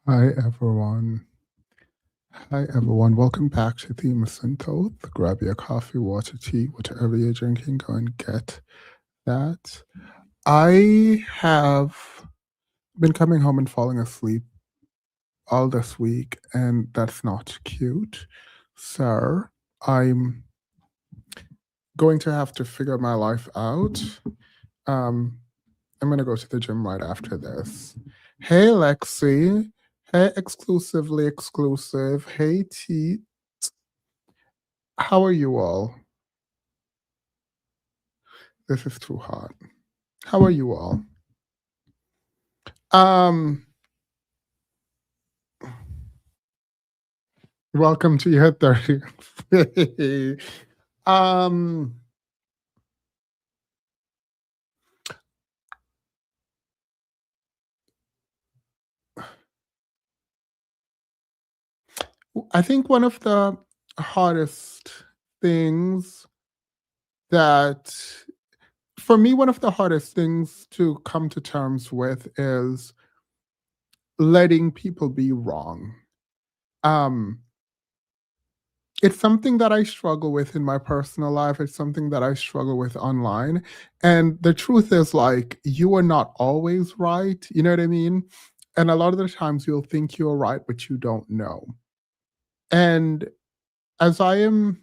Hi everyone. Hi everyone. Welcome back to the Masinto. Grab your coffee, water, tea, whatever you're drinking. Go and get that. I have been coming home and falling asleep all this week, and that's not cute. So I'm going to have to figure my life out. Um, I'm gonna go to the gym right after this. Hey Lexi. Hey exclusively exclusive. Hey T. How are you all? This is too hot. How are you all? Um, welcome to your 30th. um, I think one of the hardest things that, for me, one of the hardest things to come to terms with is letting people be wrong. Um, it's something that I struggle with in my personal life. It's something that I struggle with online. And the truth is, like, you are not always right. You know what I mean? And a lot of the times you'll think you're right, but you don't know. And as I am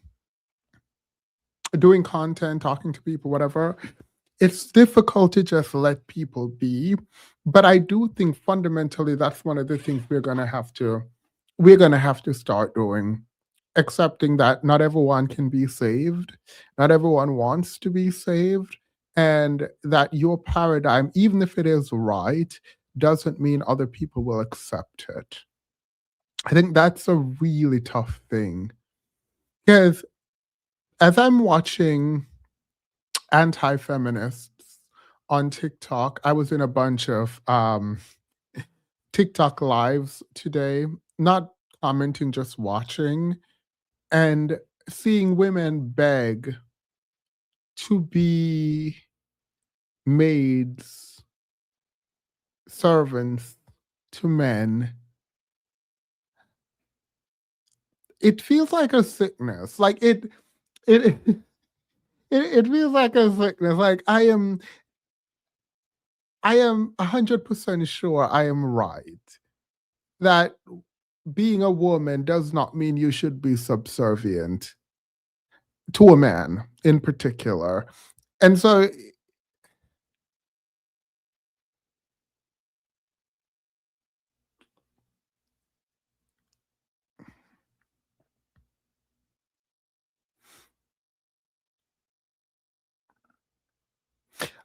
doing content, talking to people, whatever, it's difficult to just let people be. But I do think fundamentally that's one of the things we're gonna have to start doing, accepting that not everyone can be saved, not everyone wants to be saved, and that your paradigm, even if it is right, doesn't mean other people will accept it. I think that's a really tough thing. Because as I'm watching anti-feminists on TikTok, I was in a bunch of TikTok lives today, not commenting, just watching, and seeing women beg to be maids, servants to men. It feels like a sickness. Like it it feels like a sickness. Like I am 100% sure I am right that being a woman does not mean you should be subservient to a man in particular. And so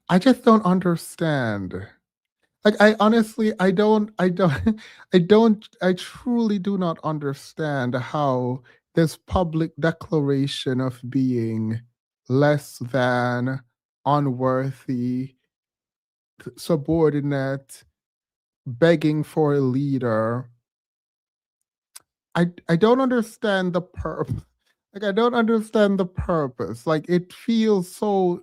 I just don't understand. Like, I honestly, I truly do not understand how this public declaration of being less than, unworthy, subordinate, begging for a leader. I don't understand the purpose. Like, I don't understand the purpose. Like, it feels so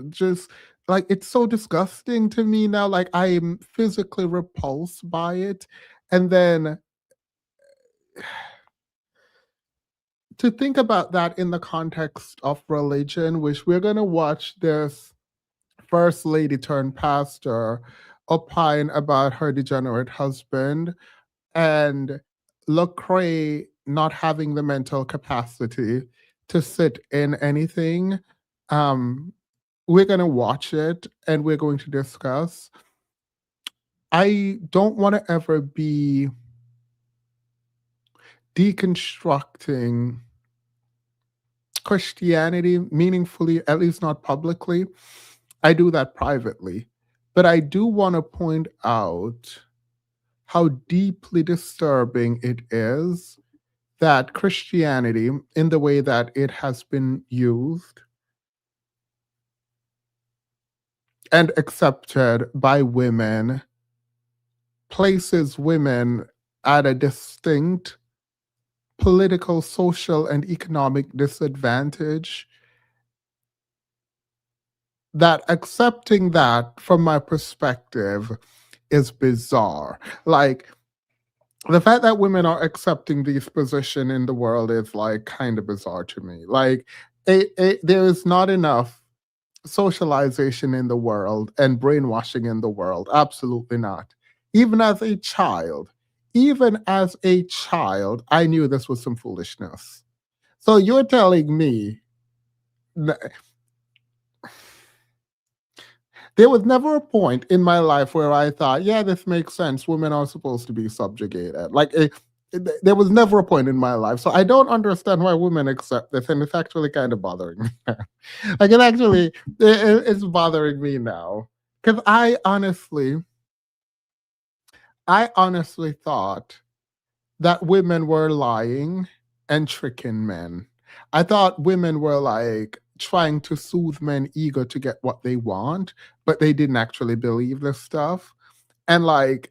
just like it's so disgusting to me now. Like, I am physically repulsed by it. And then to think about that in the context of religion, which we're going to watch this first lady turned pastor opine about her degenerate husband, and Lecrae not having the mental capacity to sit in anything. Um, we're going to watch it and we're going to discuss. I don't want to ever be deconstructing Christianity meaningfully, at least not publicly. I do that privately. But I do want to point out how deeply disturbing it is that Christianity, in the way that it has been used and accepted by women, places women at a distinct political, social, and economic disadvantage. That accepting that, from my perspective, is bizarre. Like, The fact that women are accepting this position in the world is like kind of bizarre to me. Like, there is not enough socialization in the world and brainwashing in the world. Absolutely not. Even as a child, even as a child, I knew this was some foolishness. So you're telling me there was never a point in my life where I thought, yeah, this makes sense. Women are supposed to be subjugated. There was never a point in my life. So I don't understand why women accept this. And it's actually kind of bothering me. Like, it's bothering me now. Because I honestly thought that women were lying and tricking men. I thought women were like trying to soothe men's ego to get what they want, but they didn't actually believe this stuff. And like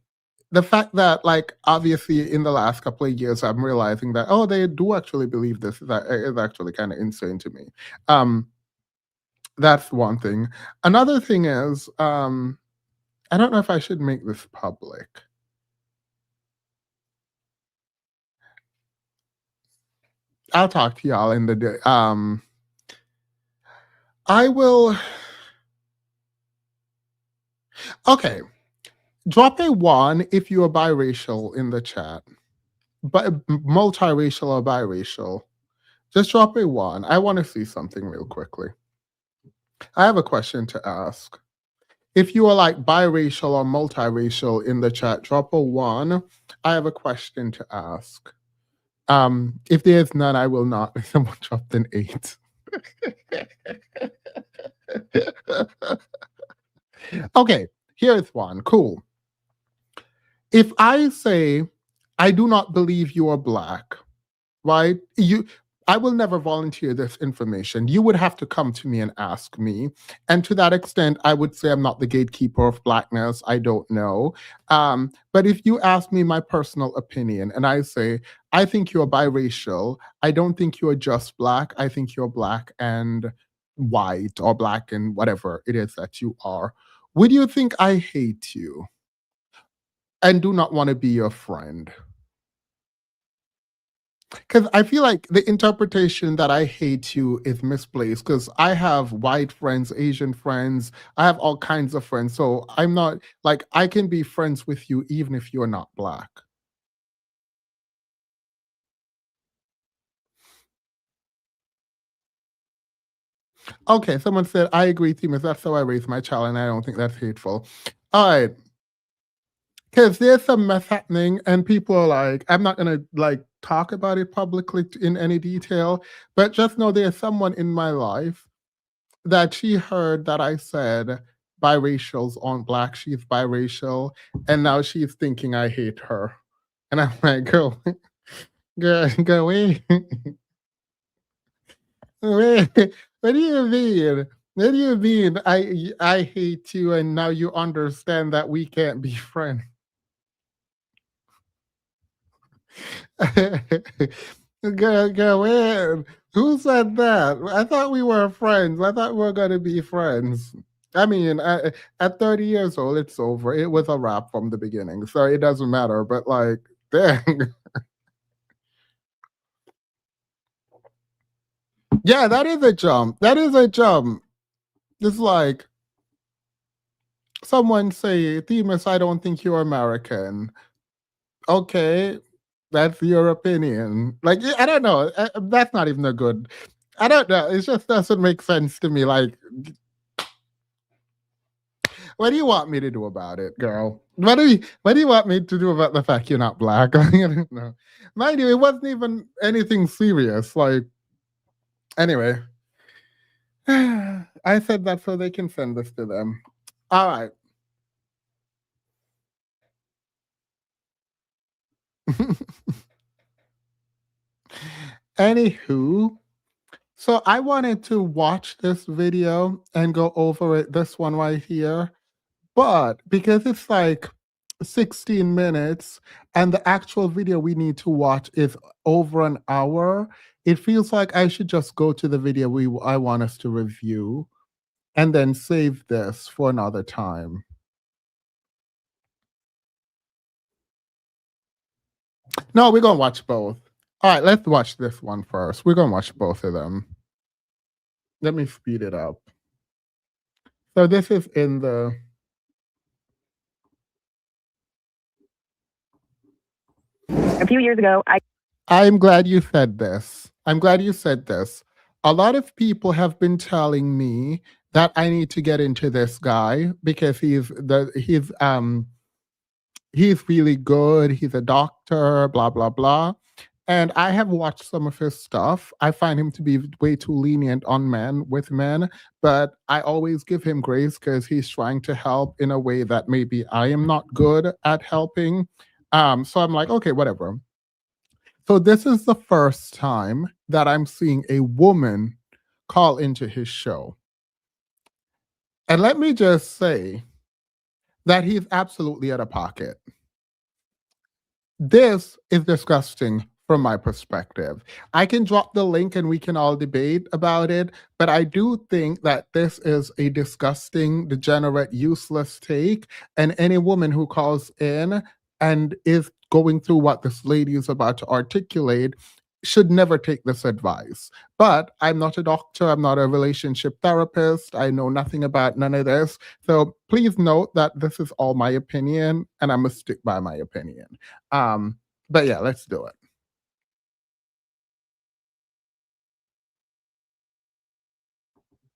the fact that like obviously in the last couple of years I'm realizing that oh they do actually believe this is actually kind of insane to me. Um that's one thing. Another thing is I don't know if I should make this public. I'll talk to y'all in the day. I will. Okay, drop a one if you are biracial in the chat, but multiracial or biracial. Just drop a one. I want to see something real quickly. I have a question to ask. If you are like biracial or multiracial in the chat, drop a one. I have a question to ask. If there's none, I will not. Someone dropped an eight. Okay, here's one. Cool. If I say I do not believe you are black, right? I will never volunteer this information. You would have to come to me and ask me. And to that extent, I would say I'm not the gatekeeper of blackness. I don't know. But if you ask me my personal opinion and I say, I think you're biracial, I don't think you're just black. I think you're black and white or black and whatever it is that you are. Would you think I hate you and do not want to be your friend? Because I feel like the interpretation that I hate you is misplaced because I have white friends, Asian friends, I have all kinds of friends. So I'm not like I can be friends with you even if you're not black. Okay, someone said, I agree, Themis. That's how I raise my child, and I don't think that's hateful. All right. Because there's some mess happening, and people are like, I'm not gonna like talk about it publicly in any detail, but just know there's someone in my life that she heard that I said biracials aren't black, she's biracial, and now she's thinking I hate her. And I'm like, go away. Wait, what do you mean? What do you mean? I hate you, and now you understand that we can't be friends. Go in. Who said that? I thought we were friends. I thought we were gonna be friends. I mean, at 30 years old, it's over. It was a wrap from the beginning, so it doesn't matter. But like, dang, yeah, that is a jump. That is a jump. It's like someone say, Themis, I don't think you're American. Okay, that's your opinion. Like, I don't know. That's not even a good. I don't know. It just doesn't make sense to me. Like, what do you want me to do about it, girl? What do you want me to do about the fact you're not black? I don't know. Mind you, it wasn't even anything serious. Like, anyway, I said that so they can send this to them. All right. Anywho, so I wanted to watch this video and go over it, this one right here. But because it's like 16 minutes and the actual video we need to watch is over an hour, it feels like I should just go to the video I want us to review and then save this for another time. No, we're gonna watch both. All right, let's watch this one first. We're gonna watch both of them. Let me speed it up. So this is in the. A few years ago, I'm glad you said this. I'm glad you said this. A lot of people have been telling me that I need to get into this guy because he's really good. He's a doctor, blah blah blah. And I have watched some of his stuff. I find him to be way too lenient on men with men, but I always give him grace because he's trying to help in a way that maybe I am not good at helping. So I'm like, okay, whatever. So this is the first time that I'm seeing a woman call into his show. And let me just say that he's absolutely out of pocket. This is disgusting from my perspective. I can drop the link and we can all debate about it, but I do think that this is a disgusting, degenerate, useless take. And any woman who calls in and is going through what this lady is about to articulate should never take this advice. But I'm not a doctor, I'm not a relationship therapist, I know nothing about none of this. So please note that this is all my opinion and I'm gonna stick by my opinion. But yeah, let's do it.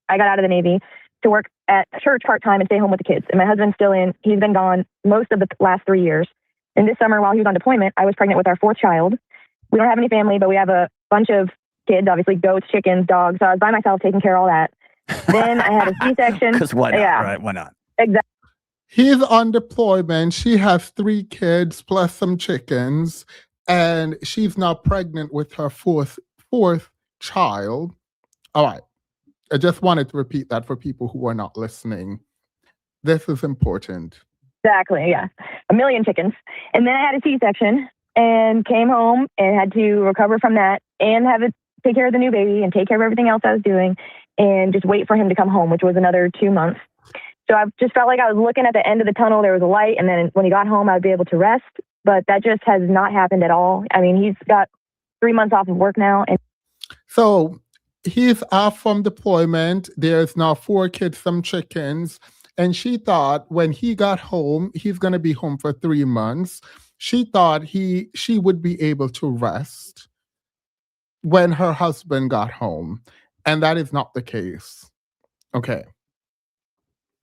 I got out of the Navy to work at church part-time and stay home with the kids. And my husband's still in. He's been gone most of the last 3 years. And this summer, while he was on deployment, I was pregnant with our 4th child. We don't have any family, but we have a bunch of kids, obviously goats, chickens, dogs. So I was by myself taking care of all that. Then I had a C-section. Because why not, Yeah. right? Why not? Exactly. He's on deployment. She has 3 kids plus some chickens, and she's now pregnant with her fourth child. All right. I just wanted to repeat that for people who are not listening. This is important. Exactly, yeah. 1 million chickens. And then I had a C-section and came home and had to recover from that and take care of the new baby and take care of everything else I was doing and just wait for him to come home, which was another 2 months. So I just felt like I was looking at the end of the tunnel. There was a light, and then when he got home, I'd be able to rest. But that just has not happened at all. I mean, he's got 3 months off of work now. And so he's off from deployment. There's now 4 kids, some chickens. And she thought when he got home, he's going to be home for 3 months. She thought she would be able to rest when her husband got home. And that is not the case. Okay.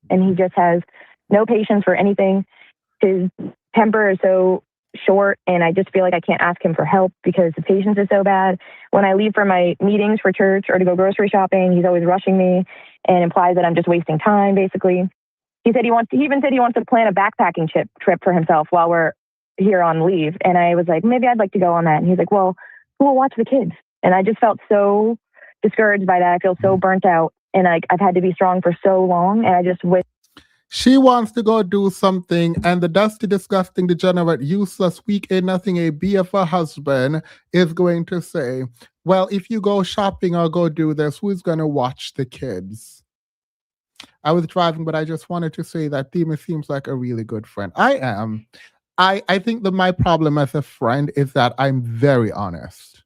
And he just has no patience for anything. His temper is so short, and I just feel like I can't ask him for help because the patience is so bad. When I leave for my meetings for church or to go grocery shopping, he's always rushing me and implies that I'm just wasting time, basically. He even said he wants to plan a backpacking trip for himself while we're here on leave. And I was like, maybe I'd like to go on that. And he's like, well, who will watch the kids? And I just felt so discouraged by that. I feel so burnt out. And I've had to be strong for so long. And I just wish. She wants to go do something, and the dusty, disgusting, degenerate, useless, weak, ain't nothing, a B of a husband is going to say, well, if you go shopping or go do this, who's going to watch the kids? I was driving, but I just wanted to say that Thema seems like a really good friend. I am. I think that my problem as a friend is that I'm very honest.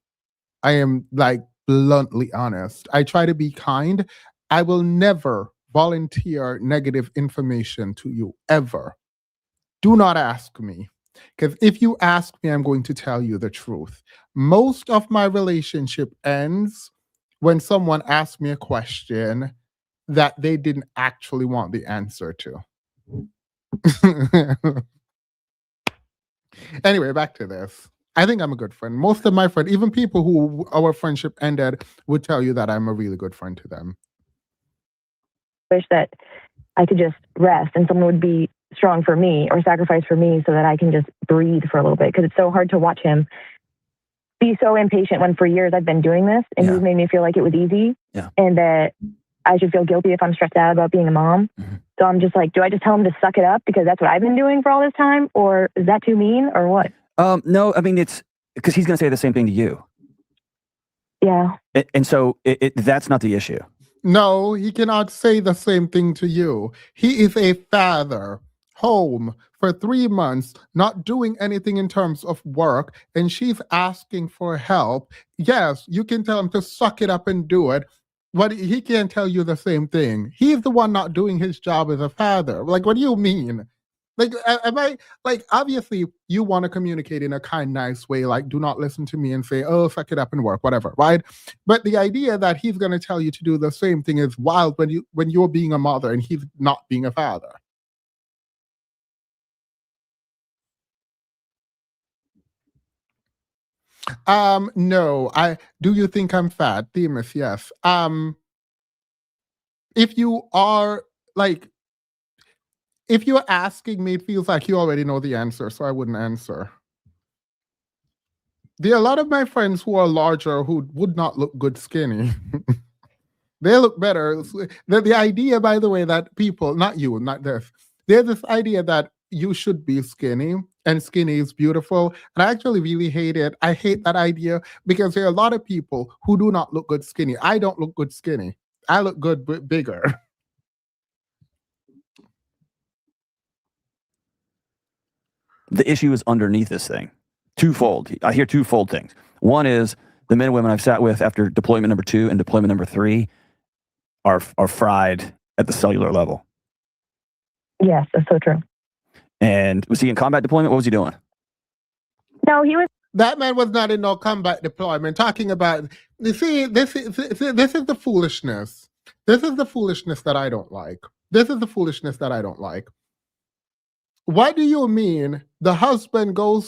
I am like bluntly honest. I try to be kind. I will never volunteer negative information to you ever. Do not ask me. Because if you ask me, I'm going to tell you the truth. Most of my relationship ends when someone asks me a question that they didn't actually want the answer to. Anyway, back to this. I think I'm a good friend. Most of my friends, even people who our friendship ended, would tell you that I'm a really good friend to them. Wish that I could just rest and someone would be strong for me or sacrifice for me so that I can just breathe for a little bit, because it's so hard to watch him be so impatient when for years I've been doing this, and he's made me feel like it was easy and that I should feel guilty if I'm stressed out about being a mom. Mm-hmm. So I'm just like, do I just tell him to suck it up because that's what I've been doing for all this time, or is that too mean, or what? No, I mean, it's because he's going to say the same thing to you. Yeah. And so that's not the issue. No, he cannot say the same thing to you. He is a father home for 3 months, not doing anything in terms of work, and she's asking for help, yes, you can tell him to suck it up and do it. But he can't tell you the same thing. He's the one not doing his job as a father. Like, what do you mean? Like, am I like, obviously you want to communicate in a kind, nice way, like, do not listen to me and say, oh, suck it up and work, whatever, right? But the idea that he's going to tell you to do the same thing is wild when you're being a mother and he's not being a father. No. Do you think I'm fat? Themis, yes. If you are like, if you're asking me, it feels like you already know the answer, so I wouldn't answer. There are a lot of my friends who are larger who would not look good skinny. They look better. The idea, by the way, that people, not you, not this, there's this idea that you should be skinny and skinny is beautiful. And I actually really hate it. I hate that idea because there are a lot of people who do not look good skinny. I don't look good skinny. I look good bigger. The issue is underneath this thing. Twofold. I hear twofold things. One is the men and women I've sat with after deployment number 2 and deployment number 3 are fried at the cellular level. Yes, that's so true. And was he in combat deployment? What was he doing? No, he was. That man was not in no combat deployment. Talking about, you see, this is the foolishness. This is the foolishness that I don't like. This is the foolishness that I don't like. What do you mean the husband go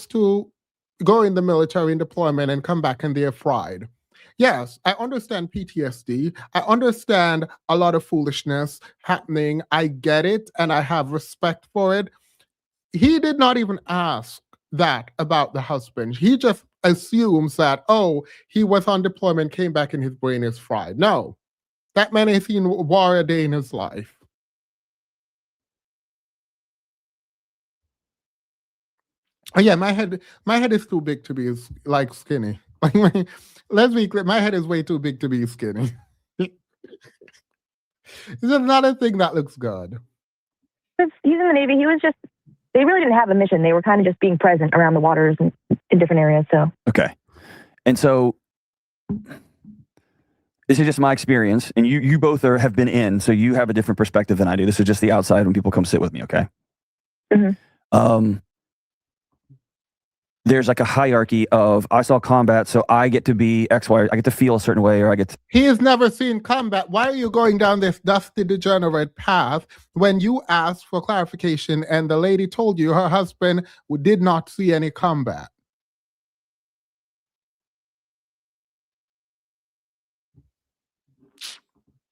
in the military in deployment and come back and they're fried? Yes, I understand PTSD. I understand a lot of foolishness happening. I get it and I have respect for it. He did not even ask that about the husband. He just assumes that, oh, he was on deployment, came back and his brain is fried. No, that man ain't seen war a day in his life. Oh, yeah, my head is too big to be like skinny. Let's be clear, my head is way too big to be skinny. It's just not a thing that looks good. He's in the Navy. He was just. They really didn't have a mission. They were kind of just being present around the waters and in different areas. So okay, and so this is just my experience, and you both have been in, so you have a different perspective than I do. This is just the outside when people come sit with me. Okay. Mm-hmm. There's like a hierarchy of I saw combat, so I get to be X, Y, I get to feel a certain way, or I get to... He has never seen combat. Why are you going down this dusty, degenerate path when you asked for clarification and the lady told you her husband did not see any combat?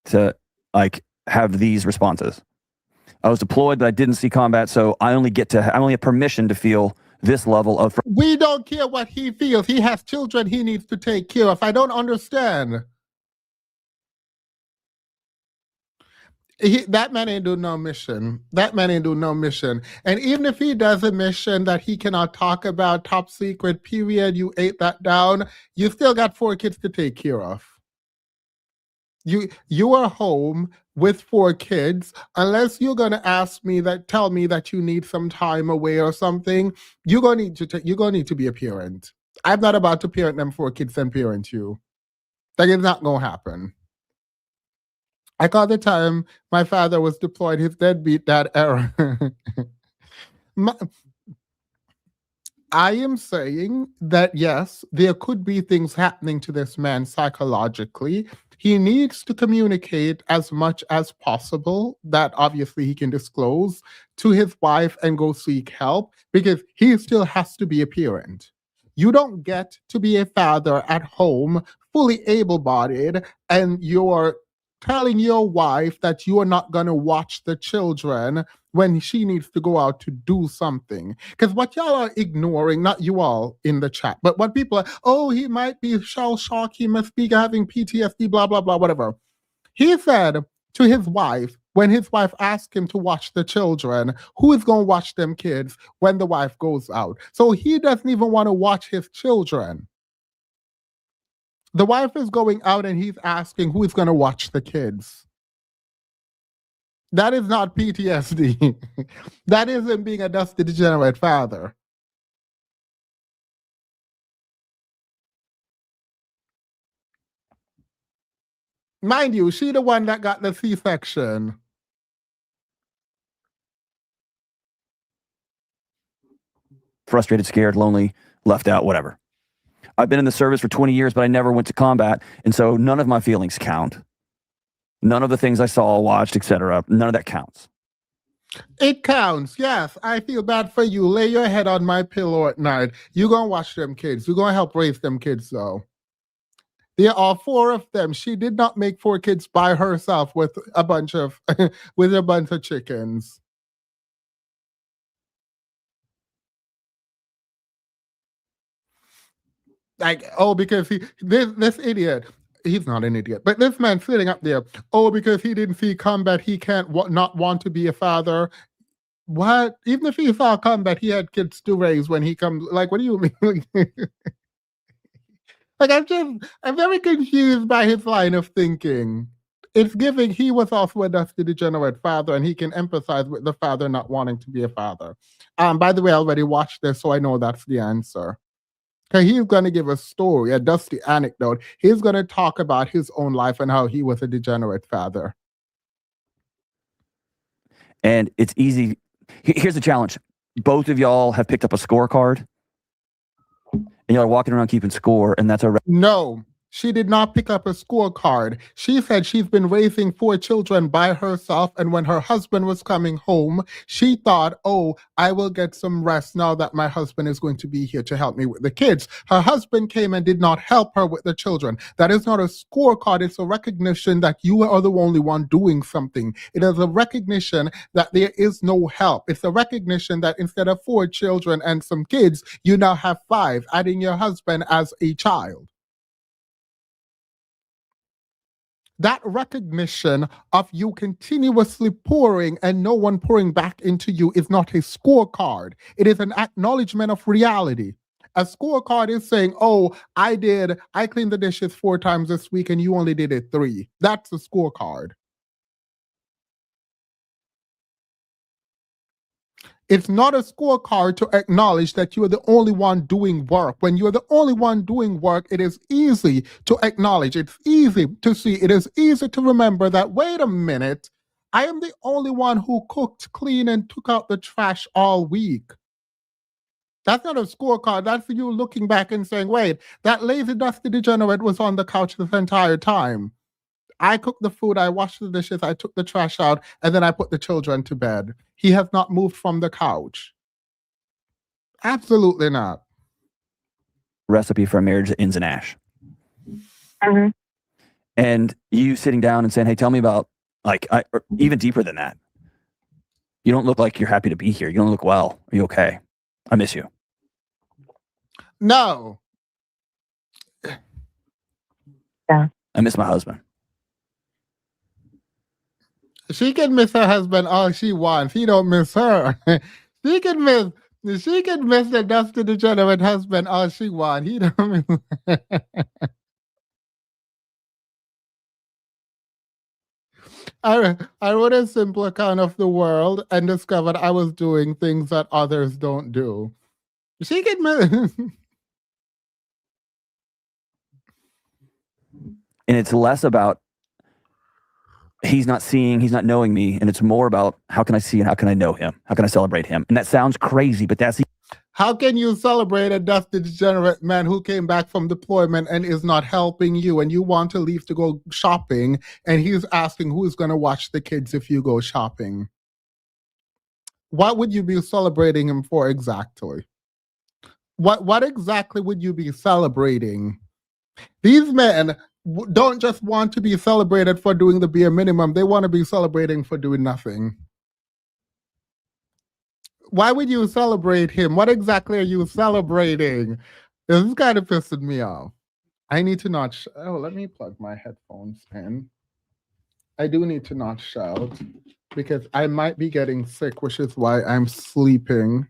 To like have these responses. I was deployed, but I didn't see combat, so I only have permission to feel this level of... We don't care what he feels. He has children he needs to take care of. I don't understand. That man ain't do no mission. That man ain't do no mission. And even if he does a mission that he cannot talk about, top secret, period, you ate that down, you still got 4 kids to take care of. You are home with 4 kids. Unless you're gonna tell me that you need some time away or something, you're gonna need to be a parent. I'm not about to parent them 4 kids and parent you. That is not gonna happen. I call the time my father was deployed his deadbeat dad era. I am saying that yes, there could be things happening to this man psychologically. He needs to communicate as much as possible that obviously he can disclose to his wife and go seek help because he still has to be a parent. You don't get to be a father at home, fully able-bodied, and you're telling your wife that you are not going to watch the children when she needs to go out to do something. Because what y'all are ignoring, not you all in the chat, but what people are, oh, he might be shell shocked, he must be having PTSD, blah, blah, blah, whatever. He said to his wife, when his wife asked him to watch the children, who is going to watch them kids when the wife goes out? So he doesn't even want to watch his children. The wife is going out and he's asking who is going to watch the kids. That is not PTSD. That isn't being a dusty degenerate father. Mind you, she the one that got the C-section. Frustrated, scared, lonely, left out, whatever. I've been in the service for 20 years, but I never went to combat, and so none of my feelings count. None of the things I saw, watched, etc. None of that counts. It counts. Yes, I feel bad for you. Lay your head on my pillow at night. You're going to watch them kids. You're going to help raise them kids, though. There are 4 of them. She did not make 4 kids by herself with a bunch of chickens. Like, oh, because this idiot, he's not an idiot, but this man sitting up there, oh, because he didn't see combat, he can't not want to be a father. What? Even if he saw combat, he had kids to raise when he comes. Like, what do you mean? Like, I'm very confused by his line of thinking. It's giving he was also a dusty degenerate father, and he can empathize with the father not wanting to be a father. By the way, I already watched this, so I know that's the answer. Okay, he's going to give a story, a dusty anecdote. He's going to talk about his own life and how he was a degenerate father. And it's easy. Here's the challenge. Both of y'all have picked up a scorecard, and y'all are walking around keeping score, and that's a... No, she did not pick up a scorecard. She said she's been raising 4 children by herself, and when her husband was coming home, she thought, oh, I will get some rest now that my husband is going to be here to help me with the kids. Her husband came and did not help her with the children. That is not a scorecard. It's a recognition that you are the only one doing something. It is a recognition that there is no help. It's a recognition that instead of 4 children and some kids, you now have 5, adding your husband as a child. That recognition of you continuously pouring and no one pouring back into you is not a scorecard. It is an acknowledgement of reality. A scorecard is saying, oh, I cleaned the dishes 4 times this week and you only did it 3. That's a scorecard. It's not a scorecard to acknowledge that you are the only one doing work. When you're the only one doing work, it is easy to acknowledge. It's easy to see. It is easy to remember that, wait a minute, I am the only one who cooked, cleaned, and took out the trash all week. That's not a scorecard. That's you looking back and saying, wait, that lazy, dusty degenerate was on the couch this entire time. I cooked the food, I washed the dishes, I took the trash out, and then I put the children to bed. He has not moved from the couch. Absolutely not. Recipe for a marriage that ends in ash. Mm-hmm. And you sitting down and saying, hey, tell me about, or even deeper than that. You don't look like you're happy to be here. You don't look well. Are you okay? I miss you. No. Yeah. I miss my husband. She can miss her husband all she wants. He don't miss her. She can miss the dusty degenerate husband all she wants. He don't miss. I wrote a simple account of the world and discovered I was doing things that others don't do. She can miss. And it's less about he's not seeing, he's not knowing me. And it's more about how can I see and how can I know him? How can I celebrate him? And that sounds crazy, but that's the... How can you celebrate a dusty degenerate man who came back from deployment and is not helping you, and you want to leave to go shopping, and he's asking who's going to watch the kids if you go shopping? What would you be celebrating him for exactly? What exactly would you be celebrating? These men don't just want to be celebrated for doing the bare minimum. They want to be celebrating for doing nothing. Why would you celebrate him? What exactly are you celebrating? This is kind of pissing me off. I need to not... let me plug my headphones in. I do need to not shout because I might be getting sick, which is why I'm sleeping.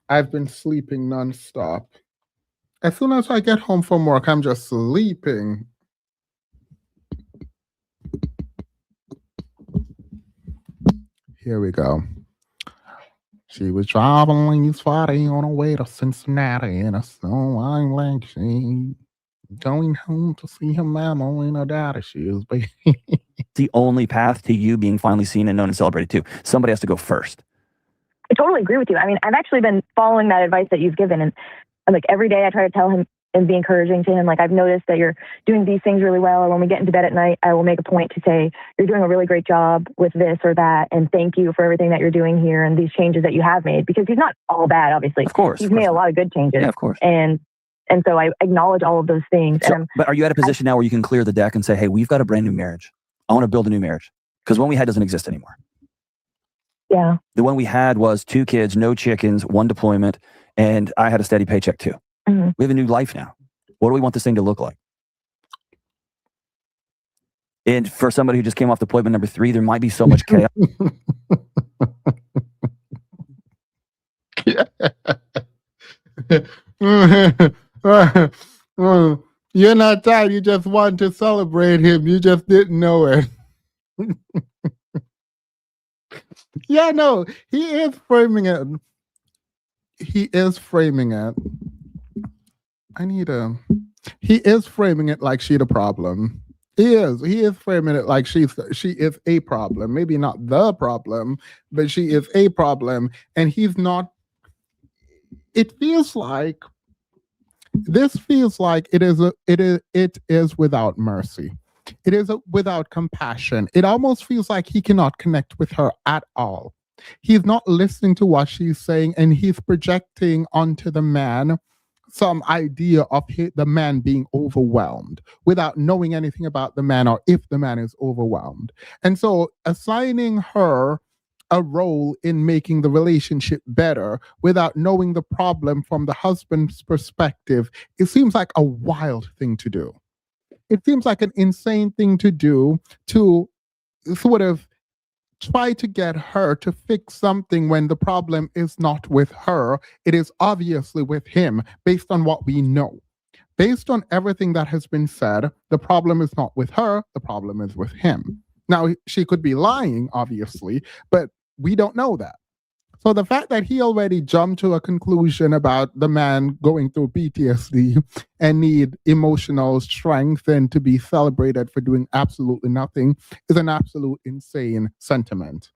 I've been sleeping nonstop. As soon as I get home from work, I'm just sleeping. Here we go. She was traveling sweaty on her way to Cincinnati in a snow-white legacy. Going home to see her mama and her daddy. She is baby. The only path to you being finally seen and known and celebrated too. Somebody has to go first. I totally agree with you. I mean, I've actually been following that advice that you've given, and like every day I try to tell him and be encouraging to him. Like, I've noticed that you're doing these things really well. Or when we get into bed at night, I will make a point to say, you're doing a really great job with this or that. And thank you for everything that you're doing here and these changes that you have made, because he's not all bad, obviously. Of course. He's made a lot of good changes. Yeah, of course. And so I acknowledge all of those things. So, but are you at a position now where you can clear the deck and say, hey, we've got a brand new marriage. I want to build a new marriage? Because one we had doesn't exist anymore. Yeah. The one we had was 2 kids, no chickens, 1 deployment, and I had a steady paycheck too. Mm-hmm. We have a new life now. What do we want this thing to look like? And for somebody who just came off deployment number 3, there might be so much chaos. You're not tired. You just want to celebrate him. You just didn't know it. Yeah, no, he is framing it. He is framing it. He is framing it like she the problem. He is framing it like she is a problem. Maybe not the problem, but she is a problem. And he's not. It feels like it is without mercy. It is without compassion. It almost feels like he cannot connect with her at all. He's not listening to what she's saying, and he's projecting onto the man some idea of the man being overwhelmed without knowing anything about the man or if the man is overwhelmed. And so assigning her a role in making the relationship better without knowing the problem from the husband's perspective, it seems like a wild thing to do. It seems like an insane thing to do, to sort of try to get her to fix something when the problem is not with her. It is obviously with him, based on what we know. Based on everything that has been said, the problem is not with her, the problem is with him. Now, she could be lying, obviously, but we don't know that. So the fact that he already jumped to a conclusion about the man going through PTSD and need emotional strength and to be celebrated for doing absolutely nothing is an absolute insane sentiment.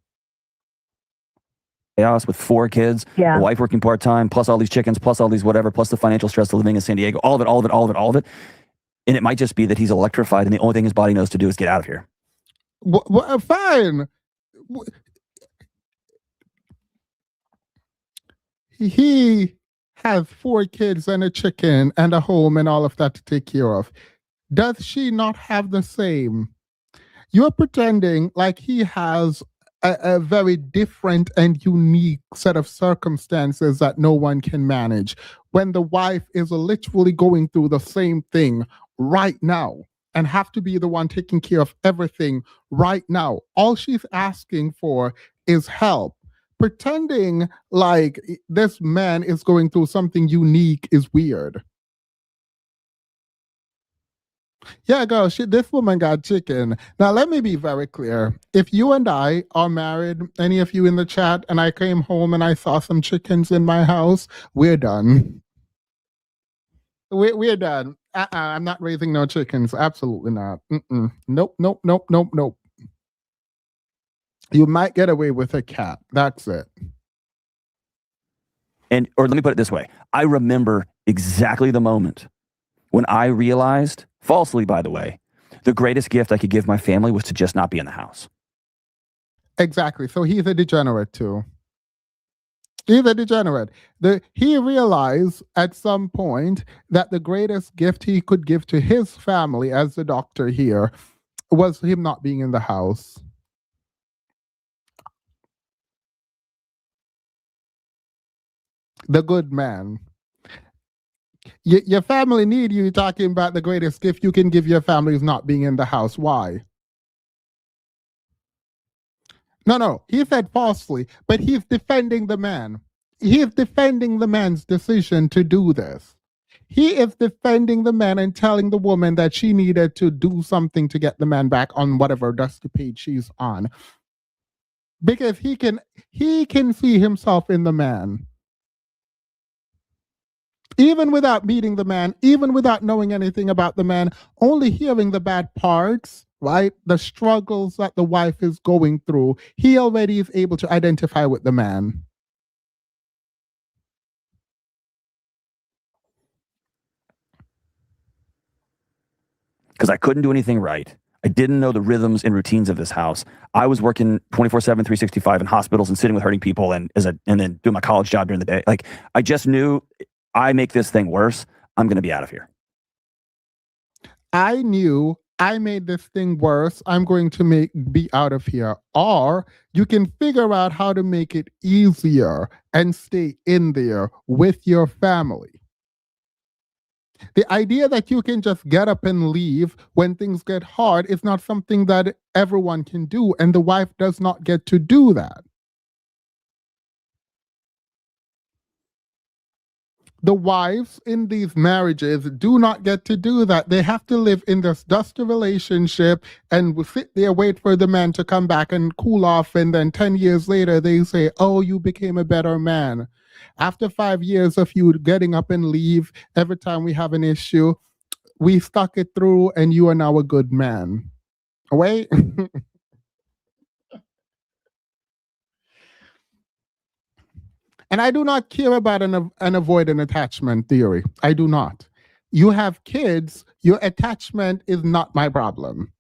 Chaos with 4 kids, Yeah. a wife working part-time, plus all these chickens, plus all these whatever, plus the financial stress of living in San Diego, all of it. And it might just be that he's electrified and the only thing his body knows to do is get out of here. Fine. He has 4 kids and a chicken and a home and all of that to take care of. Does she not have the same? You're pretending like he has a very different and unique set of circumstances that no one can manage, when the wife is literally going through the same thing right now and have to be the one taking care of everything right now. All she's asking for is help. Pretending like this man is going through something unique is weird. Yeah, girl, this woman got chicken. Now, let me be very clear. If you and I are married, any of you in the chat, and I came home and I saw some chickens in my house, we're done. We're done. I'm not raising no chickens. Absolutely not. Nope. You might get away with a cat. That's it. Or let me put it this way. I remember exactly the moment when I realized, falsely by the way, the greatest gift I could give my family was to just not be in the house. Exactly. So he's a degenerate too. He's a degenerate. He realized at some point that the greatest gift he could give to his family as the doctor here was him not being in the house. The good man. Your family need you. Talking about the greatest gift you can give your family is not being in the house. Why? No, he said falsely, but he's defending the man. He is defending the man's decision to do this. He is defending the man and telling the woman that she needed to do something to get the man back on whatever dusty page she's on. because he can see himself in the man. Even without meeting the man, even without knowing anything about the man, only hearing the bad parts, right? The struggles that the wife is going through, he already is able to identify with the man. Because I couldn't do anything right. I didn't know the rhythms and routines of this house. I was working 24/7, 365 in hospitals and sitting with hurting people and then doing my college job during the day. Like, I just knew I make this thing worse, I'm going to be out of here. I knew I made this thing worse. I'm going to be out of here. Or you can figure out how to make it easier and stay in there with your family. The idea that you can just get up and leave when things get hard is not something that everyone can do, and the wife does not get to do that. The wives in these marriages do not get to do that. They have to live in this dusty relationship and sit there, wait for the man to come back and cool off. And then 10 years later, they say, oh, you became a better man. After 5 years of you getting up and leave every time we have an issue, we stuck it through and you are now a good man. Wait. And I do not care about an avoidant attachment theory. I do not. You have kids, your attachment is not my problem.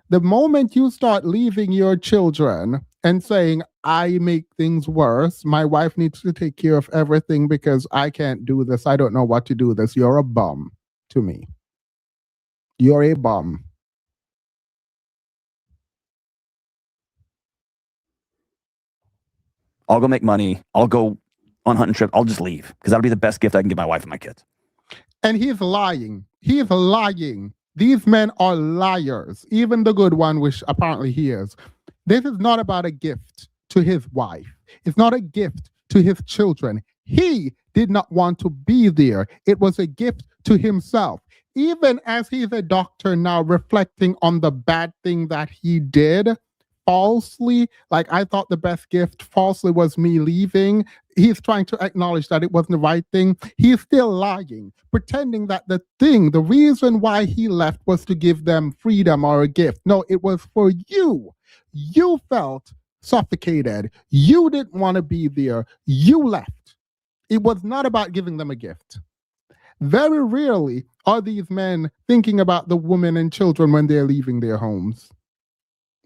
The moment you start leaving your children and saying, I make things worse, my wife needs to take care of everything because I can't do this, I don't know what to do this, you're a bum to me. You're a bum. I'll go make money. I'll go on hunting trip. I'll just leave because that'll be the best gift I can give my wife and my kids. And he's lying. He's lying. These men are liars. Even the good one, which apparently he is. This is not about a gift to his wife. It's not a gift to his children. He did not want to be there. It was a gift to himself. Even as he's a doctor now reflecting on the bad thing that he did, falsely, like I thought the best gift falsely was me leaving. He's trying to acknowledge that it wasn't the right thing. He's still lying, pretending that the reason why he left was to give them freedom or a gift. No, it was for you. You felt suffocated. You didn't want to be there. You left. It was not about giving them a gift. Very rarely are these men thinking about the women and children when they're leaving their homes.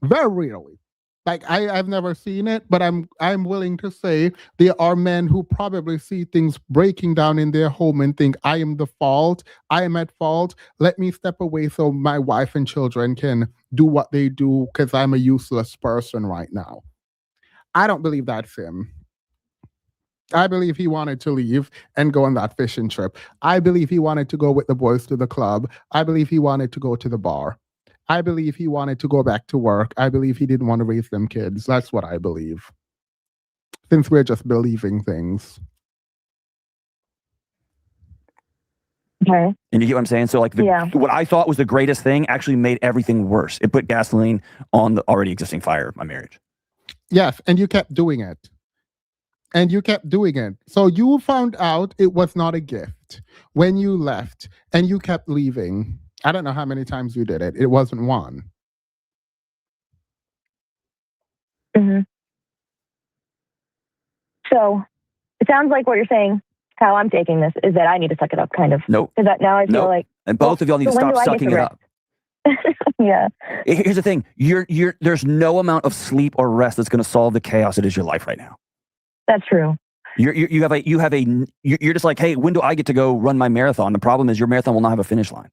Very rarely. Like I've never seen it, but I'm willing to say there are men who probably see things breaking down in their home and think, I am the fault. I am at fault. Let me step away so my wife and children can do what they do because I'm a useless person right now. I don't believe that's him. I believe he wanted to leave and go on that fishing trip. I believe he wanted to go with the boys to the club. I believe he wanted to go to the bar. I believe he wanted to go back to work. I believe he didn't want to raise them kids. That's what I believe. Since we're just believing things. Okay. And you get what I'm saying? So, like, what I thought was the greatest thing actually made everything worse. It put gasoline on the already existing fire of my marriage. Yes, and you kept doing it. And you kept doing it. So you found out it was not a gift when you left and you kept leaving. I don't know how many times you did it. It wasn't one. Mm-hmm. So it sounds like what you're saying, how I'm taking this, is that I need to suck it up, kind of. Nope. Because now I feel like... And both of y'all need to stop sucking it up. Yeah. Here's the thing. There's no amount of sleep or rest that's going to solve the chaos that is your life right now. That's true. You're just like, hey, when do I get to go run my marathon? The problem is your marathon will not have a finish line.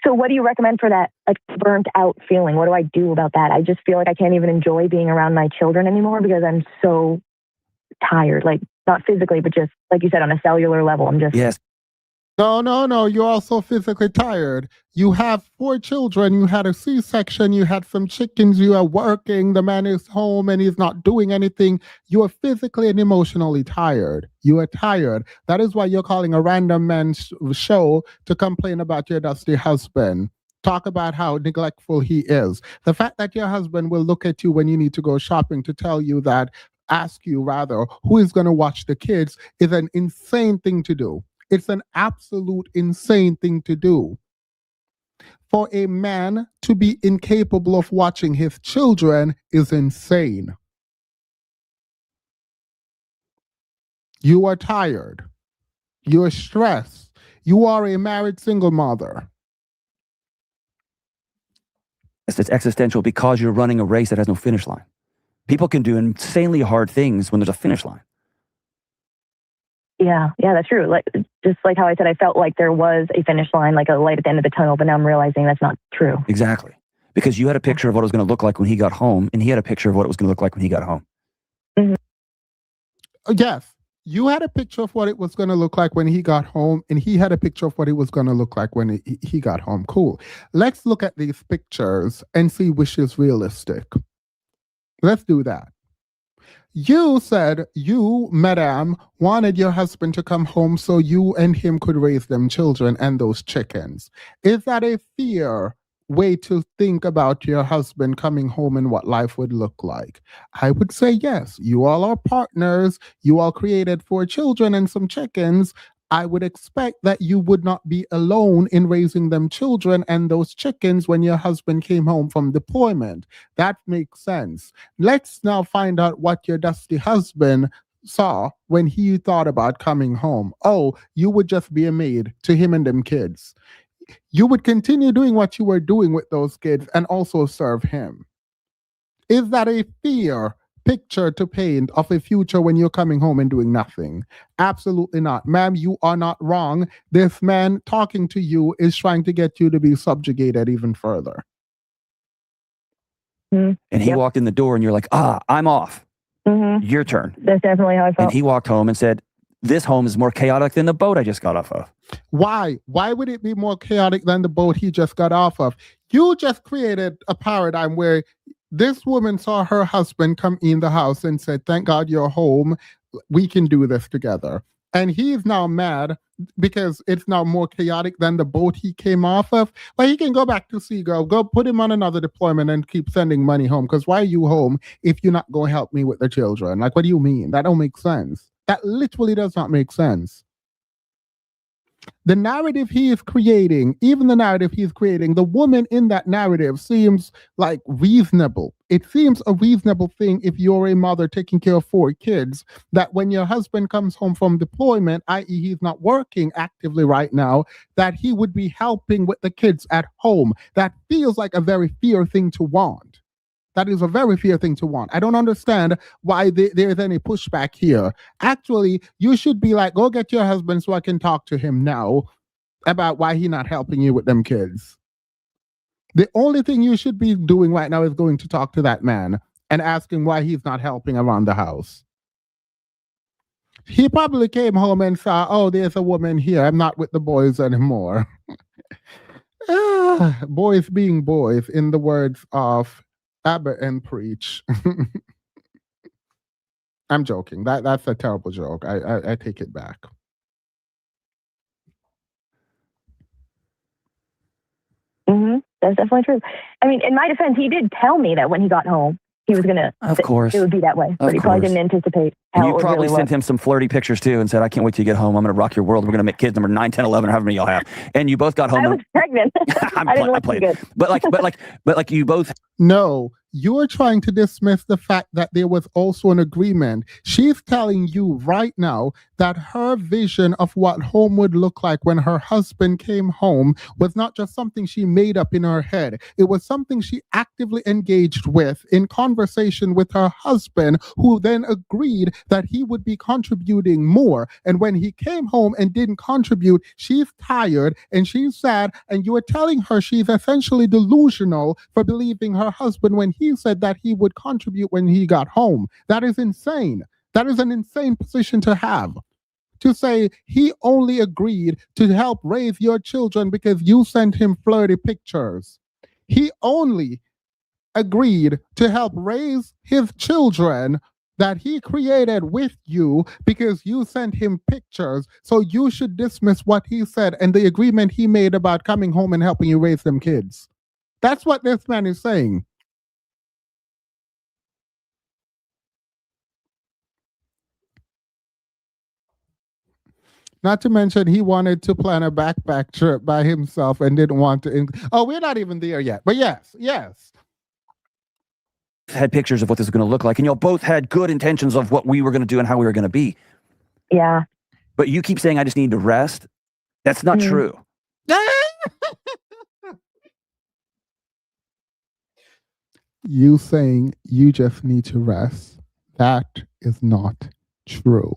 So what do you recommend for that, like, burnt out feeling? What do I do about that? I just feel like I can't even enjoy being around my children anymore because I'm so tired. Like, not physically, but just, like you said, on a cellular level. I'm just... Yes. No. You're also physically tired. You have 4 children. You had a C-section. You had some chickens. You are working. The man is home and he's not doing anything. You are physically and emotionally tired. You are tired. That is why you're calling a random man's show to complain about your dusty husband. talk about how neglectful he is. The fact that your husband will look at you when you need to go shopping to ask you rather, who is going to watch the kids is an insane thing to do. It's an absolute insane thing to do. For a man to be incapable of watching his children is insane. You are tired. You're stressed. You are a married single mother. It's existential because you're running a race that has no finish line. People can do insanely hard things when there's a finish line. Yeah, that's true. Like, just like how I said, I felt like there was a finish line, like a light at the end of the tunnel, but now I'm realizing that's not true. Exactly. Because you had a picture of what it was going to look like when he got home, and he had a picture of what it was going to look like when he got home. Mm-hmm. Yes. You had a picture of what it was going to look like when he got home, and he had a picture of what it was going to look like when he got home. Cool. Let's look at these pictures and see which is realistic. Let's do that. You said you, madam, wanted your husband to come home so you and him could raise them children and those chickens. Is that a fair way to think about your husband coming home and what life would look like? I would say yes. You all are partners. You all created 4 children and some chickens. I would expect that you would not be alone in raising them children and those chickens when your husband came home from deployment. That makes sense. Let's now find out what your dusty husband saw when he thought about coming home. Oh, you would just be a maid to him and them kids. You would continue doing what you were doing with those kids and also serve him. Is that a fair picture to paint of a future when you're coming home and doing nothing? Absolutely not. Ma'am, you are not wrong. This man talking to you is trying to get you to be subjugated even further. And he walked in the door and you're like, I'm off. Mm-hmm. Your turn. That's definitely how I felt. And he walked home and said, this home is more chaotic than the boat I just got off of. Why? Why would it be more chaotic than the boat he just got off of? You just created a paradigm where this woman saw her husband come in the house and said, thank God you're home. We can do this together. And he's now mad because it's now more chaotic than the boat he came off of. But he can go back to Seagull, go put him on another deployment and keep sending money home. Because why are you home if you're not going to help me with the children? Like, what do you mean? That don't make sense. That literally does not make sense. The narrative he is creating, even the narrative he's creating, the woman in that narrative seems like reasonable. It seems a reasonable thing if you're a mother taking care of 4 kids, that when your husband comes home from deployment, i.e. he's not working actively right now, that he would be helping with the kids at home. That feels like a very fair thing to want. That is a very fair thing to want. I don't understand why there's any pushback here. Actually, you should be like, go get your husband so I can talk to him now about why he's not helping you with them kids. The only thing you should be doing right now is going to talk to that man and asking why he's not helping around the house. He probably came home and saw, oh, there's a woman here. I'm not with the boys anymore. Boys being boys, in the words of Abbott and Preach. I'm joking. That's a terrible joke. I take it back. Mm-hmm. That's definitely true. I mean, in my defense, he did tell me that when he got home, he was gonna. Of course, it would be that way. But he probably didn't anticipate. And you probably sent him some flirty pictures too, and said, "I can't wait till you get home. I'm gonna rock your world. We're gonna make kids number 9, 10, 11, or however many y'all have." And you both got home. I was pregnant. I played it. But like you both. No, you are trying to dismiss the fact that there was also an agreement. She's telling you right now that her vision of what home would look like when her husband came home was not just something she made up in her head. It was something she actively engaged with in conversation with her husband, who then agreed that he would be contributing more. And when he came home and didn't contribute, she's tired and she's sad. And you are telling her she's essentially delusional for believing her husband when he said that he would contribute when he got home. That is insane. That is an insane position to have. To say he only agreed to help raise your children because you sent him flirty pictures. He only agreed to help raise his children that he created with you because you sent him pictures. So you should dismiss what he said and the agreement he made about coming home and helping you raise them kids. That's what this man is saying. Not to mention, he wanted to plan a backpack trip by himself and didn't want to. Oh, we're not even there yet. But yes, yes. Had pictures of what this was going to look like, and y'all both had good intentions of what we were going to do and how we were going to be. Yeah. But you keep saying, I just need to rest. That's not true. You saying you just need to rest. That is not true.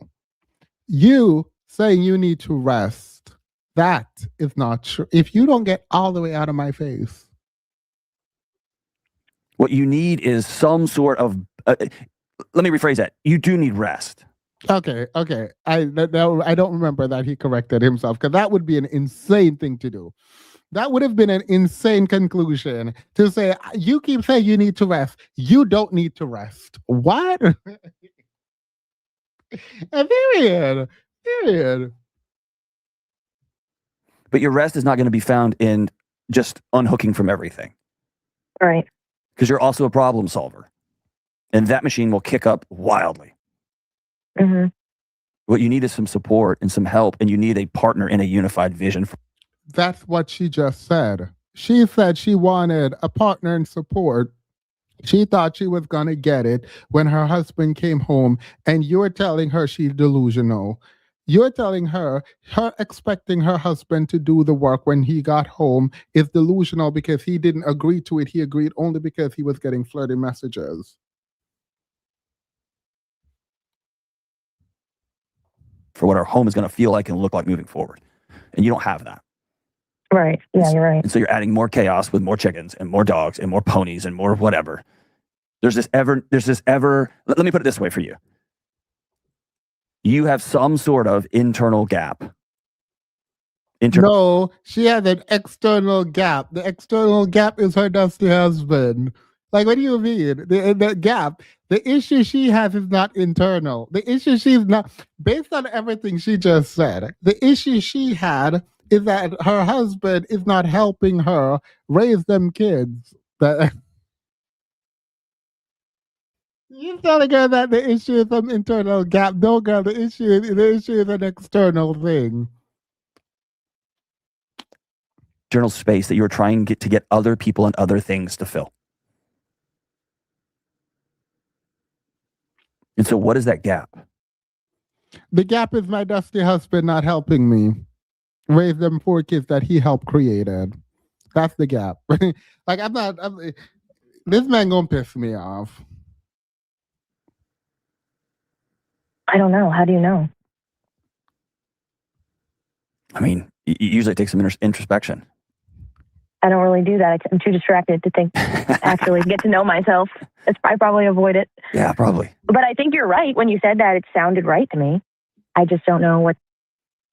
You saying you need to rest. That is not true. If you don't get all the way out of my face. What you need is some sort of, let me rephrase that. You do need rest. Okay. I don't remember that he corrected himself, because that would be an insane thing to do. That would have been an insane conclusion to say, you keep saying you need to rest. You don't need to rest. What? Period. But your rest is not going to be found in just unhooking from everything. Right. Because you're also a problem solver. And that machine will kick up wildly. Mm-hmm. What you need is some support and some help, and you need a partner in a unified vision. That's what she just said. She said she wanted a partner in support. She thought she was going to get it when her husband came home, and you're telling her she's delusional. You're telling her expecting her husband to do the work when he got home is delusional because he didn't agree to it. He agreed only because he was getting flirty messages. For what our home is going to feel like and look like moving forward. And you don't have that. Right. Yeah, you're right. And so you're adding more chaos with more chickens and more dogs and more ponies and more whatever. There's this ever, let me put it this way for you. You have some sort of internal gap. No, she has an external gap. The external gap is her dusty husband. Like, what do you mean? The gap. The issue she has is not internal. The issue she's not, based on everything she just said, the issue she had is that her husband is not helping her raise them kids. That you're telling her that the issue is an internal gap. No, girl, the issue is an external thing. Internal space that you're trying to get other people and other things to fill. And so what is that gap? The gap is my dusty husband not helping me raise them 4 kids that he helped created. That's the gap. Like, this man gonna piss me off. I don't know. How do you know? I mean, usually it takes some introspection. I don't really do that. I'm too distracted to think, actually get to know myself. I probably avoid it. Yeah, probably. But I think you're right. When you said that, it sounded right to me. I just don't know what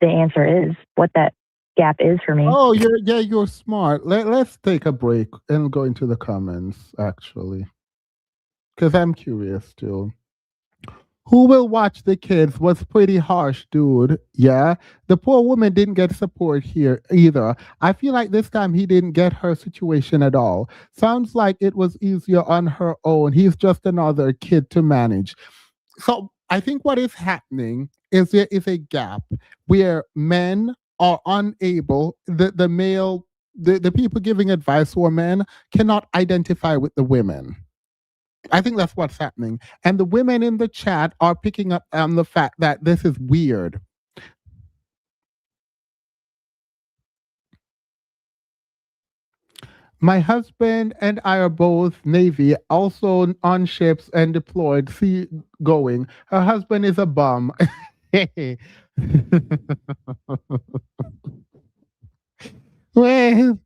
the answer is, what that gap is for me. Oh, you're smart. Let's take a break and go into the comments, actually. Because I'm curious, too. Who will watch the kids was pretty harsh, dude. Yeah. The poor woman didn't get support here either. I feel like this time he didn't get her situation at all. Sounds like it was easier on her own. He's just another kid to manage. So I think what is happening is there is a gap where men are unable, the people giving advice who are men cannot identify with the women. I think that's what's happening. And the women in the chat are picking up on the fact that this is weird. My husband and I are both Navy, also on ships and deployed, sea going. Her husband is a bum. Well,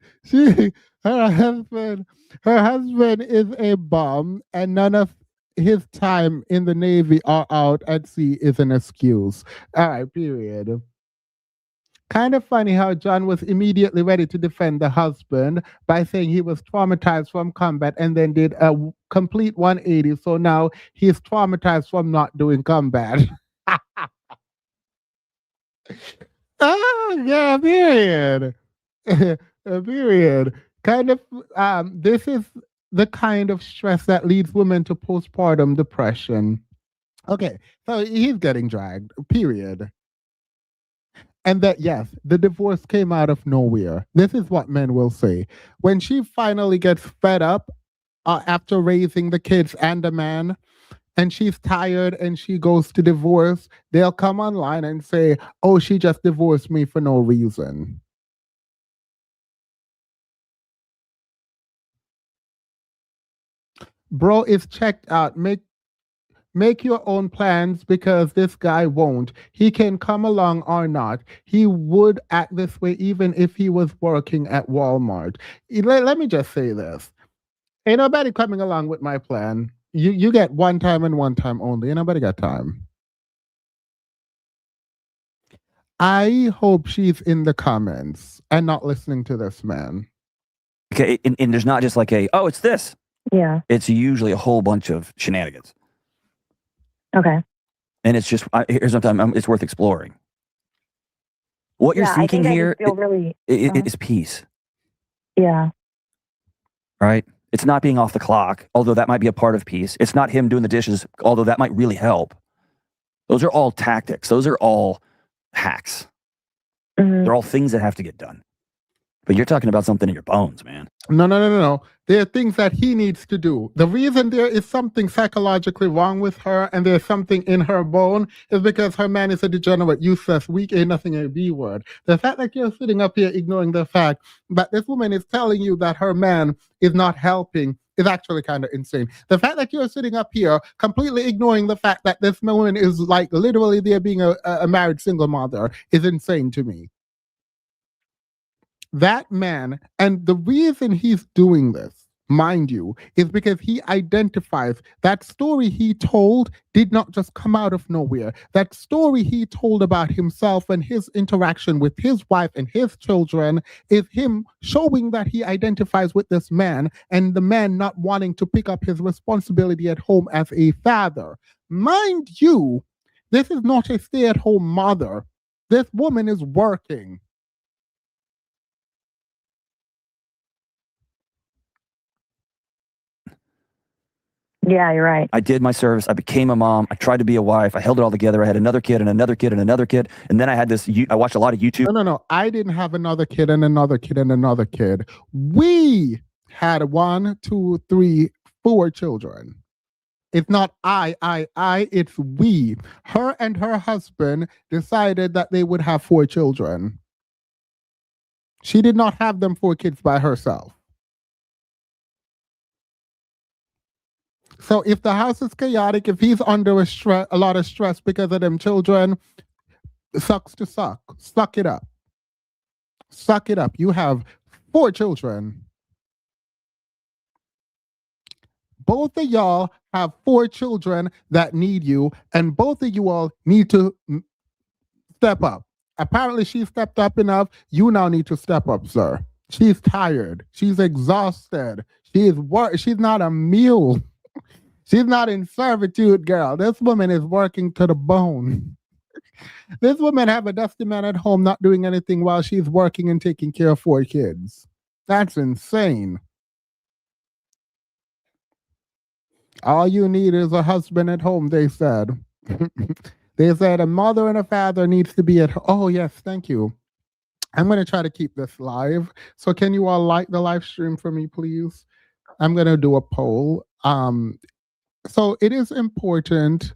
her husband is a bum, and none of his time in the Navy or out at sea is an excuse. All right, period. Kind of funny how John was immediately ready to defend the husband by saying he was traumatized from combat and then did a complete 180. So now he's traumatized from not doing combat. Yeah, period. Period. Kind of, this is the kind of stress that leads women to postpartum depression. Okay, so he's getting dragged, period. And that, yes, the divorce came out of nowhere. This is what men will say. When she finally gets fed up after raising the kids and the man, and she's tired and she goes to divorce, they'll come online and say, oh, she just divorced me for no reason. Bro is checked out. Make your own plans because this guy won't. He can come along or not. He would act this way even if he was working at Walmart. Let me just say this. Ain't nobody coming along with my plan. You get one time and one time only. Ain't nobody got time. I hope she's in the comments and not listening to this man. Okay, and there's not just like oh, it's this. Yeah. It's usually a whole bunch of shenanigans. Okay. And it's just, here's something it's worth exploring. What you're seeking here is peace. Yeah. Right? It's not being off the clock, although that might be a part of peace. It's not him doing the dishes, although that might really help. Those are all tactics. Those are all hacks. Mm-hmm. They're all things that have to get done. But you're talking about something in your bones, man. No. There are things that he needs to do. The reason there is something psychologically wrong with her and there's something in her bone is because her man is a degenerate, useless, weak, ain't nothing a B word. The fact that you're sitting up here ignoring the fact that this woman is telling you that her man is not helping is actually kind of insane. The fact that you're sitting up here completely ignoring the fact that this woman is like literally there being a married single mother is insane to me. That man, and the reason he's doing this, mind you, is because he identifies that story he told did not just come out of nowhere. That story he told about himself and his interaction with his wife and his children is him showing that he identifies with this man and the man not wanting to pick up his responsibility at home as a father. Mind you, this is not a stay-at-home mother. This woman is working. Yeah, you're right. I did my service. I became a mom. I tried to be a wife. I held it all together. I had another kid and another kid and another kid. And then I had this, I watched a lot of YouTube. No. I didn't have another kid and another kid and another kid. We had 1, 2, 3, 4 children. It's not I, it's we. Her and her husband decided that they would have 4 children. She did not have them 4 kids by herself. So if the house is chaotic, if he's under a lot of stress because of them children, sucks to suck. Suck it up. Suck it up. You have 4 children. Both of y'all have 4 children that need you, and both of you all need to step up. Apparently, she stepped up enough. You now need to step up, sir. She's tired. She's exhausted. She's not a mule. She's not in servitude, girl. This woman is working to the bone. This woman have a dusty man at home not doing anything while she's working and taking care of 4 kids. That's insane. All you need is a husband at home, they said. They said a mother and a father needs to be at home. Oh, yes, thank you. I'm going to try to keep this live. So can you all like the live stream for me, please? I'm going to do a poll. So it is important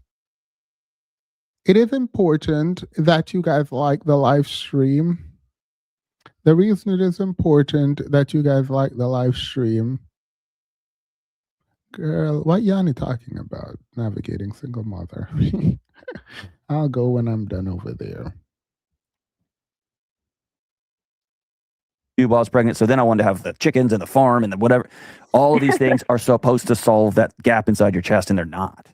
that you guys like the live stream. The reason it is important that you guys like the live stream, girl, what Yanni talking about? Navigating single mother. I'll go when I'm done over there. While I was pregnant, so then I wanted to have the chickens and the farm and the whatever. All of these things are supposed to solve that gap inside your chest, and they're not.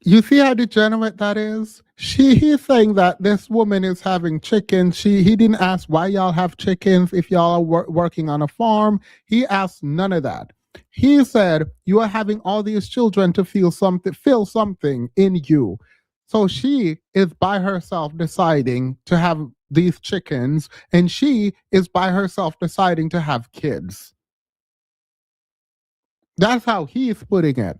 You see how degenerate that is? he's saying that this woman is having chickens. He didn't ask why y'all have chickens if y'all are working on a farm. He asked none of that. He said you are having all these children to feel something in you. So she is by herself deciding to have these chickens, and she is by herself deciding to have kids. That's how he's putting it.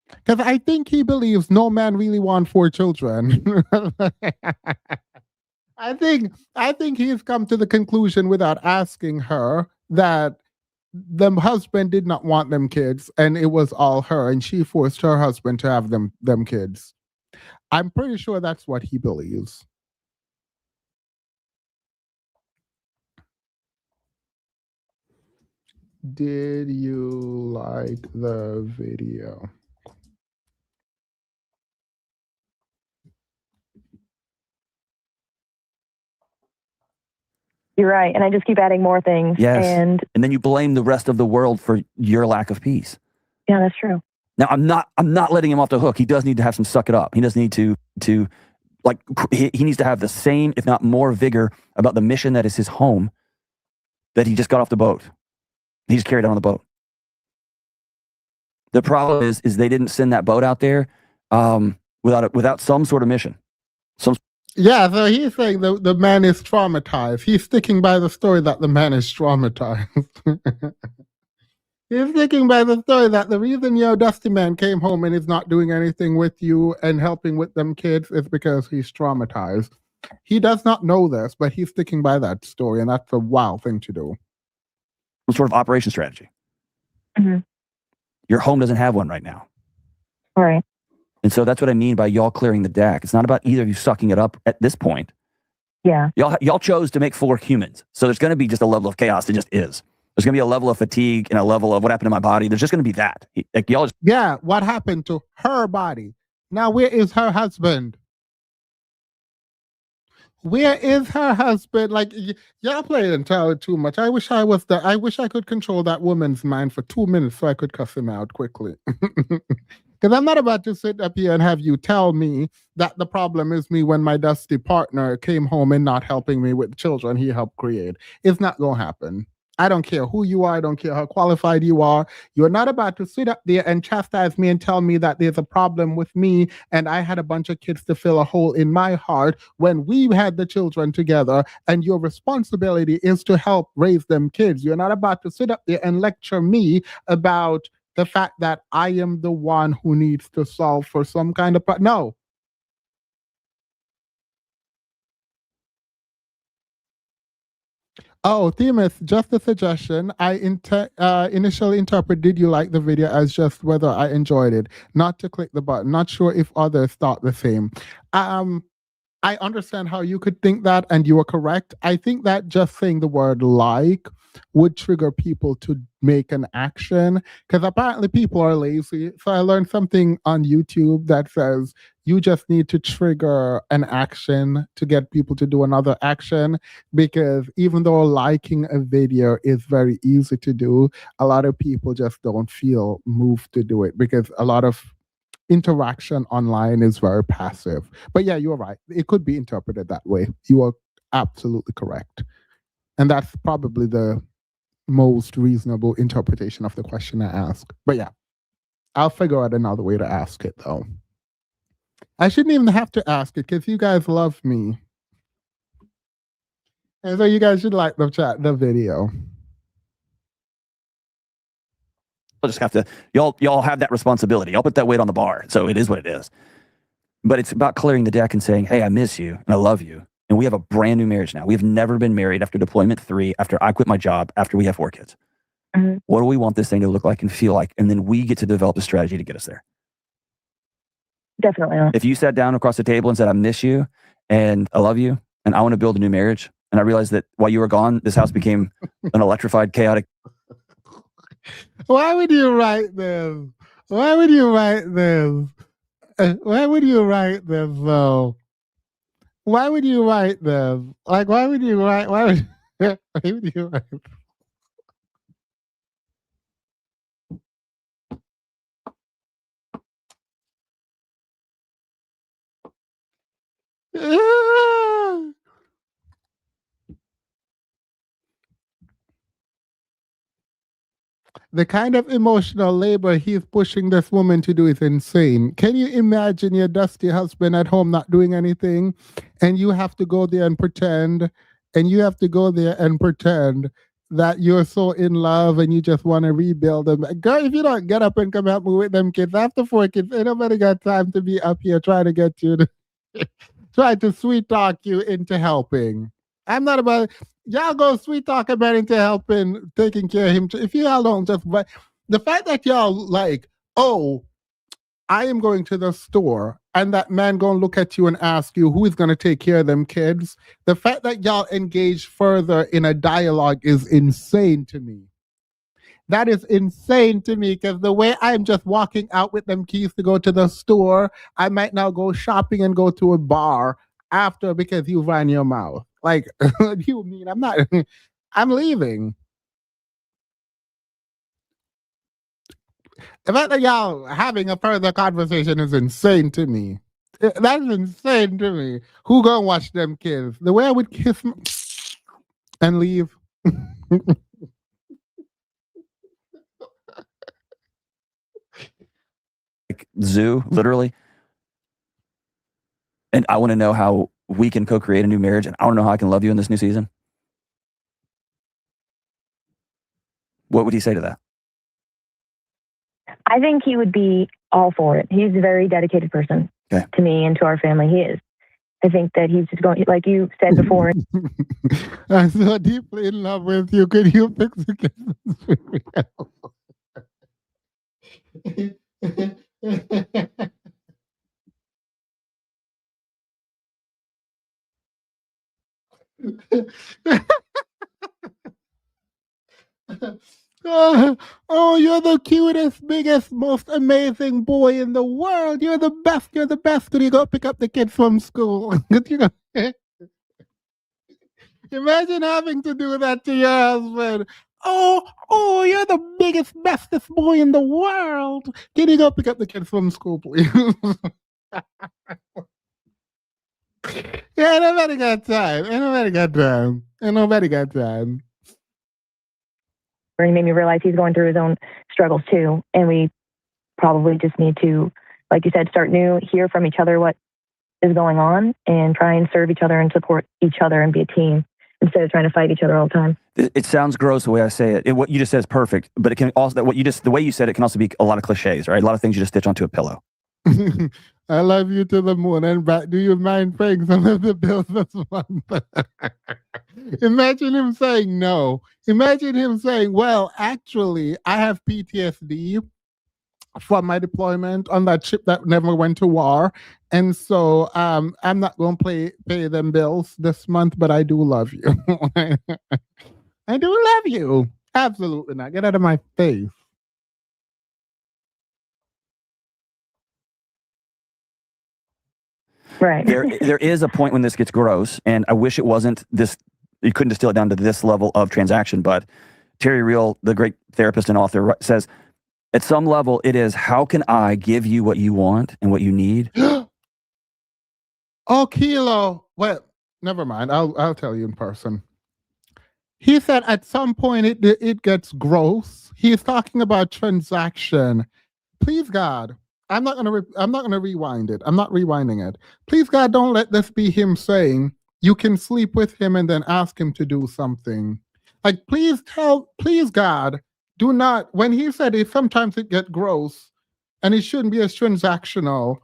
Because I think he believes no man really wants 4 children. I think he's come to the conclusion without asking her that the husband did not want them kids and it was all her and she forced her husband to have them kids. I'm pretty sure that's what he believes. Did you like the video? You're right. And I just keep adding more things. Yes. And then you blame the rest of the world for your lack of peace. yeah, that's true. Now I'm not letting him off the hook. He does need to have some suck it up. He does need to like he needs to have the same, if not more, vigor about the mission that is his home that he just got off the boat. He's carried on the boat. The problem is they didn't send that boat out there without some sort of mission. Yeah, so he's saying the man is traumatized. He's sticking by the story that the man is traumatized. He's sticking by the story that the reason your Dusty Man came home and is not doing anything with you and helping with them kids is because he's traumatized. He does not know this, but he's sticking by that story, and that's a wild thing to do. Some sort of operation strategy. Mm-hmm. Your home doesn't have one right now. All right. And so that's what I mean by y'all clearing the deck. It's not about either of you sucking it up at this point. Yeah. Y'all chose to make 4 humans. So there's going to be just a level of chaos. It just is. There's going to be a level of fatigue and a level of what happened to my body. There's just going to be that. Like y'all just, yeah, what happened to her body? Now, where is her husband? Where is her husband? Like y'all play entirely too much. I wish I could control that woman's mind for 2 minutes so I could cuss him out quickly. Because I'm not about to sit up here and have you tell me that the problem is me when my dusty partner came home and not helping me with the children he helped create. It's not going to happen. I don't care who you are. I don't care how qualified you are. You're not about to sit up there and chastise me and tell me that there's a problem with me and I had a bunch of kids to fill a hole in my heart when we had the children together and your responsibility is to help raise them kids. You're not about to sit up there and lecture me about the fact that I am the one who needs to solve for some kind of no. Oh, Themis, just a suggestion. I initially interpret did you like the video as just whether I enjoyed it, not to click the button. Not sure if others thought the same. I understand how you could think that, and you are correct. I think that just saying the word like would trigger people to make an action because apparently people are lazy. So I learned something on YouTube that says you just need to trigger an action to get people to do another action because even though liking a video is very easy to do, a lot of people just don't feel moved to do it because a lot of interaction online is very passive. But yeah, you're right. It could be interpreted that way. You are absolutely correct. And that's probably the most reasonable interpretation of the question I asked. But yeah, I'll figure out another way to ask it though. I shouldn't even have to ask it because you guys love me. And so you guys should like the video. I'll just have to, y'all have that responsibility. I'll put that weight on the bar. So it is what it is. But it's about clearing the deck and saying, hey, I miss you and I love you. And we have a brand new marriage now. We've never been married after deployment 3, after I quit my job, after we have 4 kids. Mm-hmm. What do we want this thing to look like and feel like? And then we get to develop a strategy to get us there. Definitely. If you sat down across the table and said, I miss you and I love you and I want to build a new marriage. And I realized that while you were gone, this house became an electrified, chaotic. Why would you write this? Why would you write this? Why would you write this though? Why would you write this? Like, why would you write? Why would you write? The kind of emotional labor he's pushing this woman to do is insane. Can you imagine your dusty husband at home not doing anything and you have to go there and pretend that you're so in love and you just want to rebuild them? Girl, if you don't get up and come help me with them kids, after 4 kids, ain't nobody got time to be up here trying to get you to try to sweet talk you into helping. I'm not about y'all go sweet talk about into helping taking care of him. If y'all don't just but the fact that y'all like, oh, I am going to the store and that man gonna look at you and ask you who is gonna take care of them kids. The fact that y'all engage further in a dialogue is insane to me. That is insane to me because the way I'm just walking out with them keys to go to the store, I might now go shopping and go to a bar after because you ran your mouth. Like, you mean I'm not, I'm leaving. The fact that y'all having a further conversation is insane to me. That's insane to me. Who gonna watch them kids? The way I would kiss and leave. Like zoo, literally. And I want to know how we can co-create a new marriage, and I want to know how I can love you in this new season. What would he say to that? I think he would be all for it. He's a very dedicated person to me and to our family. He is. I think that he's just going, like you said before. I'm so deeply in love with you. Could you fix the oh, you're the cutest, biggest, most amazing boy in the world. You're the best. You're the best. Could you go pick up the kids from school? Imagine having to do that to your husband. Oh, you're the biggest, bestest boy in the world. Can you go pick up the kids from school, please? Yeah, nobody got time. Ain't nobody got time. Ain't nobody got time. He made me realize he's going through his own struggles too. And we probably just need to, like you said, start new, hear from each other what is going on, and try and serve each other and support each other and be a team instead of trying to fight each other all the time. It sounds gross the way I say it. What you just said is perfect, but it can also the way you said it can also be a lot of cliches, right? A lot of things you just stitch onto a pillow. I love you to the moon and back. Do you mind paying some of the bills this month? Imagine him saying no. Imagine him saying, well, actually, I have PTSD from my deployment on that ship that never went to war. And so I'm not going to pay them bills this month, but I do love you. I do love you. Absolutely not. Get out of my face. Right. There is a point when this gets gross, and I wish it wasn't this. You couldn't distill it down to this level of transaction. But Terry Real, the great therapist and author, says, at some level, it is, how can I give you what you want and what you need? Oh, Kilo. Well, never mind. I'll tell you in person. He said at some point it gets gross. He's talking about transaction. Please, God, I'm not gonna rewind it. I'm not rewinding it. Please, God, don't let this be him saying you can sleep with him and then ask him to do something. Like, please, God, do not. When he said it, sometimes it gets gross, and it shouldn't be as transactional.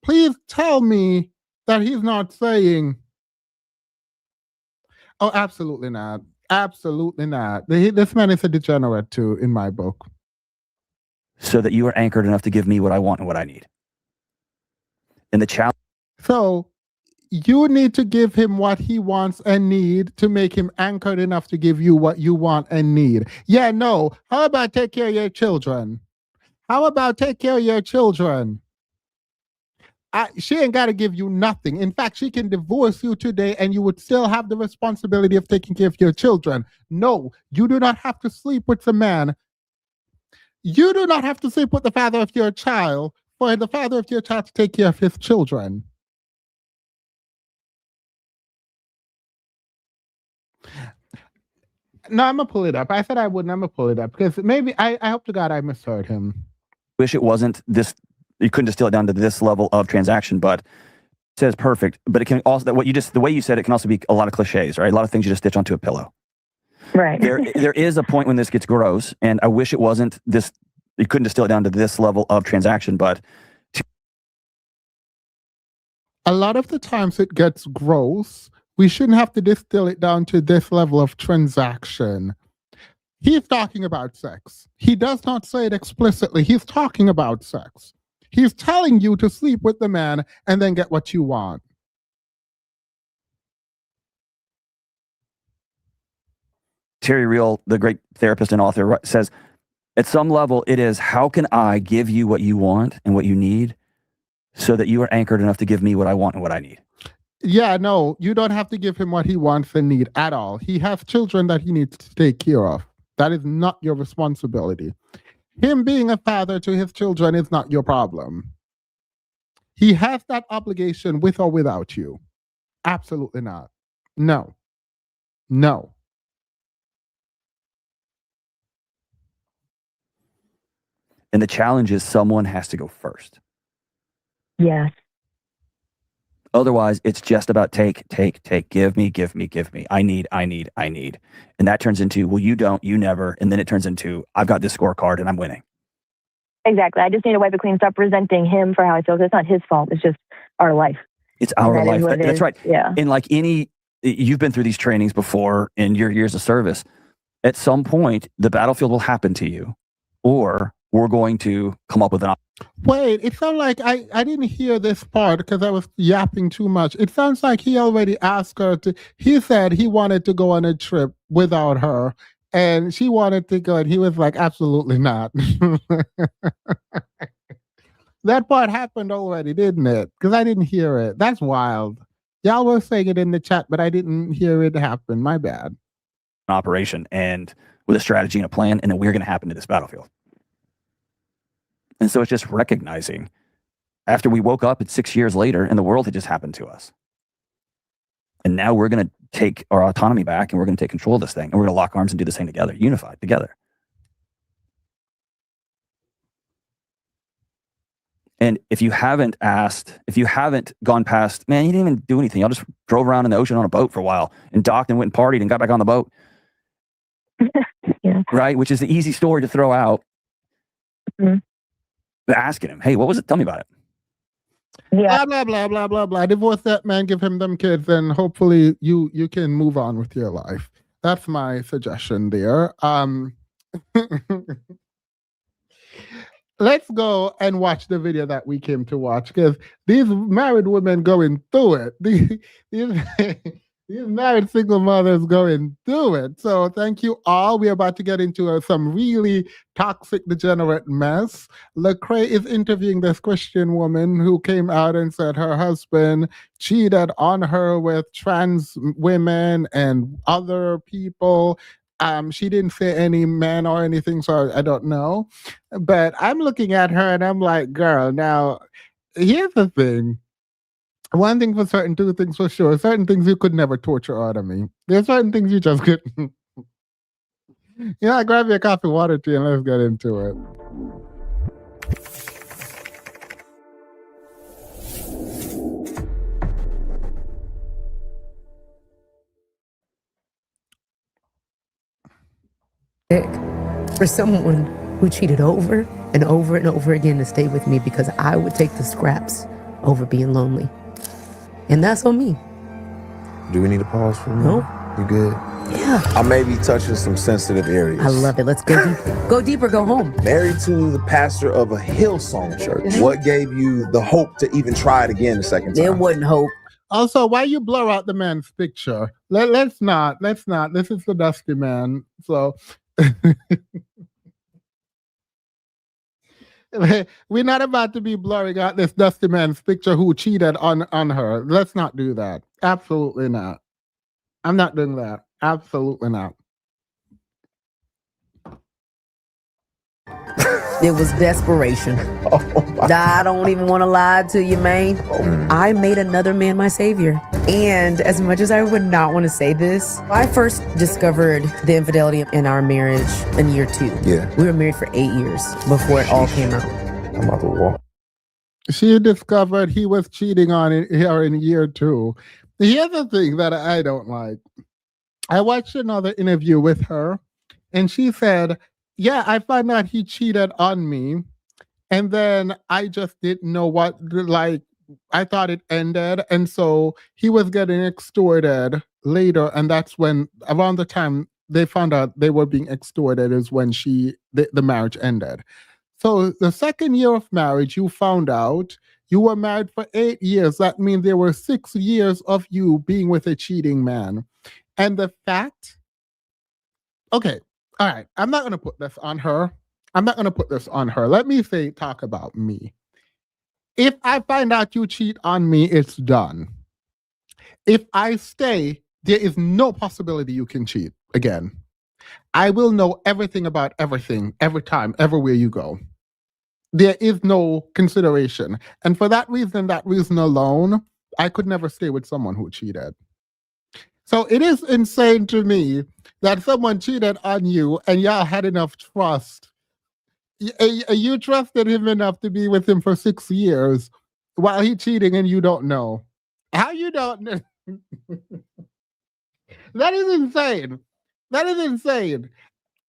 Please tell me that he's not saying. Oh, absolutely not. Absolutely not. This man is a degenerate too, in my book. So that you are anchored enough to give me what I want and what I need. And the challenge. So you need to give him what he wants and need to make him anchored enough to give you what you want and need. Yeah, no. How about take care of your children? How about take care of your children? She ain't got to give you nothing. In fact, she can divorce you today and you would still have the responsibility of taking care of your children. No, you do not have to sleep with the man. You do not have to sleep with the father of your child for the father of your child to take care of his children. No, I'm gonna pull it up. I said I wouldn't. I'm gonna pull it up because maybe I hope to God I misheard him. Wish it wasn't this. You couldn't distill it down to this level of transaction, but it says perfect. But it can also, the way you said it can also be a lot of cliches, right? A lot of things you just stitch onto a pillow. Right. There is a point when this gets gross, and I wish it wasn't this. You couldn't distill it down to this level of transaction, but A lot of the times it gets gross. We shouldn't have to distill it down to this level of transaction. He's talking about sex. He does not say it explicitly. He's talking about sex. He's telling you to sleep with the man and then get what you want. Terry Real, the great therapist and author, says, at some level, it is, how can I give you what you want and what you need so that you are anchored enough to give me what I want and what I need? Yeah, no, you don't have to give him what he wants and need at all. He has children that he needs to take care of. That is not your responsibility. Him being a father to his children is not your problem. He has that obligation with or without you. Absolutely not. No. No. And the challenge is someone has to go first. Yes. Otherwise, it's just about take, give me. I need. And that turns into, well, you don't, you never. And then it turns into, I've got this scorecard and I'm winning. Exactly. I just need to wipe it clean, stop resenting him for how I feel. It's not his fault. It's just our life. It's our life. That's right. Yeah. And like you've been through these trainings before in your years of service. At some point, the battlefield will happen to you, or we're going to come up with an. Wait, it sounds like I didn't hear this part because I was yapping too much. It sounds like he already asked her to, he said he wanted to go on a trip without her and she wanted to go and he was like, absolutely not. That part happened already, didn't it? Because I didn't hear it. That's wild. Y'all were saying it in the chat, but I didn't hear it happen. My bad. Operation and with a strategy and a plan, and then we're going to happen to this battlefield. And so it's just recognizing after we woke up, it's 6 years later and the world had just happened to us. And now we're going to take our autonomy back and we're going to take control of this thing and we're going to lock arms and do this thing together, unified together. And if you haven't gone past, man, you didn't even do anything. Y'all just drove around in the ocean on a boat for a while and docked and went and partied and got back on the boat. Yeah. Right? Which is the easy story to throw out. Mm-hmm. Asking him, hey, what was it? Tell me about it. Yeah. Blah, blah, blah, blah, blah, blah. Divorce that man, give him them kids, and hopefully you can move on with your life. That's my suggestion there. Let's go and watch the video that we came to watch because these married women going through it. These married single mothers going through it. So thank you all. We're about to get into some really toxic, degenerate mess. Lecrae is interviewing this Christian woman who came out and said her husband cheated on her with trans women and other people. She didn't say any man or anything, so I don't know. But I'm looking at her and I'm like, girl, now, here's the thing. One thing for certain, two things for sure. Certain things you could never torture out of me. There's certain things you just couldn't. Yeah, grab your coffee, water, tea, and let's get into it. For someone who cheated over and over and over again to stay with me because I would take the scraps over being lonely. And that's on me. Do we need to pause for a minute? No. You good? Yeah. I may be touching some sensitive areas. I love it. Let's go deep. Go deeper, go home. Married to the pastor of a Hillsong church. What gave you the hope to even try it again the second time? There wasn't hope. Also, why you blur out the man's picture? Let's not. This is the dusty man. So we're not about to be blurring out this dusty man's picture who cheated on her. Let's not do that. Absolutely not. I'm not doing that. Absolutely not. There was desperation. Oh, I don't even want to lie to you, man. I made another man my savior. And as much as I would not want to say this, I first discovered the infidelity in our marriage in year 2. Yeah. We were married for 8 years before it all came out. I'm about to walk. She discovered he was cheating on her in year 2. Here's the thing that I don't like. I watched another interview with her, and she said, yeah, I found out he cheated on me. And then I just didn't know what, like, I thought it ended. And so he was getting extorted later. And that's when, around the time they found out they were being extorted, is when the marriage ended. So the second year of marriage, you found out you were married for 8 years. That means there were 6 years of you being with a cheating man. And the fact, okay, all right, I'm not going to put this on her. Let me talk about me. If I find out you cheat on me, it's done. If I stay, there is no possibility you can cheat again. I will know everything about everything, every time, everywhere you go. There is no consideration. And for that reason alone, I could never stay with someone who cheated. So it is insane to me that someone cheated on you and y'all had enough trust. You trusted him enough to be with him for 6 years while he cheating and you don't know. How you don't know? That is insane.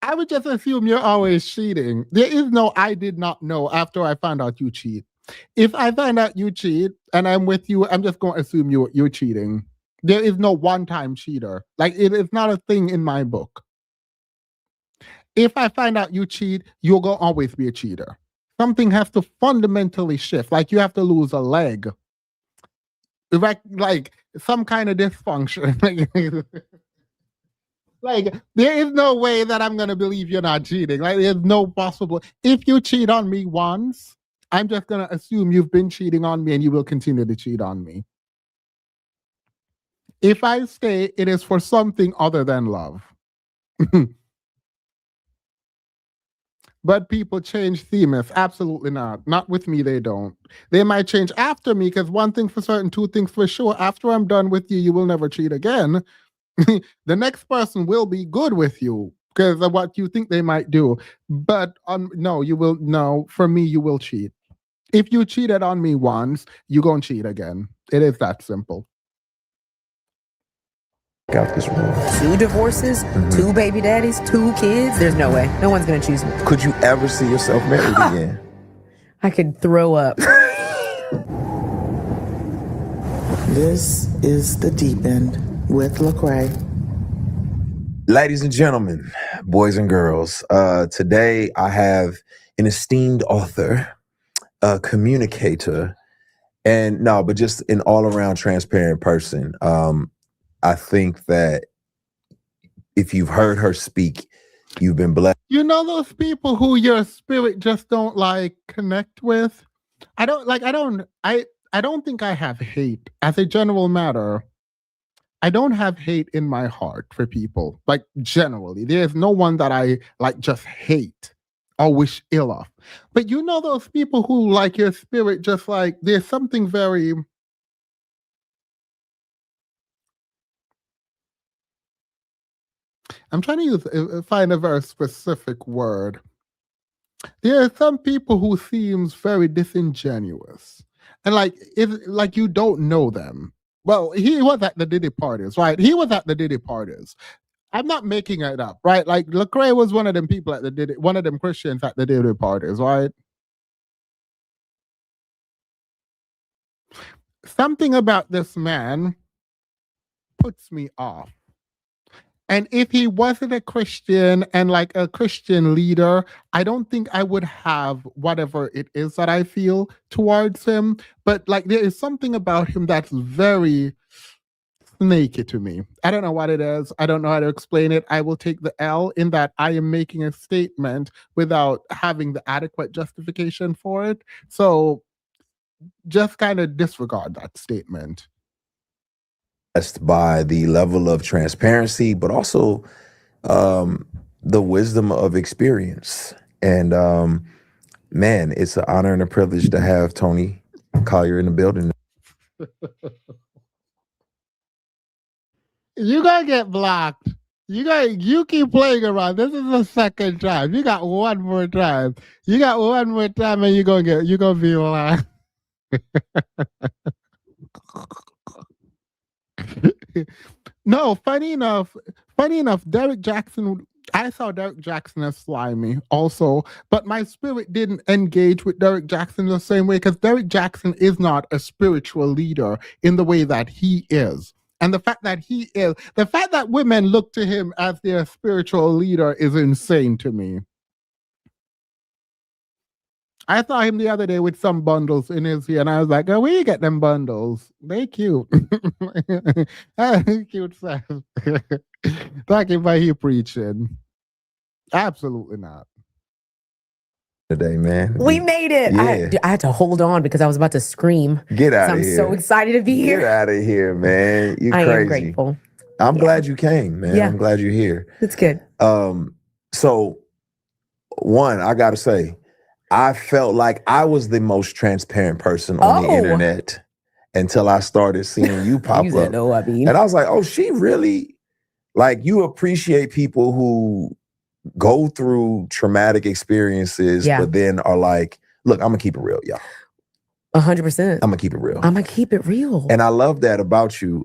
I would just assume you're always cheating. There is no I did not know after I found out you cheat. If I find out you cheat and I'm with you, I'm just going to assume you're cheating. There is no one-time cheater. Like, it is not a thing in my book. If I find out you cheat, you're going to always be a cheater. Something has to fundamentally shift. Like, you have to lose a leg. Like some kind of dysfunction. Like, there is no way that I'm going to believe you're not cheating. Like, there's no possible. If you cheat on me once, I'm just going to assume you've been cheating on me and you will continue to cheat on me. If I stay, it is for something other than love. But people change themes. Absolutely not. Not with me, they don't. They might change after me, because one thing for certain, two things for sure. After I'm done with you, you will never cheat again. The next person will be good with you because of what you think they might do. But no, you will. No, for me, you will cheat. If you cheated on me once, you're going to cheat again. It is that simple. Out this room. 2 divorces, 2 baby daddies, 2 kids. There's no way. No one's going to choose me. Could you ever see yourself married again? I could throw up. This is The Deep End with Lecrae. Ladies and gentlemen, boys and girls, today I have an esteemed author, a communicator, and but just an all-around transparent person. I think that if you've heard her speak, you've been blessed. You know those people who your spirit just don't like connect with? I don't think I have hate. As a general matter, I don't have hate in my heart for people. Like, generally, there's no one that I like just hate or wish ill of. But you know those people who like your spirit just like there's something very I'm trying to find a very specific word. There are some people who seems very disingenuous, and like you don't know them. Well, he was at the Diddy parties, right? He was at the Diddy parties. I'm not making it up, right? Like Lecrae was one of them people at the Diddy, one of them Christians at the Diddy parties, right? Something about this man puts me off. And if he wasn't a Christian and like a Christian leader, I don't think I would have whatever it is that I feel towards him. But like there is something about him that's very snaky to me. I don't know what it is. I don't know how to explain it. I will take the L in that I am making a statement without having the adequate justification for it. So just kind of disregard that statement. By the level of transparency, but also the wisdom of experience. And man, it's an honor and a privilege to have Tony Collier in the building. You gotta get blocked. You keep playing around. This is the second time. You got one more time. You got one more time and you're gonna be blocked. No, funny enough, Derek Jackson. I saw Derek Jackson as slimy also, but my spirit didn't engage with Derek Jackson the same way because Derek Jackson is not a spiritual leader in the way that he is. And the fact that women look to him as their spiritual leader is insane to me. I saw him the other day with some bundles in his ear, and I was like, "Oh, where you get them bundles? They cute, cute stuff." Talking about he preaching, absolutely not. Today, man. We made it. Yeah. I had to hold on because I was about to scream. Get out I'm of here. so excited to be here. Get out of here, man. You I crazy. am grateful. I'm glad you came, man. Yeah. I'm glad you're here. It's good. So one, I gotta say, I felt like I was the most transparent person on the internet until I started seeing you pop You up. know, I mean. And I was like, oh, she really, like, you appreciate people who go through traumatic experiences, but then are like, look, I'm gonna keep it real, y'all. 100%. I'm gonna keep it real. I'm gonna keep it real. And I love that about you.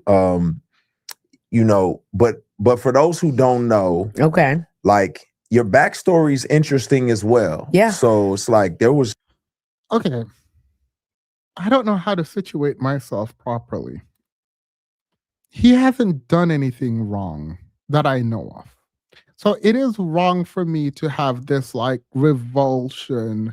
You know, but for those who don't know, okay, like, your backstory is interesting as well. Yeah. So it's like there was. Okay. I don't know how to situate myself properly. He hasn't done anything wrong that I know of. So it is wrong for me to have this like revulsion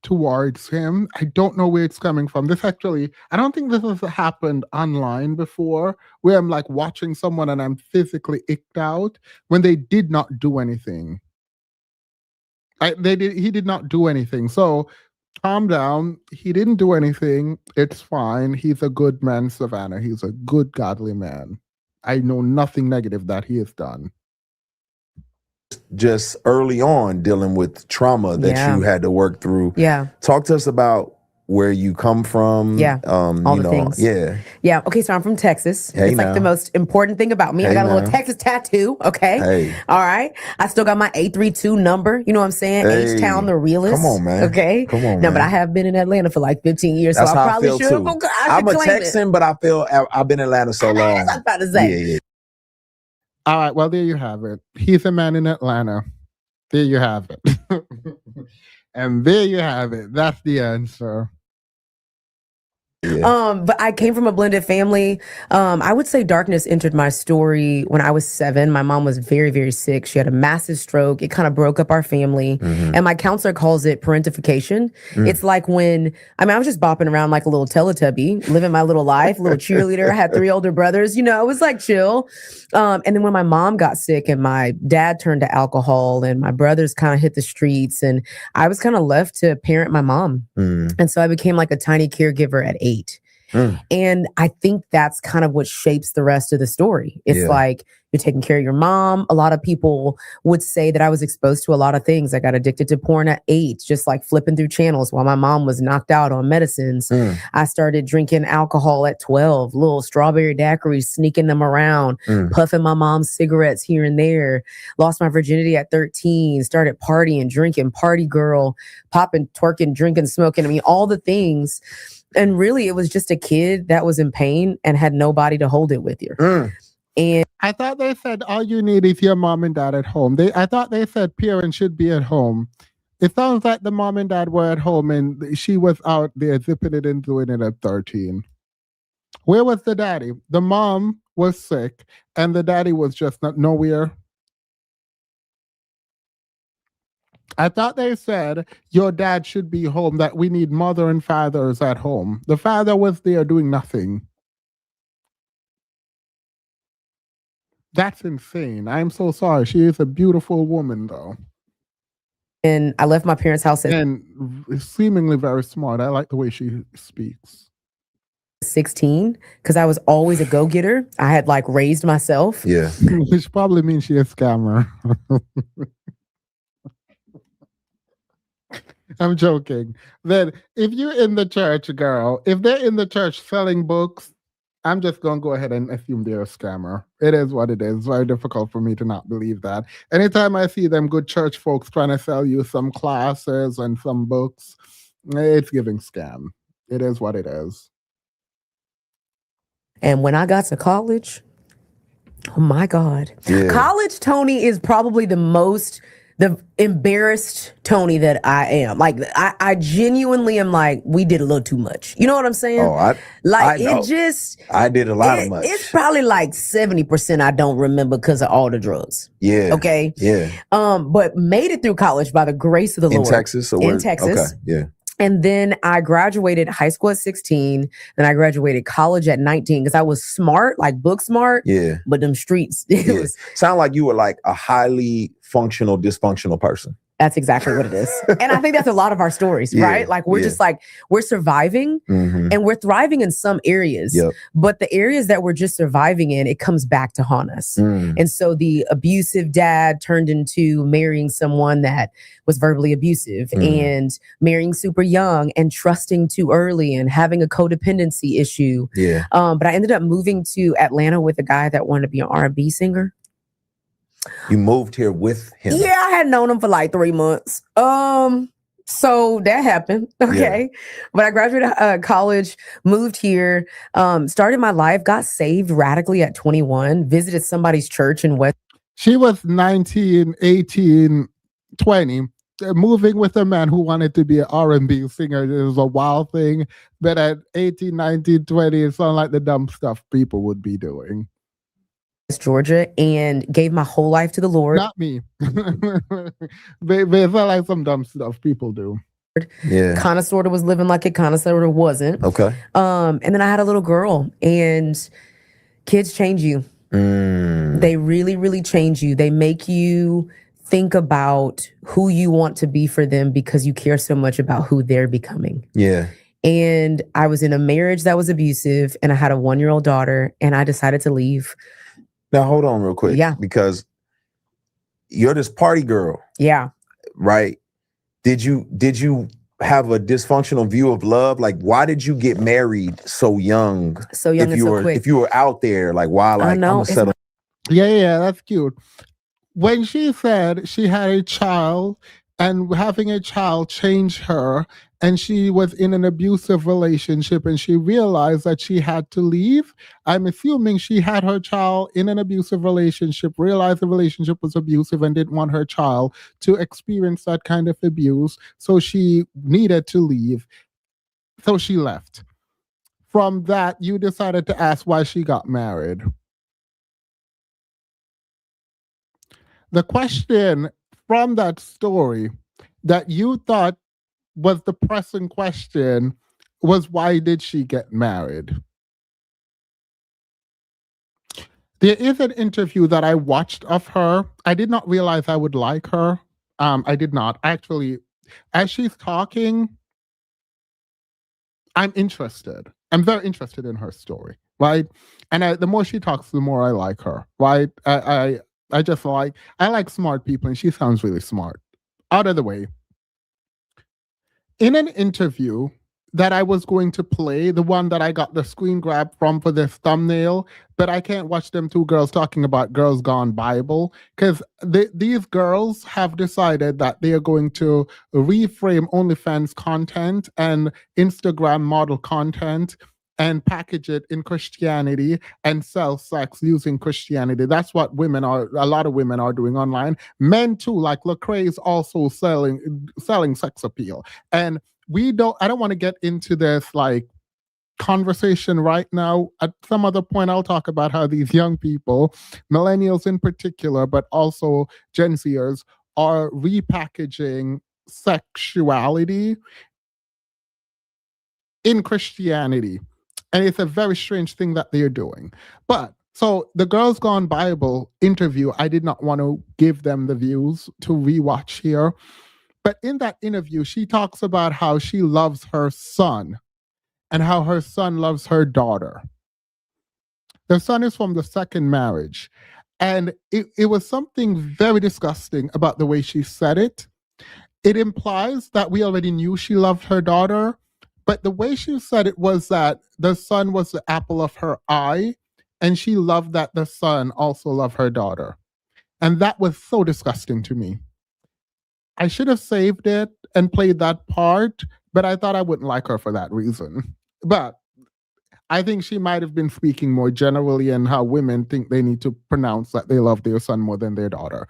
towards him. I don't know where it's coming from. This actually, I don't think this has happened online before, where I'm like watching someone and I'm physically icked out when they did not do anything. He did not do anything. So calm down. He didn't do anything. It's fine. He's a good man, Savannah. He's a good, godly man. I know nothing negative that he has done. Just early on dealing with trauma that you had to work through. Yeah. Talk to us about where you come from. Yeah. All you the know, things. Yeah. Yeah. Okay. So I'm from Texas. Hey, it's like the most important thing about me. Hey, I got a now. little Texas tattoo. Okay. Hey. All right. I still got my 832 number. You know what I'm saying? Hey. H-Town, the realest. Come on, man. Okay. Come on, No, man. but I have been in Atlanta for like 15 years. That's so how I probably feel should. too. I'm a Texan, but I feel I've been in Atlanta so long. That's what I was about to say. Yeah. All right. Well, there you have it. He's a man in Atlanta. There you have it. And there you have it. That's the answer. Yeah. But I came from a blended family. I would say darkness entered my story when I was 7. My mom was very, very sick. She had a massive stroke. It kind of broke up our family. Mm-hmm. And my counselor calls it parentification. It's like when, I was just bopping around like a little Teletubby, living my little life, little cheerleader. I had 3 older brothers, you know, it was like chill. And then when my mom got sick and my dad turned to alcohol and my brothers kind of hit the streets and I was kind of left to parent my mom. And so I became like a tiny caregiver at 8. And I think that's kind of what shapes the rest of the story. It's like you're taking care of your mom. A lot of people would say that I was exposed to a lot of things. I got addicted to porn at 8, just like flipping through channels while my mom was knocked out on medicines. I started drinking alcohol at 12, little strawberry daiquiris, sneaking them around, puffing my mom's cigarettes here and there. Lost my virginity at 13, started partying, drinking, party girl, popping, twerking, drinking, smoking. All the things. And really, it was just a kid that was in pain and had nobody to hold it with you. And I thought they said all you need is your mom and dad at home. I thought they said parents should be at home. It sounds like the mom and dad were at home and she was out there zipping it and doing it at 13. Where was the daddy? The mom was sick and the daddy was just nowhere. I thought they said your dad should be home, that we need mother and fathers at home. The father was there doing nothing. That's insane. I'm so sorry. She is a beautiful woman, though. And I left my parents' house at And seemingly very smart. I like the way she speaks. 16 because I was always a go-getter. I had like raised myself. Yeah. Which probably means she's a scammer. I'm joking. Then if you're in the church, girl, if they're in the church selling books, I'm just going to go ahead and assume they're a scammer. It is what it is. It's very difficult for me to not believe that. Anytime I see them good church folks trying to sell you some classes and some books, it's giving scam. It is what it is. And when I got to college, oh my God. Yeah. College Tony is probably the embarrassed Tony that I am. Like, I genuinely am like, we did a little too much. You know what I'm saying? Oh, I know. I did a lot of much. It's probably like 70% I don't remember because of all the drugs. Yeah. Okay. Yeah. But made it through college by the grace of the In Lord. Texas? Or In Texas. Okay. Yeah. And then I graduated high school at 16. Then I graduated college at 19 because I was smart, like book smart. Yeah. But them streets, Yeah. Sound like you were like a highly functional, dysfunctional person. That's exactly what it is. And I think that's a lot of our stories, Yeah, right? Like we're just like, we're surviving Mhm. and we're thriving in some areas. Yep. But the areas that we're just surviving in, it comes back to haunt us. Mm. And so the abusive dad turned into marrying someone that was verbally abusive and marrying super young and trusting too early and having a codependency issue. Yeah. But I ended up moving to Atlanta with a guy that wanted to be an R&B singer. You moved here with him. Yeah, I had known him for like 3 months. So that happened. Okay. But I graduated college, moved here, started my life, got saved radically at 21, visited somebody's church in West. She was 19, 18, 20. Moving with a man who wanted to be an R&B singer is a wild thing. But at 18, 19, 20, it sounded like the dumb stuff people would be doing. Georgia, and gave my whole life to the Lord. Not me. They sound like some dumb stuff people do. Yeah. Kind of sort of was living like it kind of sort of wasn't. Okay. And then I had a little girl, and kids change you. They really, really change you. They make you think about who you want to be for them because you care so much about who they're becoming. Yeah. And I was in a marriage that was abusive, and I had a 1-year-old daughter, and I decided to leave. Now hold on real quick. Yeah. Because you're this party girl, Yeah. right? Did you have a dysfunctional view of love? Like, why did you get married so young? So young if and you so were quick. if you were out there, like, why? Like, I'm know, gonna it's settle. Yeah, that's cute. When she said she had a child and having a child changed her, and she was in an abusive relationship and she realized that she had to leave, I'm assuming she had her child in an abusive relationship, realized the relationship was abusive and didn't want her child to experience that kind of abuse. So she needed to leave. So she left. From that, you decided to ask why she got married. The question from that story that you thought was the pressing question was, why did she get married? There is an interview that I watched of her. I did not realize I would like her. I did not. Actually, as she's talking, I'm interested. I'm very interested in her story, right? And the more she talks, the more I like her, right? I just like smart people, and she sounds really smart. Out of the way. In an interview that I was going to play, the one that I got the screen grab from for this thumbnail, but I can't watch them two girls talking about Girls Gone Bible, because these girls have decided that they are going to reframe OnlyFans content and Instagram model content and package it in Christianity and sell sex using Christianity. That's what a lot of women are doing online. Men too, like Lecrae is also selling sex appeal. And I don't want to get into this like conversation right now. At some other point, I'll talk about how these young people, millennials in particular, but also Gen Zers, are repackaging sexuality in Christianity. And it's a very strange thing that they're doing. But so the Girls Gone Bible interview, I did not want to give them the views to rewatch here. But in that interview, she talks about how she loves her son and how her son loves her daughter. The son is from the second marriage. And it was something very disgusting about the way she said it. It implies that we already knew she loved her daughter, But the way she said it was that the son was the apple of her eye, and she loved that the son also loved her daughter. And that was so disgusting to me. I should have saved it and played that part, but I thought I wouldn't like her for that reason. But I think she might have been speaking more generally and how women think they need to pronounce that they love their son more than their daughter.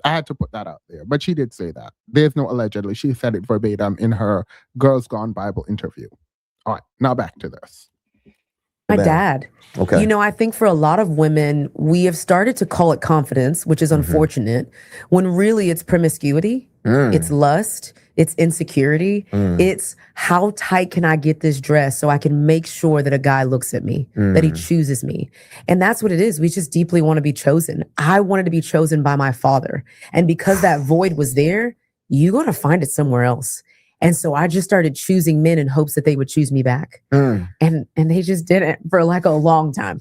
I had to put that out there, but she did say that. There's no allegedly. She said it verbatim in her Girls Gone Bible interview. All right, now back to this. My Damn. dad. Okay. You know, I think for a lot of women, we have started to call it confidence, which is unfortunate, when really it's promiscuity, it's lust, it's insecurity, it's how tight can I get this dress so I can make sure that a guy looks at me, that he chooses me. And that's what it is. We just deeply want to be chosen. I wanted to be chosen by my father. And because that void was there, you're going to find it somewhere else. And so I just started choosing men in hopes that they would choose me back. And they just didn't for like a long time.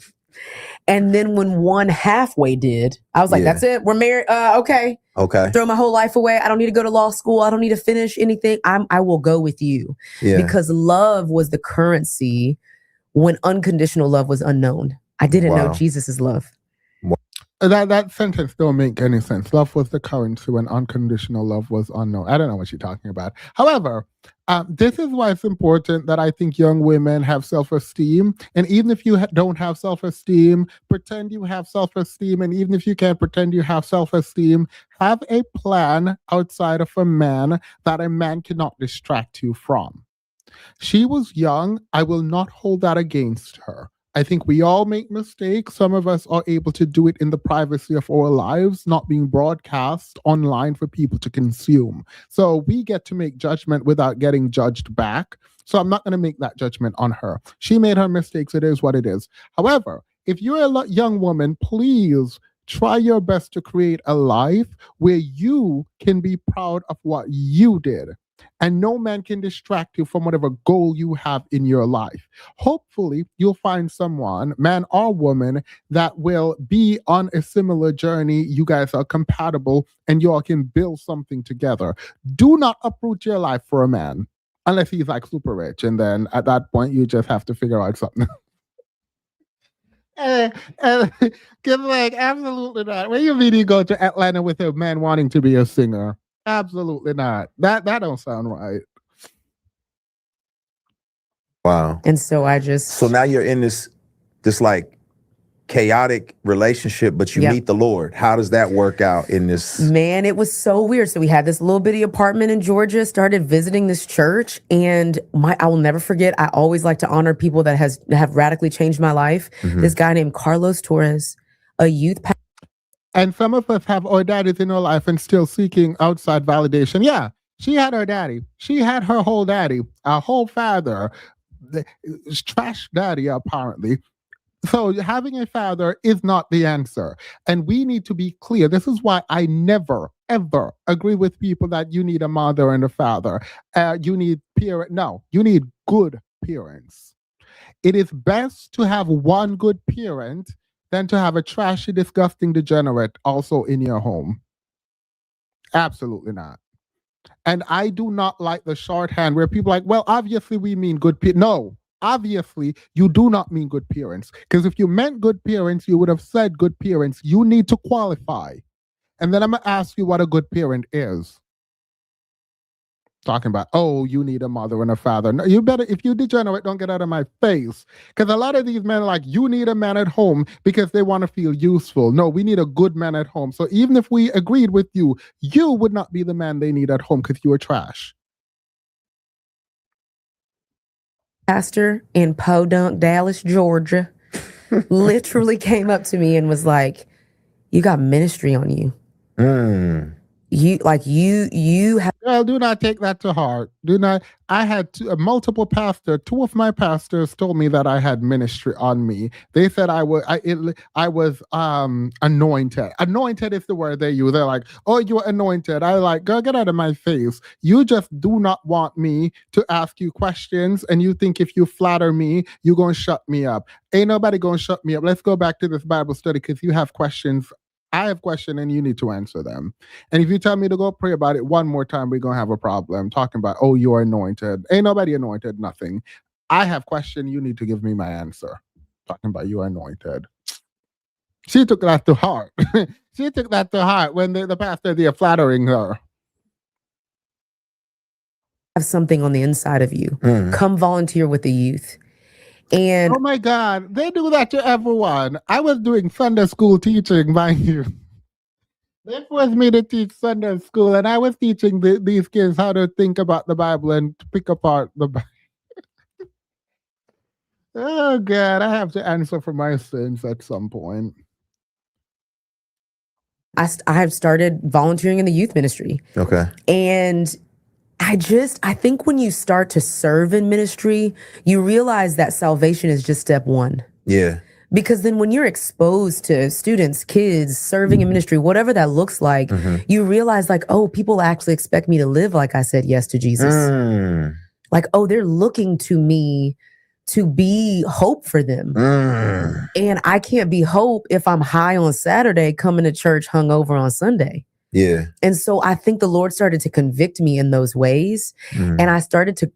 And then when one halfway did, I was like, Yeah. that's it. We're married. Okay. Okay. Throw my whole life away. I don't need to go to law school. I don't need to finish anything. I will go with you. Yeah. Because love was the currency when unconditional love was unknown. I didn't know Wow. Jesus' love. That sentence don't make any sense. Love was the currency when unconditional love was unknown. I don't know what you're talking about. However, this is why it's important that I think young women have self-esteem. And even if you don't have self-esteem, pretend you have self-esteem. And even if you can't pretend you have self-esteem, have a plan outside of a man that a man cannot distract you from. She was young. I will not hold that against her. I think we all make mistakes. Some of us are able to do it in the privacy of our lives, not being broadcast online for people to consume. So we get to make judgment without getting judged back. So I'm not going to make that judgment on her. She made her mistakes. It is what it is. However, if you're a young woman, please try your best to create a life where you can be proud of what you did. And no man can distract you from whatever goal you have in your life. Hopefully, you'll find someone, man or woman, that will be on a similar journey. You guys are compatible and you all can build something together. Do not uproot your life for a man unless he's like super rich. And then at that point, you just have to figure out something. Cause like, absolutely not. When you mean you go to Atlanta with a man wanting to be a singer? Absolutely not. That don't sound right. Wow. And so I just. So now you're in this like chaotic relationship, but you Yep. meet the Lord. How does that work out in this? Man, it was so weird. So we had this little bitty apartment in Georgia, started visiting this church, and I will never forget, I always like to honor people that have radically changed my life. This guy named Carlos Torres, a youth pastor. And some of us have our daddies in our life and still seeking outside validation. Yeah, she had her daddy. She had her whole daddy, a whole father, trash daddy apparently. So having a father is not the answer. And we need to be clear. This is why I never, ever agree with people that you need a mother and a father. You need parent. No, you need good parents. It is best to have one good parent than to have a trashy, disgusting degenerate also in your home. Absolutely not. And I do not like the shorthand where people are like, well, obviously we mean good parents. No, obviously you do not mean good parents. Because if you meant good parents, you would have said good parents. You need to qualify. And then I'm going to ask you what a good parent is. Talking about, oh, you need a mother and a father. No, you better, if you degenerate, don't get out of my face. Because a lot of these men are like, you need a man at home because they want to feel useful. No, we need a good man at home. So even if we agreed with you, you would not be the man they need at home because you are trash. Pastor in Podunk, Dallas, Georgia, literally came up to me and was like, you got ministry on you. You have. Well, do not take that to heart. Do not. I had multiple pastors. Two of my pastors told me that I had ministry on me. They said I was anointed. Anointed is the word they use. They're like, oh, you're anointed. I like, girl, get out of my face. You just do not want me to ask you questions, and you think if you flatter me, you're gonna shut me up. Ain't nobody gonna shut me up. Let's go back to this Bible study because you have questions I have questions and you need to answer them. And if you tell me to go pray about it one more time, we're going to have a problem talking about, oh, you are anointed. Ain't nobody anointed, nothing. I have question. You need to give me my answer. Talking about you are anointed. She took that to heart. She took that to heart when the pastor, they're flattering her. Have something on the inside of you. Come volunteer with the youth. And oh my God, they do that to everyone. I was doing Sunday school teaching, mind you. They forced me to teach Sunday school, and I was teaching these kids how to think about the Bible and to pick apart the Bible. Oh God, I have to answer for my sins at some point. I have started volunteering in the youth ministry. Okay. And I think when you start to serve in ministry, you realize that salvation is just step one. Yeah. Because then when you're exposed to students, kids, serving in ministry, whatever that looks like, you realize like, oh, people actually expect me to live like I said yes to Jesus. Like, oh, they're looking to me to be hope for them. And I can't be hope if I'm high on Saturday, coming to church hungover on Sunday. Yeah. And so I think the Lord started to convict me in those ways. And I started to,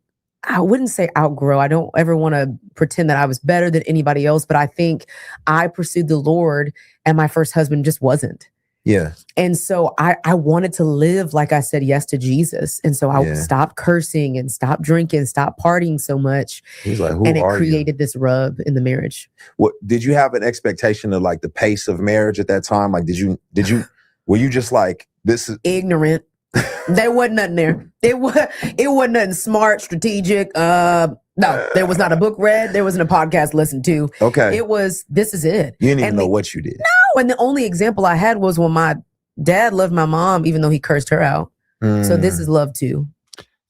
I wouldn't say outgrow. I don't ever want to pretend that I was better than anybody else, but I think I pursued the Lord and my first husband just wasn't. Yeah. And so I wanted to live like I said yes to Jesus. And so I stopped cursing and stopped drinking, stopped partying so much. He's like, who and it are created this rub in the marriage. What did you have an expectation of like the pace of marriage at that time? Like, were you just like, this is ignorant? There wasn't nothing there. It wasn't nothing smart, strategic. No, there was not a book read. There wasn't a podcast listened to. Okay. It was, this is it. You didn't even know what you did. No, and the only example I had was when my dad loved my mom, even though he cursed her out. So this is love too.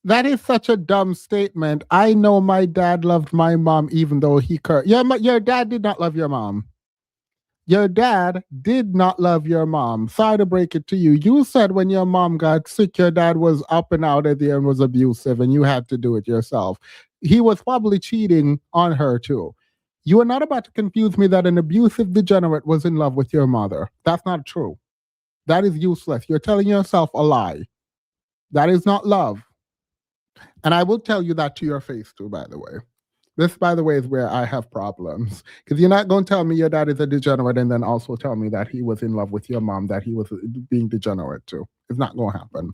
That is such a dumb statement. I know my dad loved my mom, even though he cursed. Your dad did not love your mom. Your dad did not love your mom. Sorry to break it to you. You said when your mom got sick, your dad was up and out of there and was abusive, and you had to do it yourself. He was probably cheating on her too. You are not about to confuse me that an abusive degenerate was in love with your mother. That's not true. That is useless. You're telling yourself a lie. That is not love. And I will tell you that to your face too, by the way. This, by the way, is where I have problems. Because you're not going to tell me your dad is a degenerate and then also tell me that he was in love with your mom, that he was being degenerate too. It's not going to happen.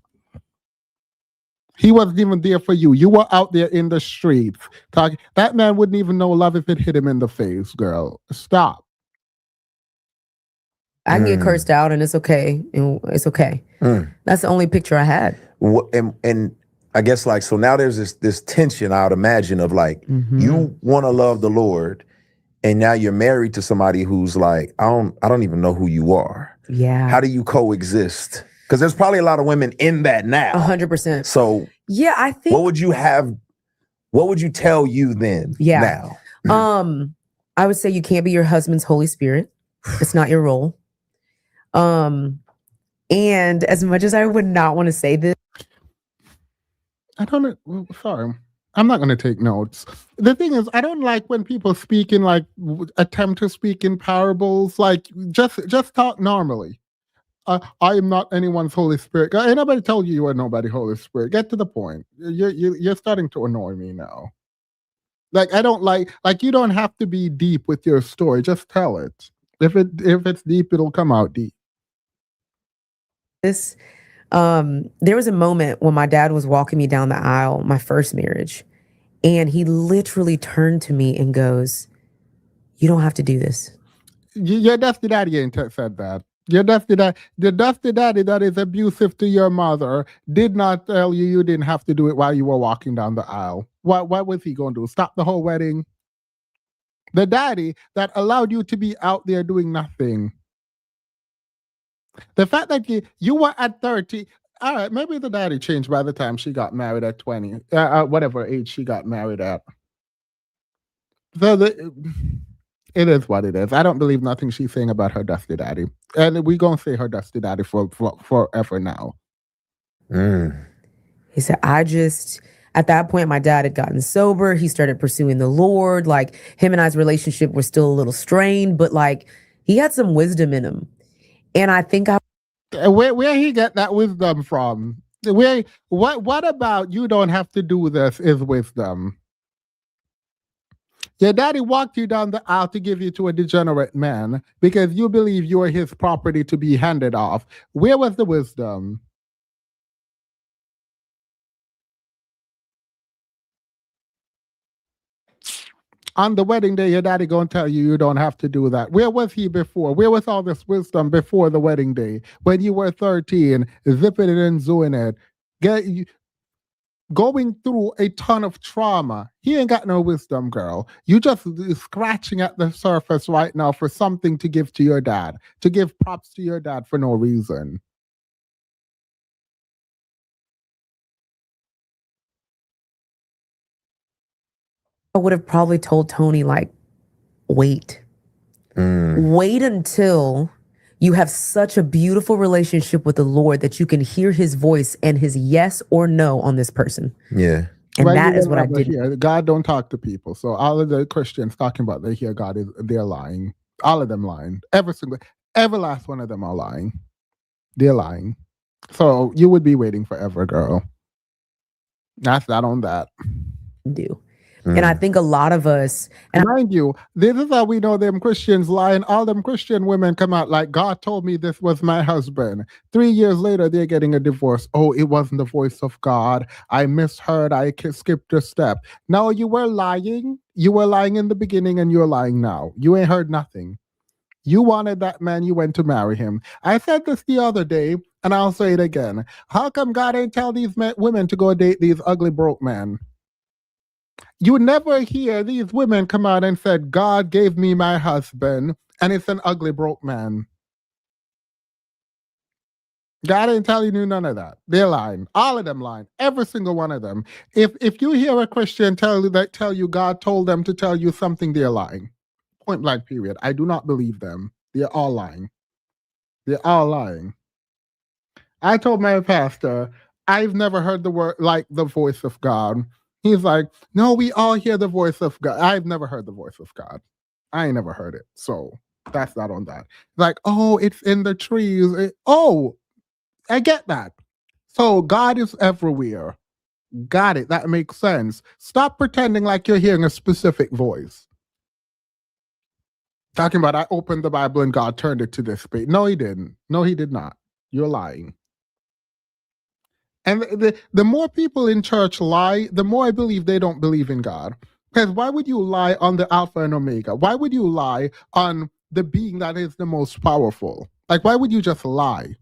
He wasn't even there for you. You were out there in the streets talking. That man wouldn't even know love if it hit him in the face, girl. Stop. I can get cursed out and it's okay. It's okay. That's the only picture I had. And I guess like, so now there's this tension, I would imagine, of like, you want to love the Lord and now you're married to somebody who's like, I don't even know who you are. Yeah. How do you coexist? Because there's probably a lot of women in that now. 100%. So yeah, I think. What would you tell you then? Yeah. Now? I would say you can't be your husband's Holy Spirit. It's not your role. And as much as I would not want to say this, I don't know. Sorry. I'm not going to take notes. The thing is, I don't like when people speak in attempt to speak in parables. Like, just talk normally. I am not anyone's Holy Spirit. Ain't nobody told you are nobody Holy Spirit. Get to the point. You're starting to annoy me now. Like, I don't like you don't have to be deep with your story. Just tell it. If it's deep, it'll come out deep. There was a moment when my dad was walking me down the aisle, my first marriage, and he literally turned to me and goes, "You don't have to do this." Your dusty daddy ain't said that. Your dusty daddy that is abusive to your mother did not tell you didn't have to do it while you were walking down the aisle. What was he going to do? Stop the whole wedding? The daddy that allowed you to be out there doing nothing. The fact that you were at 30, all right, maybe the daddy changed by the time she got married at 20, whatever age she got married at. So it is what it is. I don't believe nothing she's saying about her dusty daddy. And we're going to say her dusty daddy for forever now. He said, at that point, my dad had gotten sober. He started pursuing the Lord. Like, him and I's relationship was still a little strained, but like, he had some wisdom in him. And I think I Where he get that wisdom from? What about you don't have to do this is wisdom? Your daddy walked you down the aisle to give you to a degenerate man because you believe you are his property to be handed off. Where was the wisdom? On the wedding day, your daddy gonna tell you you don't have to do that. Where was he before? Where was all this wisdom before the wedding day? When you were 13, zipping it and doing it, going through a ton of trauma. He ain't got no wisdom, girl. You just scratching at the surface right now for something to give to your dad, to give props to your dad for no reason. would have probably told Tony, like, wait. Wait until you have such a beautiful relationship with the Lord that you can hear his voice and his yes or no on this person. Yeah. And Well, that you is what I never did. hear. God don't talk to people. So all of the Christians talking about they hear God, they're lying. All of them lying. Every last one of them are lying. They're lying. So you would be waiting forever, girl. That's that on that. Do. And I think a lot of us, and Mind you, this is how we know them Christians lying. All them Christian women come out like, God told me this was my husband. 3 years later, they're getting a divorce. Oh, it wasn't the voice of God. I misheard. I skipped a step. No, you were lying. You were lying in the beginning and you're lying now. You ain't heard nothing. You wanted that man, you went to marry him. I said this the other day, and I'll say it again. How come God ain't tell these women to go date these ugly broke men? You never hear these women come out and said, God gave me my husband, and it's an ugly broke man. God ain't telling you none of that. They're lying. All of them lying. Every single one of them. If you hear a Christian tell you God told them to tell you something, they're lying. Point blank period. I do not believe them. They're all lying. They're all lying. I told my pastor, I've never heard the word like the voice of God. He's like, no, we all hear the voice of God. I've never heard the voice of God. I ain't never heard it. So that's not on that. Like, oh, it's in the trees. Oh, I get that. So God is everywhere. Got it. That makes sense. Stop pretending like you're hearing a specific voice. Talking about I opened the Bible and God turned it to this page. No, he didn't. No, he did not. You're lying. And the more people in church lie, the more I believe they don't believe in God. Because why would you lie on the Alpha and Omega? Why would you lie on the being that is the most powerful? Like, why would you just lie?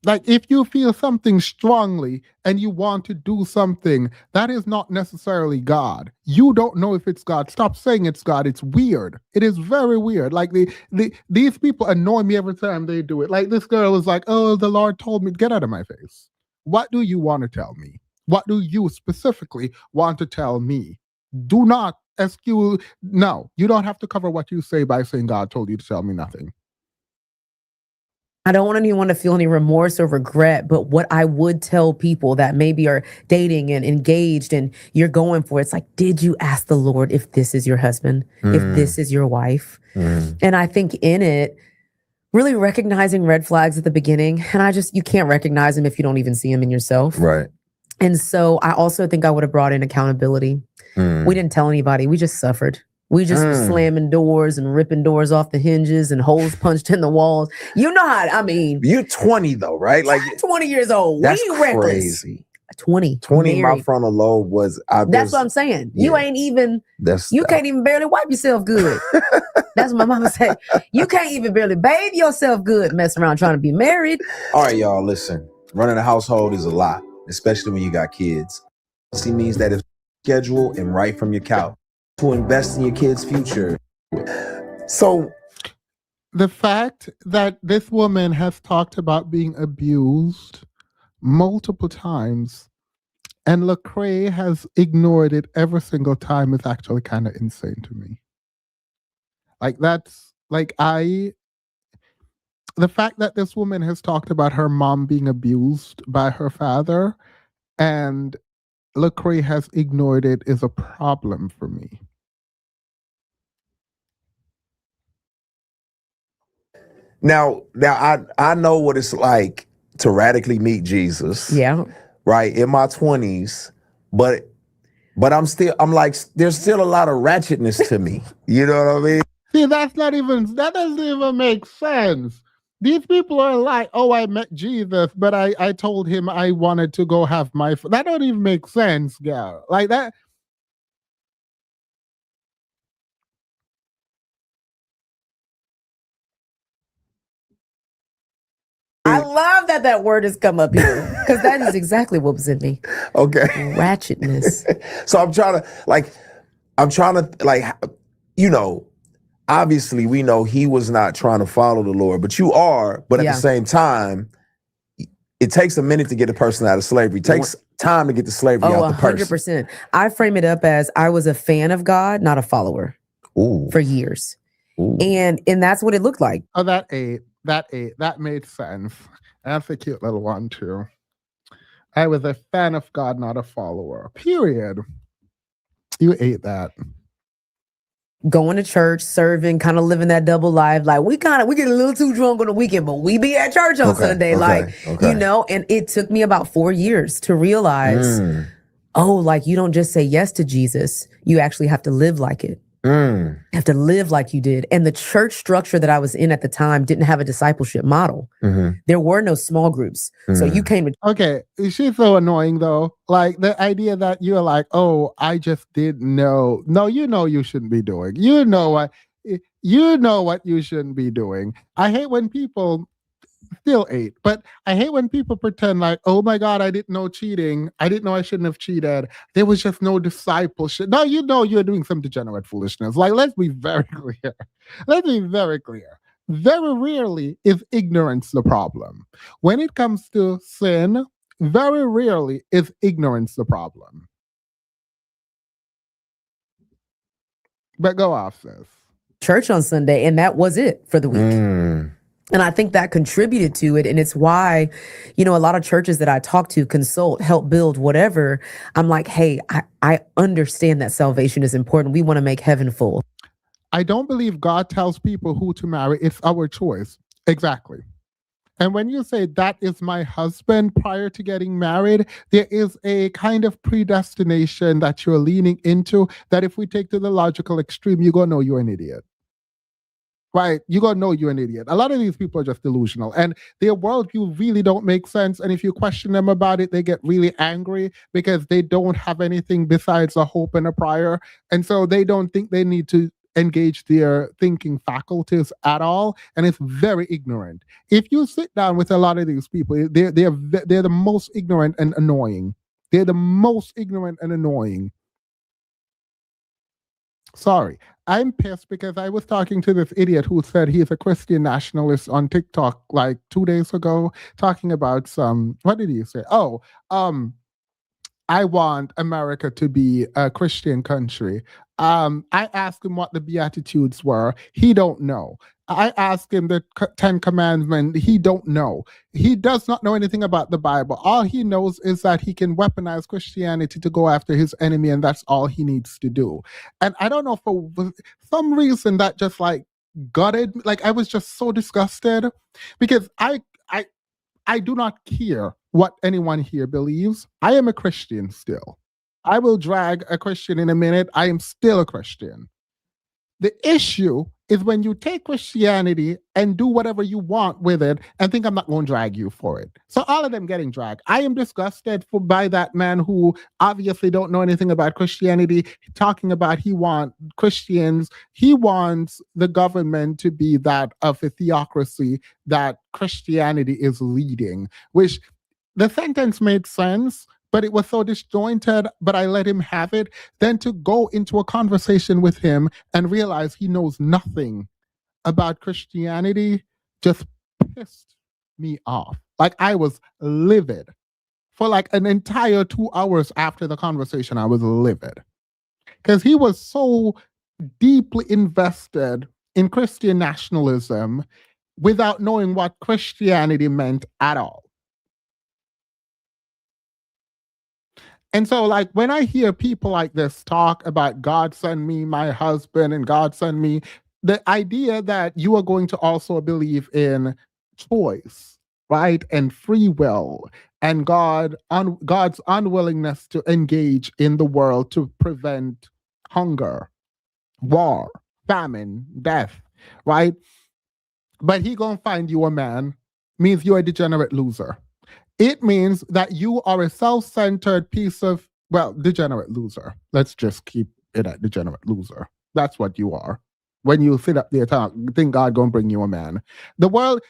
Like, if you feel something strongly and you want to do something, that is not necessarily God. You don't know if it's God. Stop saying it's God. It's weird. It is very weird. Like, these people annoy me every time they do it. Like, this girl is like, oh, the Lord told me, get out of my face. What do you want to tell me? What do you specifically want to tell me? Do not excuse. No, you don't have to cover what you say by saying God told you to tell me nothing. I don't want anyone to feel any remorse or regret, but what I would tell people that maybe are dating and engaged and you're going for it's like, did you ask the Lord if this is your husband, if this is your wife? And I think in it, really recognizing red flags at the beginning, and you can't recognize them if you don't even see them in yourself. Right. And so I also think I would have brought in accountability. We didn't tell anybody. We just suffered. We just were slamming doors and ripping doors off the hinges and holes punched in the walls. You know how, I mean. You're 20 though, right? Like 20 years old. That's We reckless. crazy. 20. 20, married. my frontal lobe was. That's what I'm saying. Yeah. You ain't even, you can't even barely wipe yourself good. That's what my mama said. You can't even barely bathe yourself good messing around trying to be married. All right, y'all, listen. Running a household is a lot, especially when you got kids. It means that if schedule and right from your couch to invest in your kids' future. So the fact that this woman has talked about being abused multiple times and Lecrae has ignored it every single time is actually kind of insane to me. Like, that's like the fact that this woman has talked about her mom being abused by her father and Lecrae has ignored it is a problem for me. I know what it's like to radically meet Jesus. Yeah. Right, in my 20s, but I'm like, there's still a lot of ratchetness to me. You know what I mean? See, that doesn't even make sense. These people are like, oh, I met Jesus, but I told him I wanted to go have that don't even make sense, girl. Like that. I love that word has come up here because that is exactly what was in me. Okay. Ratchetness. So I'm trying to you know, obviously we know he was not trying to follow the Lord, but you are. But at Yeah. the same time, it takes a minute to get a person out of slavery. It takes time to get the slavery out the person. 100%. I frame it up as I was a fan of God, not a follower Ooh. for years. Ooh. And that's what it looked like. Oh, that made sense. That's a cute little one too. I was a fan of God, not a follower. Period. You ate that. Going to church, serving, kind of living that double life. Like we get a little too drunk on the weekend, but we be at church on Sunday. You know, and it took me about 4 years to realize, like you don't just say yes to Jesus. You actually have to live like it. You have to live like you did. And the church structure that I was in at the time didn't have a discipleship model. There were no small groups. So you came to Okay, she's so annoying though. Like the idea that you're like, oh, I just didn't know. No, you know you shouldn't be doing. You know what you shouldn't be doing. I hate when people still ate, but I hate when people pretend like, oh my God, I didn't know cheating. I didn't know I shouldn't have cheated. There was just no discipleship. No, you know you're doing some degenerate foolishness. Like, let's be very clear. Let's be very clear. Very rarely is ignorance the problem. When it comes to sin, very rarely is ignorance the problem. But go off, sis. church on Sunday, and that was it for the week. And I think that contributed to it. And it's why, a lot of churches that I talk to, consult, help build, whatever, I'm like, hey, I understand that salvation is important. We want to make heaven full. I don't believe God tells people who to marry. It's our choice. Exactly. And when you say that is my husband prior to getting married, there is a kind of predestination that you're leaning into that if we take to the logical extreme, you're going to know you're an idiot. Right? You're going to know you're an idiot. A lot of these people are just delusional and their worldview really don't make sense. And if you question them about it, they get really angry because they don't have anything besides a hope and a prayer. And so they don't think they need to engage their thinking faculties at all. And it's very ignorant. If you sit down with a lot of these people, they're the most ignorant and annoying. They're the most ignorant and annoying. Sorry. I'm pissed because I was talking to this idiot who said he's a Christian nationalist on TikTok like 2 days ago, talking about what did he say? I want America to be a Christian country. I asked him what the Beatitudes were. He don't know. I asked him the 10 Commandments. He don't know. He does not know anything about the Bible. All he knows is that he can weaponize Christianity to go after his enemy, and that's all he needs to do. And I don't know, for some reason that just like gutted. Like I was just so disgusted because I do not care what anyone here believes. I am a Christian still. I will drag a Christian in a minute. I am still a Christian. The issue is when you take Christianity and do whatever you want with it and think I'm not going to drag you for it. So all of them getting dragged. I am disgusted by that man who obviously don't know anything about Christianity, talking about he wants Christians, he wants the government to be that of a theocracy that Christianity is leading, which the sentence made sense, but it was so disjointed, but I let him have it. Then to go into a conversation with him and realize he knows nothing about Christianity just pissed me off. Like I was livid. For like an entire 2 hours after the conversation, I was livid. Because he was so deeply invested in Christian nationalism without knowing what Christianity meant at all. And so, like, when I hear people like this talk about God send me my husband and God send me the idea that you are going to also believe in choice, right, and free will, and God's unwillingness to engage in the world to prevent hunger, war, famine, death, right? But he gonna find you a man means you're a degenerate loser. It means that you are a self-centered piece of, well, degenerate loser. Let's just keep it at degenerate loser. That's what you are. When you sit up there think God gonna bring you a man. The world,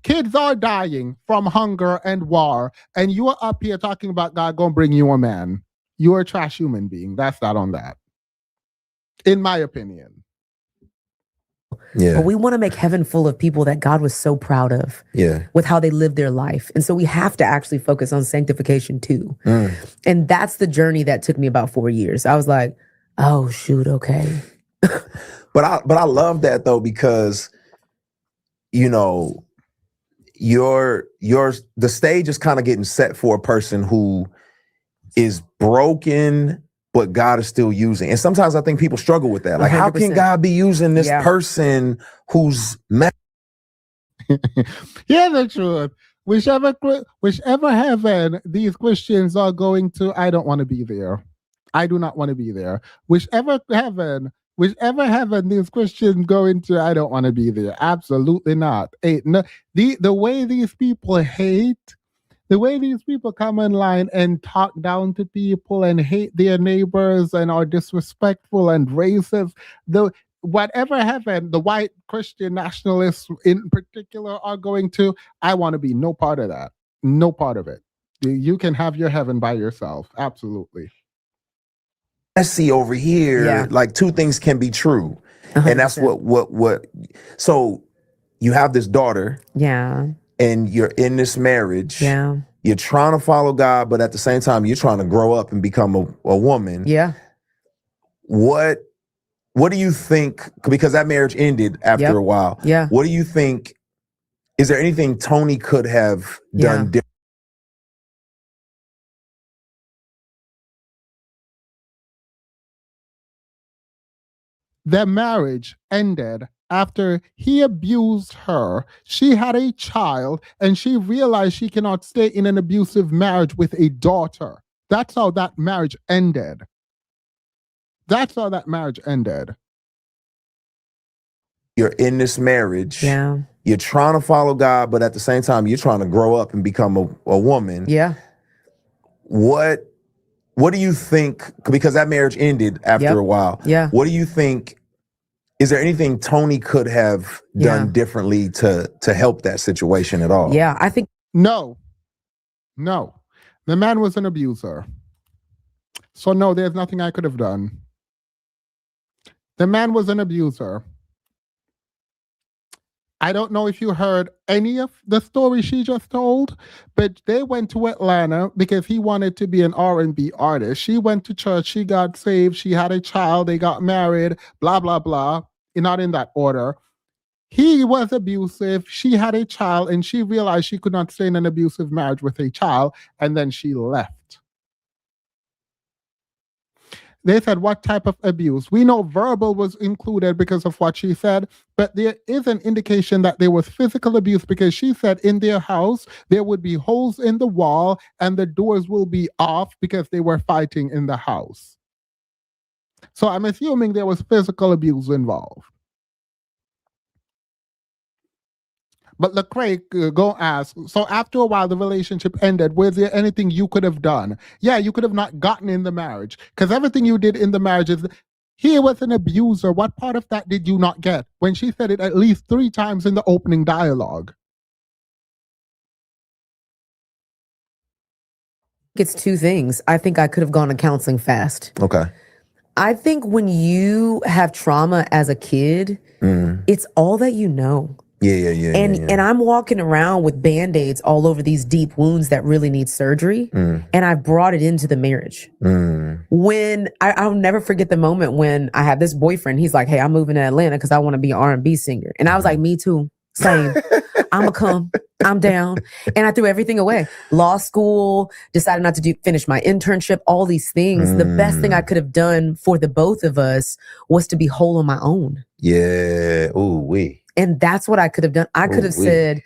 kids are dying from hunger and war, and you are up here talking about God gonna bring you a man. You're a trash human being. That's not on that. In my opinion. Yeah. But we want to make heaven full of people that God was so proud of Yeah. with how they lived their life. And so we have to actually focus on sanctification too. And that's the journey that took me about 4 years. I was like, oh, shoot, okay. But I love that though, because you know, the stage is kind of getting set for a person who is broken, but God is still using. And sometimes I think people struggle with that. Like, how can 100%. God be using this Yeah. person who's Here's the truth. Whichever heaven these Christians are going to, I don't want to be there. I do not want to be there. Whichever heaven these Christians go into, I don't want to be there. Absolutely not. The way these people hate, the way these people come in line and talk down to people and hate their neighbors and are disrespectful and racist, whatever heaven the white Christian nationalists in particular are going to, I want to be no part of that. No part of it. You can have your heaven by yourself. Absolutely. messy over here? Yeah. Like, two things can be true. And that's 100%. what so you have this daughter Yeah. and you're in this marriage. Yeah. You're trying to follow God, but at the same time, you're trying to grow up and become a woman. Yeah. What do you think? Because that marriage ended after Yep. a while. Yeah. What do you think? Is there anything Tony could have done different? Their marriage ended after he abused her. She had a child and she realized she cannot stay in an abusive marriage with a daughter. That's how that marriage ended. That's how that marriage ended. You're in this marriage. Yeah. You're trying to follow God, but at the same time, you're trying to grow up and become a woman. Yeah. What do you think? Because that marriage ended after Yep. a while. Yeah. What do you think? Is there anything Tony could have done Yeah. differently to help that situation at all? Yeah. I think No. The man was an abuser. So no, there's nothing I could have done. The man was an abuser. I don't know if you heard any of the story she just told, but they went to Atlanta because he wanted to be an R&B artist. She went to church, she got saved, she had a child, they got married, blah, blah, blah. Not in that order. He was abusive, she had a child, and she realized she could not stay in an abusive marriage with a child, and then she left. They said, what type of abuse? We know verbal was included because of what she said, but there is an indication that there was physical abuse because she said in their house, there would be holes in the wall and the doors will be off because they were fighting in the house. So I'm assuming there was physical abuse involved. But Lecrae, go ask. So after a while, the relationship ended. Was there anything you could have done? Yeah, you could have not gotten in the marriage because everything you did in the marriage is. He was an abuser. What part of that did you not get when she said it at least 3 times in the opening dialogue? it's two things. I think I could have gone to counseling fast. Okay. I think when you have trauma as a kid, it's all that you know. Yeah. And I'm walking around with Band-Aids all over these deep wounds that really need surgery. And I've brought it into the marriage. When I'll never forget the moment when I had this boyfriend. He's like, hey, I'm moving to Atlanta because I want to be an R&B singer. And I was like, me too. Same. I'm going to come. I'm down. And I threw everything away. Law school, decided not to finish my internship, all these things. The best thing I could have done for the both of us was to be whole on my own. Yeah. Ooh, wee. And that's what I could have done. I could have said,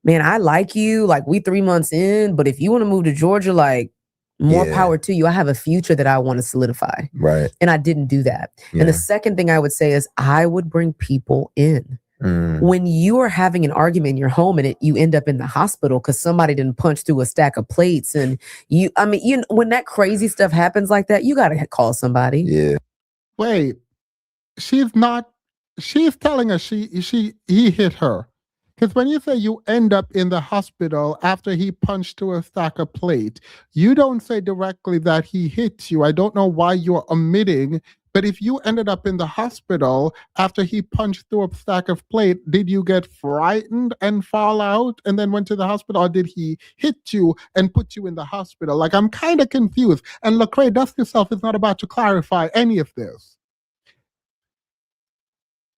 man, I like you. Like, we 3 months in, but if you want to move to Georgia, like, more power to you. I have a future that I want to solidify. Right. And I didn't do that. Yeah. And the second thing I would say is I would bring people in. When you are having an argument in your home and you end up in the hospital because somebody didn't punch through a stack of plates, and when that crazy stuff happens like that, you got to call somebody. Yeah. Wait, she's telling us he hit her. Because when you say you end up in the hospital after he punched through a stack of plate, you don't say directly that he hit you. I don't know why you're omitting. But if you ended up in the hospital after he punched through a stack of plate, did you get frightened and fall out and then went to the hospital? Or did he hit you and put you in the hospital? Like, I'm kind of confused. And Lecrae, Dust Yourself is not about to clarify any of this.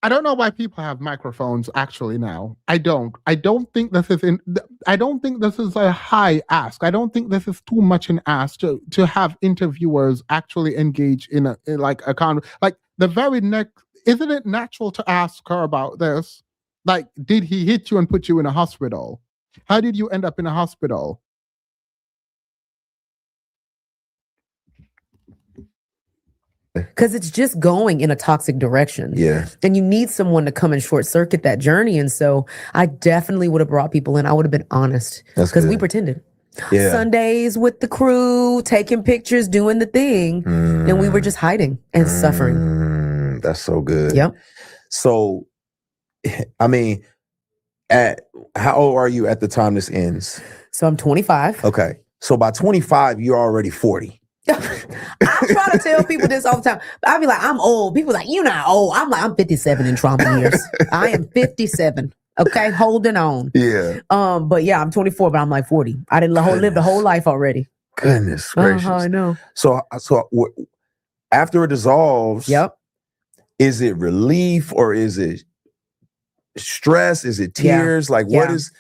I don't know why people have microphones actually now. I don't think this is a high ask. I don't think this is too much an ask to have interviewers actually engage in the very next. Isn't it natural to ask her about this? Like, did he hit you and put you in a hospital? How did you end up in a hospital? Because it's just going in a toxic direction. Yeah. And you need someone to come and short circuit that journey. And so I definitely would have brought people in. I would have been honest. Because we pretended. Yeah. Sundays with the crew, taking pictures, doing the thing. And we were just hiding and suffering. That's so good. Yep. So, I mean, how old are you at the time this ends? So I'm 25. Okay. So by 25, you're already 40. I try to tell people this all the time. I be like, I'm old. People like, you're not old. I'm like, I'm 57 in trauma years. I am 57. Okay, holding on. Yeah. But yeah, I'm 24, but I'm like 40. I didn't live the whole life already. Goodness gracious. I know. So after it dissolves, yep. Is it relief or is it stress? Is it tears? Like, what is?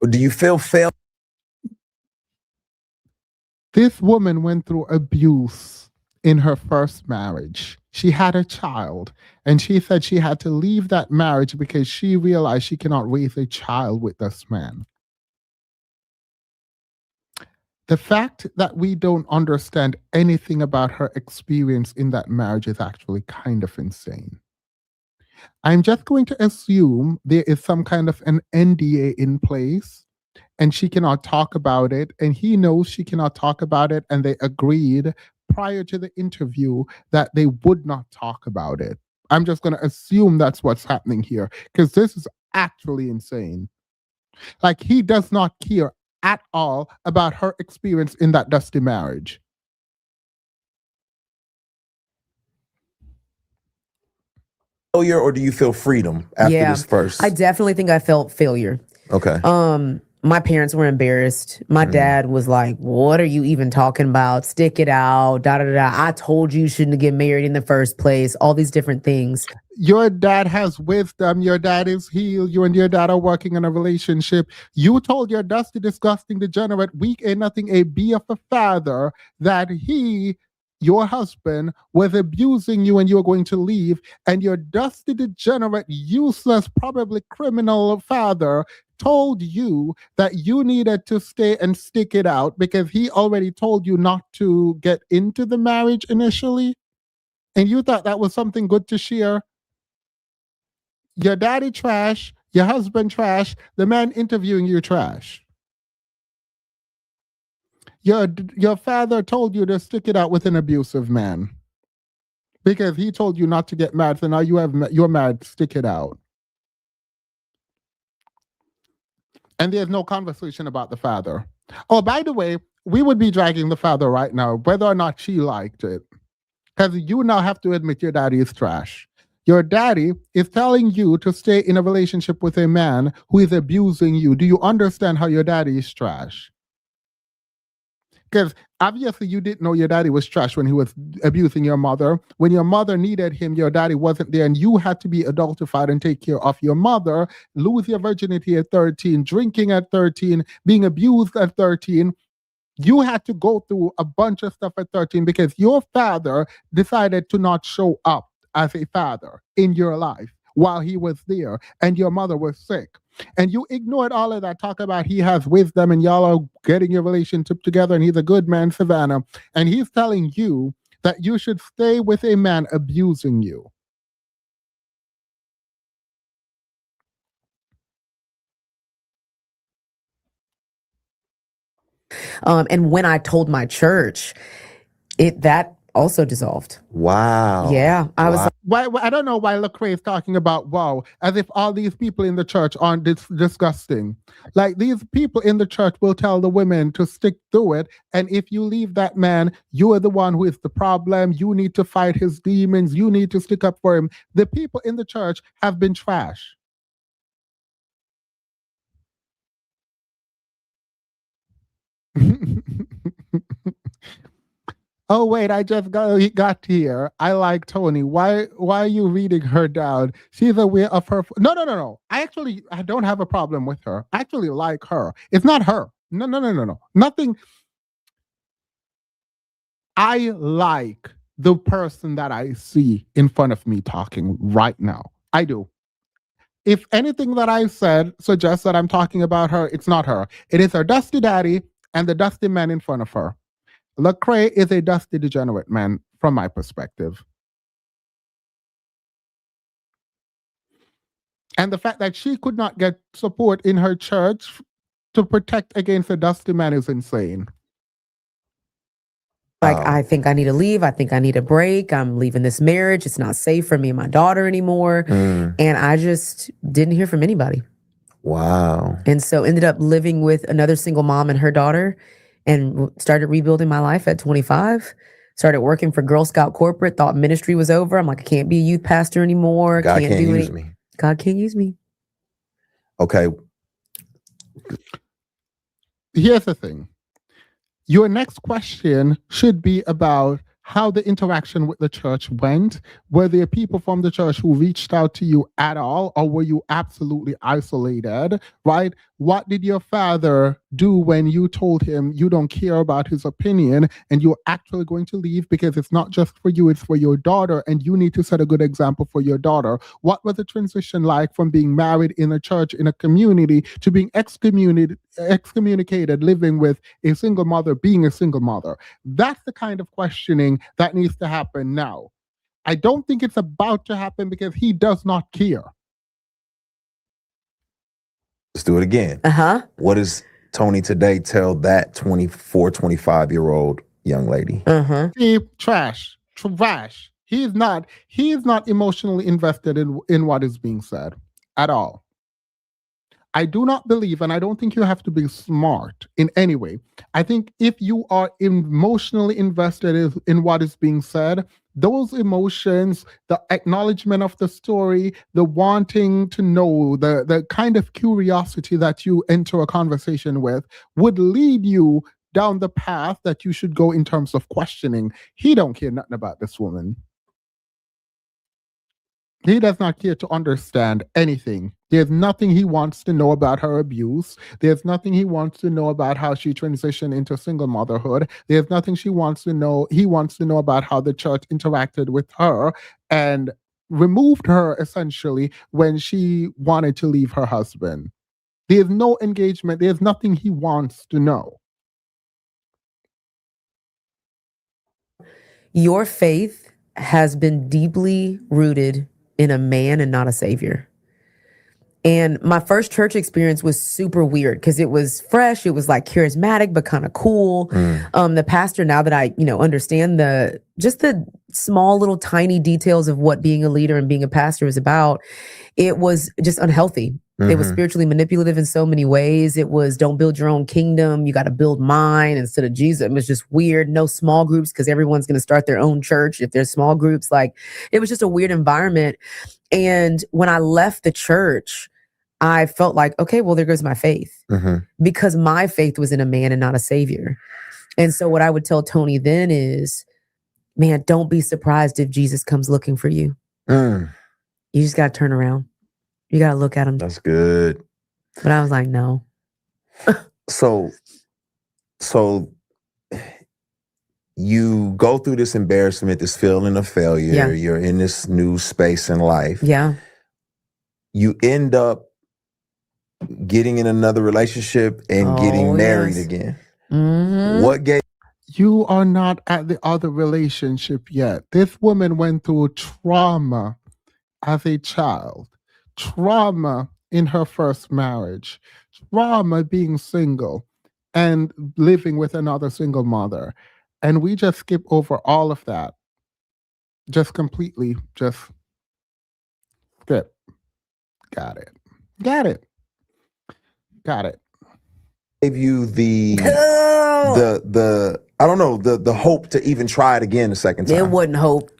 Do you feel failed? This woman went through abuse in her first marriage. She had a child, and she said she had to leave that marriage because she realized she cannot raise a child with this man. The fact that we don't understand anything about her experience in that marriage is actually kind of insane. I'm just going to assume there is some kind of an NDA in place, and she cannot talk about it, and he knows she cannot talk about it, and they agreed prior to the interview that they would not talk about it. I'm just going to assume that's what's happening here, because this is actually insane. Like, he does not care at all about her experience in that dusty marriage. Failure, or do you feel freedom after this first? I definitely think I felt failure. Okay. My parents were embarrassed. My dad was like, what are you even talking about? Stick it out. Da, da, da. I told you shouldn't get married in the first place. All these different things. Your dad has wisdom. Your dad is healed. You and your dad are working in a relationship. You told your dusty, disgusting, degenerate, weak and nothing, a B of a father, that he, your husband, was abusing you and you were going to leave. And your dusty, degenerate, useless, probably criminal father told you that you needed to stay and stick it out because he already told you not to get into the marriage initially. And you thought that was something good to share. Your daddy trash, your husband trash, the man interviewing you trash. Your father told you to stick it out with an abusive man because he told you not to get married. So now you're married, stick it out. And there's no conversation about the father. Oh, by the way, we would be dragging the father right now, whether or not she liked it. Because you now have to admit your daddy is trash. Your daddy is telling you to stay in a relationship with a man who is abusing you. Do you understand how your daddy is trash? Because obviously you didn't know your daddy was trash when he was abusing your mother. When your mother needed him, your daddy wasn't there, and you had to be adultified and take care of your mother, lose your virginity at 13, drinking at 13, being abused at 13. You had to go through a bunch of stuff at 13 because your father decided to not show up as a father in your life while he was there and your mother was sick. And you ignored all of that, talk about he has wisdom and y'all are getting your relationship together and he's a good man, Savannah. And he's telling you that you should stay with a man abusing you. And when I told my church, that also dissolved. Wow. Yeah, I was Why I don't know why Lecrae is talking about wow, as if all these people in the church aren't disgusting. Like these people in the church will tell the women to stick to it, and if you leave that man, you are the one who is the problem. You need to fight his demons. You need to stick up for him. The people in the church have been trash. Oh wait, I just got here. I like Tony. Why are you reading her down? She's aware of her. No. I don't have a problem with her. I actually like her. It's not her. No. Nothing. I like the person that I see in front of me talking right now. I do. If anything that I said suggests that I'm talking about her, it's not her. It is her dusty daddy and the dusty man in front of her. Lecrae is a dusty degenerate man from my perspective. And the fact that she could not get support in her church to protect against a dusty man is insane. like, I think I need to leave. I think I need a break. I'm leaving this marriage. It's not safe for me and my daughter anymore. And I just didn't hear from anybody. Wow. And so ended up living with another single mom and her daughter and started rebuilding my life at 25. Started working for Girl Scout corporate, thought ministry was over. I'm like, I can't be a youth pastor anymore. God can't use me. God can't use me. Okay. Here's the thing. Your next question should be about how the interaction with the church went. Were there people from the church who reached out to you at all, or were you absolutely isolated, right? What did your father do when you told him you don't care about his opinion and you're actually going to leave because it's not just for you, it's for your daughter, and you need to set a good example for your daughter? What was the transition like from being married in a church, in a community, to being excommunicated, living with a single mother, being a single mother? That's the kind of questioning that needs to happen now. I don't think it's about to happen because he does not care. Let's do it again. What does Tony today tell that 24, 25-year-old young lady? He trash. He is not emotionally invested in what is being said at all. I do not believe, and I don't think you have to be smart in any way. I think if you are emotionally invested in what is being said, those emotions, the acknowledgement of the story, the wanting to know, the kind of curiosity that you enter a conversation with would lead you down the path that you should go in terms of questioning. He don't care nothing about this woman. He does not care to understand anything. There's nothing he wants to know about her abuse. There's nothing he wants to know about how she transitioned into single motherhood. There's nothing he wants to know about how the church interacted with her and removed her essentially when she wanted to leave her husband. There's no engagement. There's nothing he wants to know. Your faith has been deeply rooted in a man and not a savior. And my first church experience was super weird because it was fresh. It was like charismatic, but kind of cool. The pastor, now that I, understand the small little tiny details of what being a leader and being a pastor is about, it was just unhealthy. It was spiritually manipulative in so many ways. It was, don't build your own kingdom. You got to build mine instead of Jesus. It was just weird. No small groups because everyone's going to start their own church if there's small groups. Like, it was just a weird environment. And when I left the church, I felt like, okay, well, there goes my faith, because my faith was in a man and not a savior. And so what I would tell Tony then is, man, don't be surprised if Jesus comes looking for you. Mm, You just got to turn around. You got to look at him. that's good. But I was like, no. So you go through this embarrassment, this feeling of failure. Yeah. You're in this new space in life. Yeah. You end up getting in another relationship and Oh, getting married yes. again. Mhm. What gave You are not at the other relationship yet. This woman went through trauma as a child, trauma in her first marriage, trauma being single and living with another single mother. And we just skip over all of that. Just completely, just skip. Got it. Got it. Got it. you the Oh, the I don't know, the hope to even try it again a second time? it wasn't hope.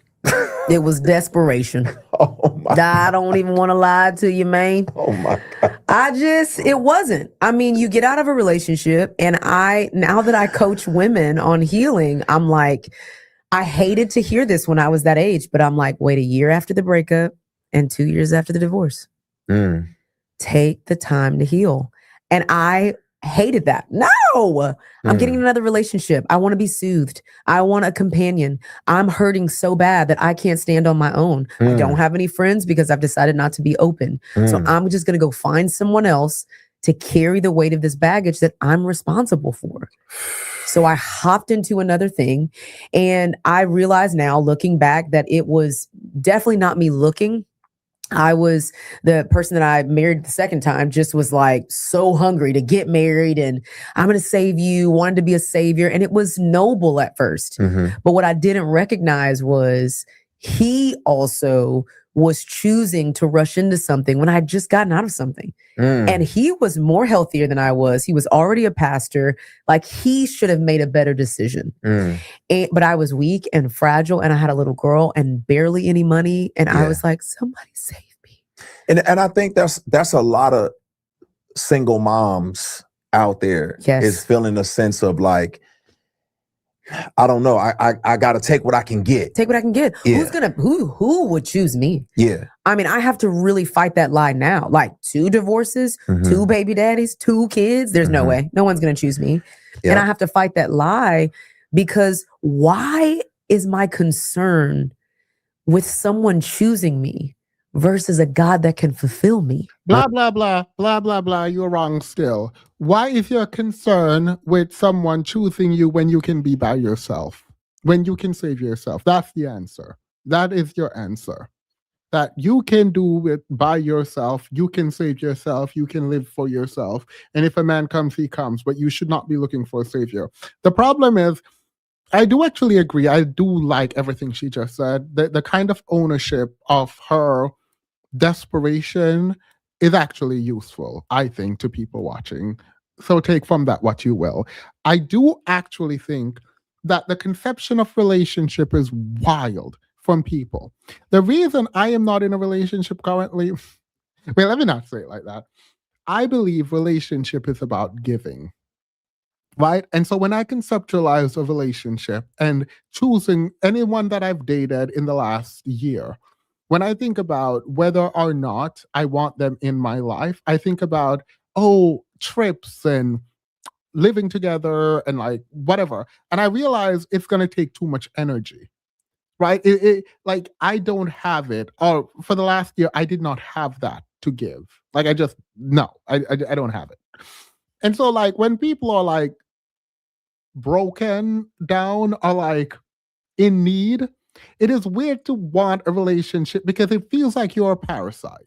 It was desperation. Oh my, I don't even want to lie to you, man. oh my God. It wasn't. I mean, you get out of a relationship, and now that I coach women on healing, I'm like, I hated to hear this when I was that age, but I'm like, wait a year after the breakup and 2 years after the divorce. Mm, Take the time to heal. And I hated that. No, I'm getting in another relationship. I want to be soothed. I want a companion. I'm hurting so bad that I can't stand on my own. I don't have any friends because I've decided not to be open. So I'm just going to go find someone else to carry the weight of this baggage that I'm responsible for. So I hopped into another thing, and I realize now, looking back, that it was definitely not me looking. I was the person that I married the second time, just was like so hungry to get married, and I'm going to save you, wanted to be a savior. And it was noble at first. mhm. But what I didn't recognize was he also was choosing to rush into something when I had just gotten out of something. And he was more healthier than I was. He was already a pastor. Like, he should have made a better decision. But I was weak and fragile, and I had a little girl and barely any money. And I Yeah. was like, somebody save me. And I think that's a lot of single moms out there Yes. is feeling a sense of like, I don't know, I gotta take what I can get. Take what I can get. Yeah. Who would choose me? Yeah. I mean, I have to really fight that lie now. Like 2 divorces, Mhm. 2 baby daddies, 2 kids. There's no Mhm. way. No one's going to choose me. Yeah. And I have to fight that lie, because why is my concern with someone choosing me versus a God that can fulfill me? Blah, blah, blah, blah, blah, blah. You're wrong still. Why is your concern with someone choosing you when you can be by yourself? When you can save yourself? That's the answer. That is your answer. That you can do it by yourself. You can save yourself. You can live for yourself. And if a man comes, he comes. But you should not be looking for a savior. The problem is, I do actually agree. I do like everything she just said. The kind of ownership of her desperation is actually useful, I think, to people watching. So take from that what you will. I do actually think that the conception of relationship is wild from people. The reason I am not in a relationship currently, well, let me not say it like that. I believe relationship is about giving. Right. And so when I conceptualize a relationship and choosing anyone that I've dated in the last year, when I think about whether or not I want them in my life, I think about, trips and living together and like whatever. And I realize it's going to take too much energy. Right. Like, I don't have it. Or for the last year, I did not have that to give. Like, I don't have it. And so, like, when people are like, broken down or like in need, it is weird to want a relationship because it feels like you're a parasite.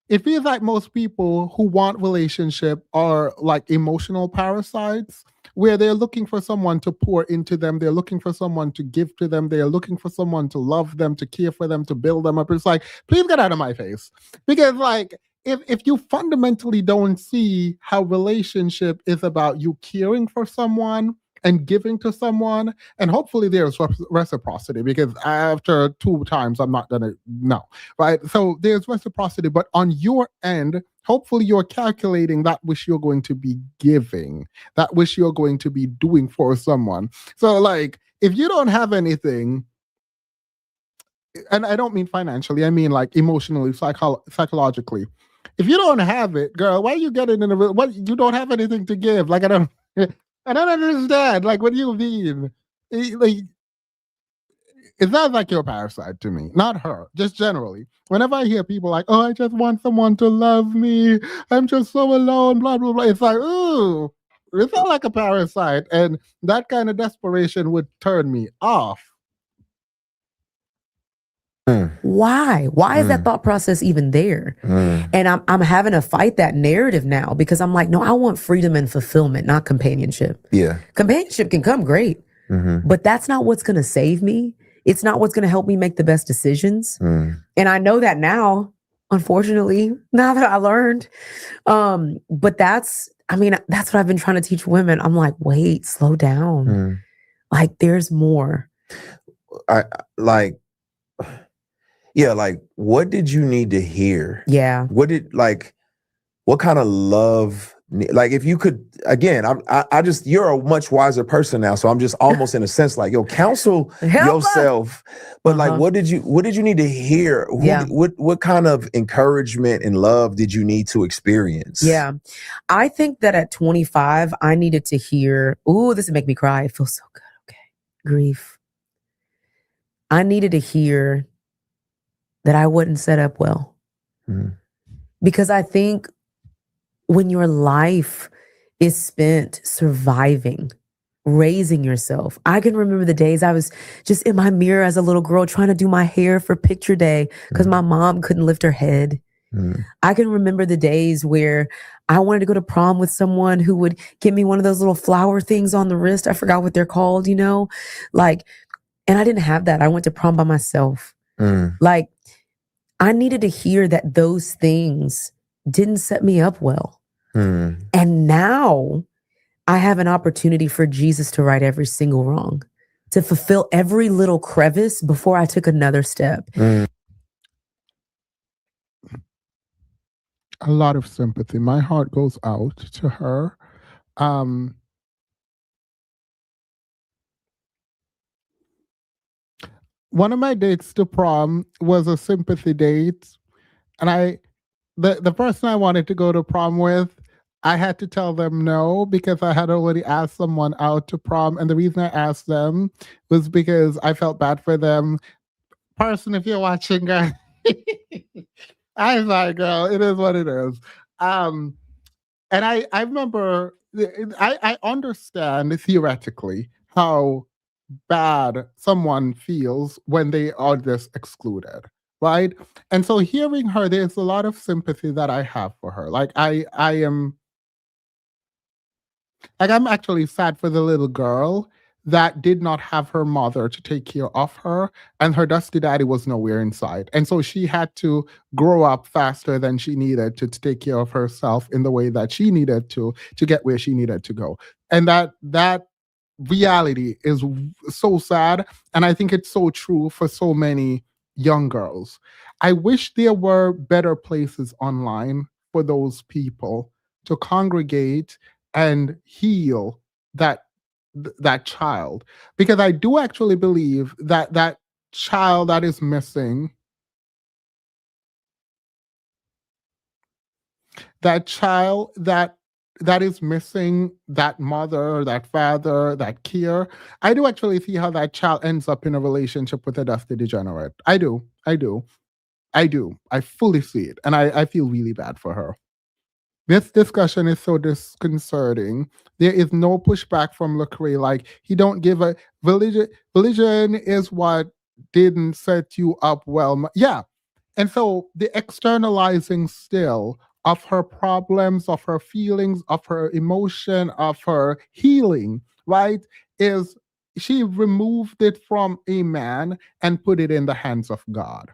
It feels like most people who want relationship are like emotional parasites, where they're looking for someone to pour into them, they're looking for someone to give to them, they're looking for someone to love them, to care for them, to build them up. It's like, please get out of my face. Because like, if you fundamentally don't see how relationship is about you caring for someone and giving to someone, and hopefully there's reciprocity, because after 2 times I'm not gonna no, right? So there's reciprocity, but on your end, hopefully you're calculating that which you're going to be giving, that which you're going to be doing for someone. So, like, if you don't have anything, and I don't mean financially, I mean like emotionally, psychologically. If you don't have it, girl, why are you getting in a what? You don't have anything to give. Like, I don't understand. Like, what do you mean? Like, it sounds like you're a parasite to me, not her, just generally. Whenever I hear people like, oh, I just want someone to love me, I'm just so alone, blah, blah, blah. It's like, ooh, it sounds like a parasite. And that kind of desperation would turn me off. Why? Why is that thought process even there? And I'm having to fight that narrative now because I'm like, no, I want freedom and fulfillment, not companionship. Yeah. Companionship can come great, but that's not what's going to save me. It's not what's going to help me make the best decisions. And I know that now, unfortunately, now that I learned. But that's what I've been trying to teach women. I'm like, wait, slow down. Like, there's more. Like, what did you need to hear? Yeah. What kind of love? Like, if you could, again, you're a much wiser person now. So I'm just almost in a sense like, yo, counsel yourself. But like, what did you need to hear? What kind of encouragement and love did you need to experience? Yeah. I think that at 25, I needed to hear, ooh, this would make me cry. It feels so good. Okay. Grief. I needed to hear that I wasn't set up well. Because I think when your life is spent surviving, raising yourself. I can remember the days I was just in my mirror as a little girl trying to do my hair for picture day because my mom couldn't lift her head. I can remember the days where I wanted to go to prom with someone who would give me one of those little flower things on the wrist. I forgot what they're called, like, and I didn't have that. I went to prom by myself. Like, I needed to hear that those things didn't set me up well. And now I have an opportunity for Jesus to right every single wrong, to fulfill every little crevice before I took another step. A lot of sympathy. My heart goes out to her. One of my dates to prom was a sympathy date. And the person I wanted to go to prom with, I had to tell them no because I had already asked someone out to prom. And the reason I asked them was because I felt bad for them. Person, if you're watching, girl, I'm sorry, girl, it is what it is. And I remember, I understand theoretically how bad someone feels when they are just excluded, right? And so hearing her, there's a lot of sympathy that I have for her. Like, I'm actually sad for the little girl that did not have her mother to take care of her, and her dusty daddy was nowhere in sight. And so she had to grow up faster than she needed to take care of herself in the way that she needed to get where she needed to go. And that reality is so sad. And I think it's so true for so many young girls. I wish there were better places online for those people to congregate and heal that child, because I do actually believe that child that is missing, that child that is missing that mother or that father, that care, I do actually see how that child ends up in a relationship with a dusty degenerate. I do. I fully see it, and I feel really bad for her. This discussion is so disconcerting. There is no pushback from Lecrae. Like, he don't give a religion. Religion is what didn't set you up well. Yeah. And so the externalizing still of her problems, of her feelings, of her emotion, of her healing, right, is she removed it from a man and put it in the hands of God.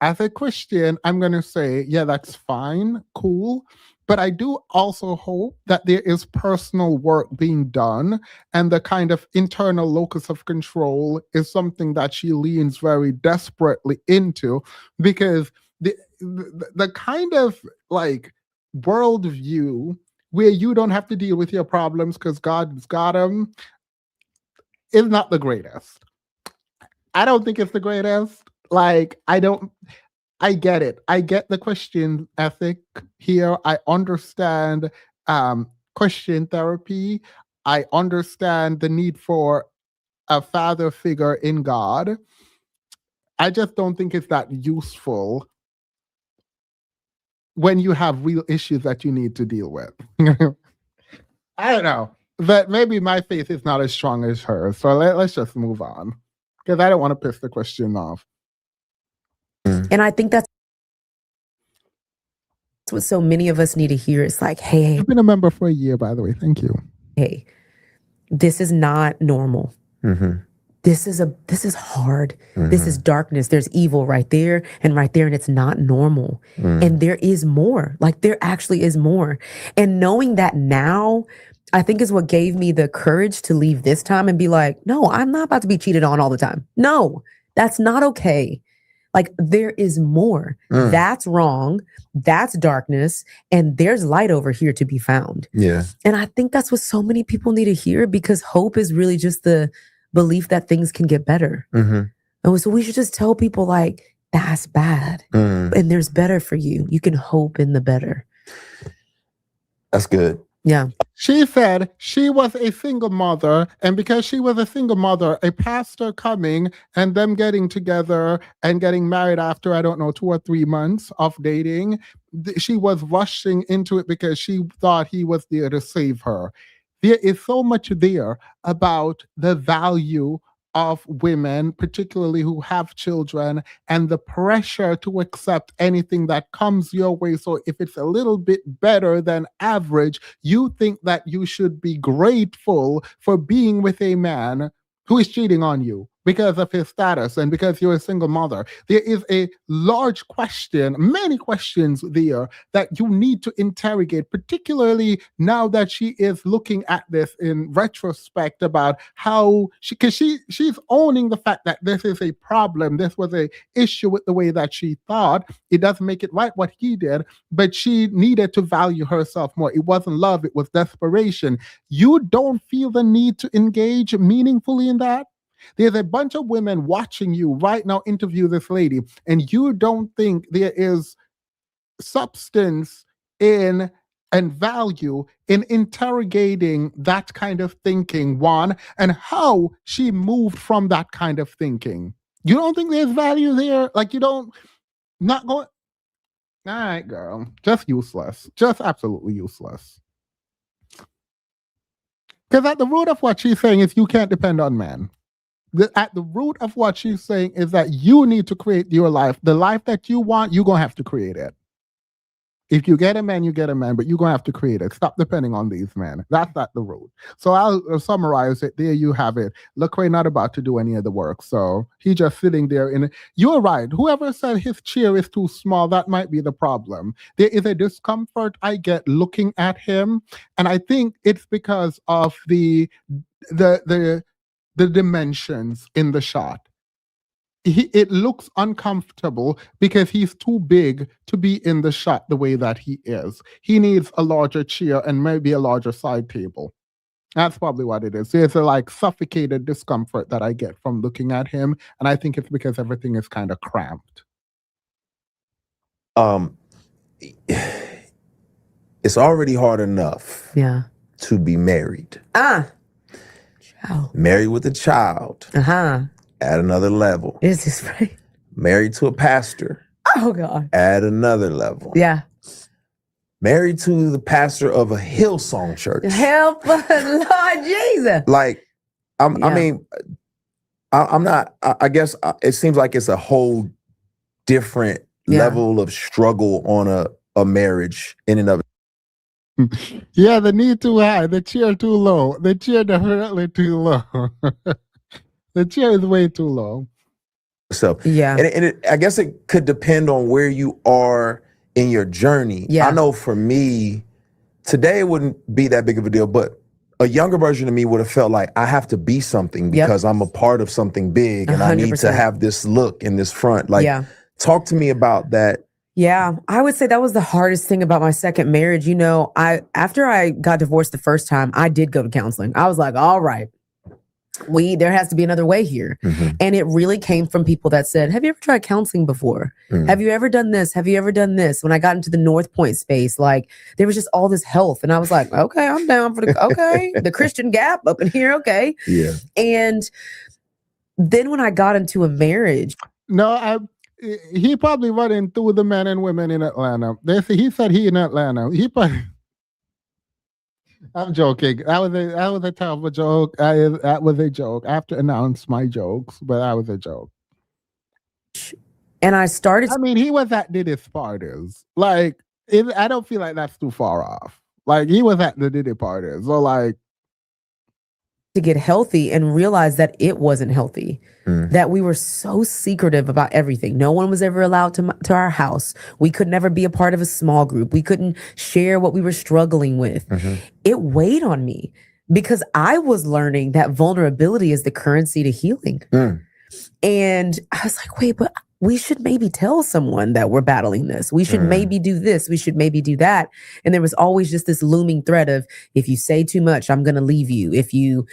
As a Christian, I'm going to say, yeah, that's fine, cool. But I do also hope that there is personal work being done, and the kind of internal locus of control is something that she leans very desperately into, because the kind of like worldview where you don't have to deal with your problems because God's got them is not the greatest. I don't think it's the greatest. Like, I get it. I get the Christian ethic here. I understand Christian therapy. I understand the need for a father figure in God. I just don't think it's that useful when you have real issues that you need to deal with. I don't know. But maybe my faith is not as strong as hers. So let's just move on. Because I don't want to piss the Christian off. And I think that's what so many of us need to hear. It's like, hey, I've been a member for a year, by the way. Thank you. hey, this is not normal. Mm-hmm. This is hard. Mm-hmm. This is darkness. There's evil right there, and it's not normal. Mm-hmm. And there is more. Like, there actually is more. And knowing that now, I think is what gave me the courage to leave this time and be like, no, I'm not about to be cheated on all the time. No, that's not okay. Like, there is more. That's wrong. That's darkness. And there's light over here to be found. Yeah. And I think that's what so many people need to hear, because hope is really just the belief that things can get better. Mm-hmm. And so we should just tell people, like, that's bad. And there's better for you. You can hope in the better. That's good. Yeah. She said she was a single mother, and because she was a single mother, a pastor coming and them getting together and getting married after, I don't know, 2 or 3 months of dating, she was rushing into it because she thought he was there to save her. There is so much there about the value of women, particularly who have children, and the pressure to accept anything that comes your way. So if it's a little bit better than average, you think that you should be grateful for being with a man who is cheating on you because of his status and because you're a single mother. There is a large question, many questions there that you need to interrogate, particularly now that she is looking at this in retrospect about how she's owning the fact that this is a problem. This was a issue with the way that she thought. It doesn't make it right what he did, but she needed to value herself more. It wasn't love, it was desperation. You don't feel the need to engage meaningfully in that? There's a bunch of women watching you right now interview this lady, and you don't think there is substance in and value in interrogating that kind of thinking, one, and how she moved from that kind of thinking. You don't think there's value there? Like, you don't, not going, all right, girl, just useless, just absolutely useless. Because at the root of what she's saying is you can't depend on men. At the root of what she's saying is that you need to create your life. The life that you want, you're going to have to create it. If you get a man, you get a man, but you're going to have to create it. Stop depending on these men. That's at the root. So I'll summarize it. There you have it. Lecrae not about to do any of the work. So he just sitting there. You're right. Whoever said his chair is too small, that might be the problem. There is a discomfort I get looking at him. And I think it's because of the dimensions in the shot. It looks uncomfortable because he's too big to be in the shot the way that he is. He needs a larger chair and maybe a larger side table. That's probably what it is. There's a like suffocated discomfort that I get from looking at him, and I think it's because everything is kind of cramped. It's already hard enough to be married. Married with a child. At another level. Is this right? Married to a pastor. Oh, God. At another level. Yeah. Married to the pastor of a Hillsong church. Help us, Lord Jesus. Like, I mean, I'm not, I guess it seems like it's a whole different level of struggle on a marriage in and of it. Yeah, the knee too high, the chair too low. The chair definitely too low. The chair is way too low. So, yeah. And I guess it could depend on where you are in your journey. Yeah. I know for me, today it wouldn't be that big of a deal, but a younger version of me would have felt like I have to be something because I'm a part of something big and 100%. I need to have this look in this front. Like, talk to me about that Yeah, I would say that was the hardest thing about my second marriage. After I got divorced the first time, I did go to counseling. I was like, all right, there has to be another way here. Mhm. And it really came from people that said, have you ever tried counseling before? Mm. Have you ever done this? Have you ever done this? When I got into the North Point space, like there was just all this health. And I was like, okay, I'm down for the Christian Gap up in here. Okay. Yeah. And then when I got into a marriage, He probably run into the men and women in Atlanta. He said he in Atlanta. I'm joking. That was a terrible joke. That was a joke. I have to announce my jokes, but that was a joke. and I started I mean, he was at Diddy parties. Like, I don't feel like that's too far off. Like, he was at the Diddy parties. So, like, to get healthy and realize that it wasn't healthy. That we were so secretive about everything. No one was ever allowed to our house. We could never be a part of a small group. We couldn't share what we were struggling with. It weighed on me because I was learning that vulnerability is the currency to healing. And I was like, wait, but we should maybe tell someone that we're battling this. We should maybe do this. We should maybe do that. And there was always just this looming threat of, if you say too much, I'm going to leave you. If you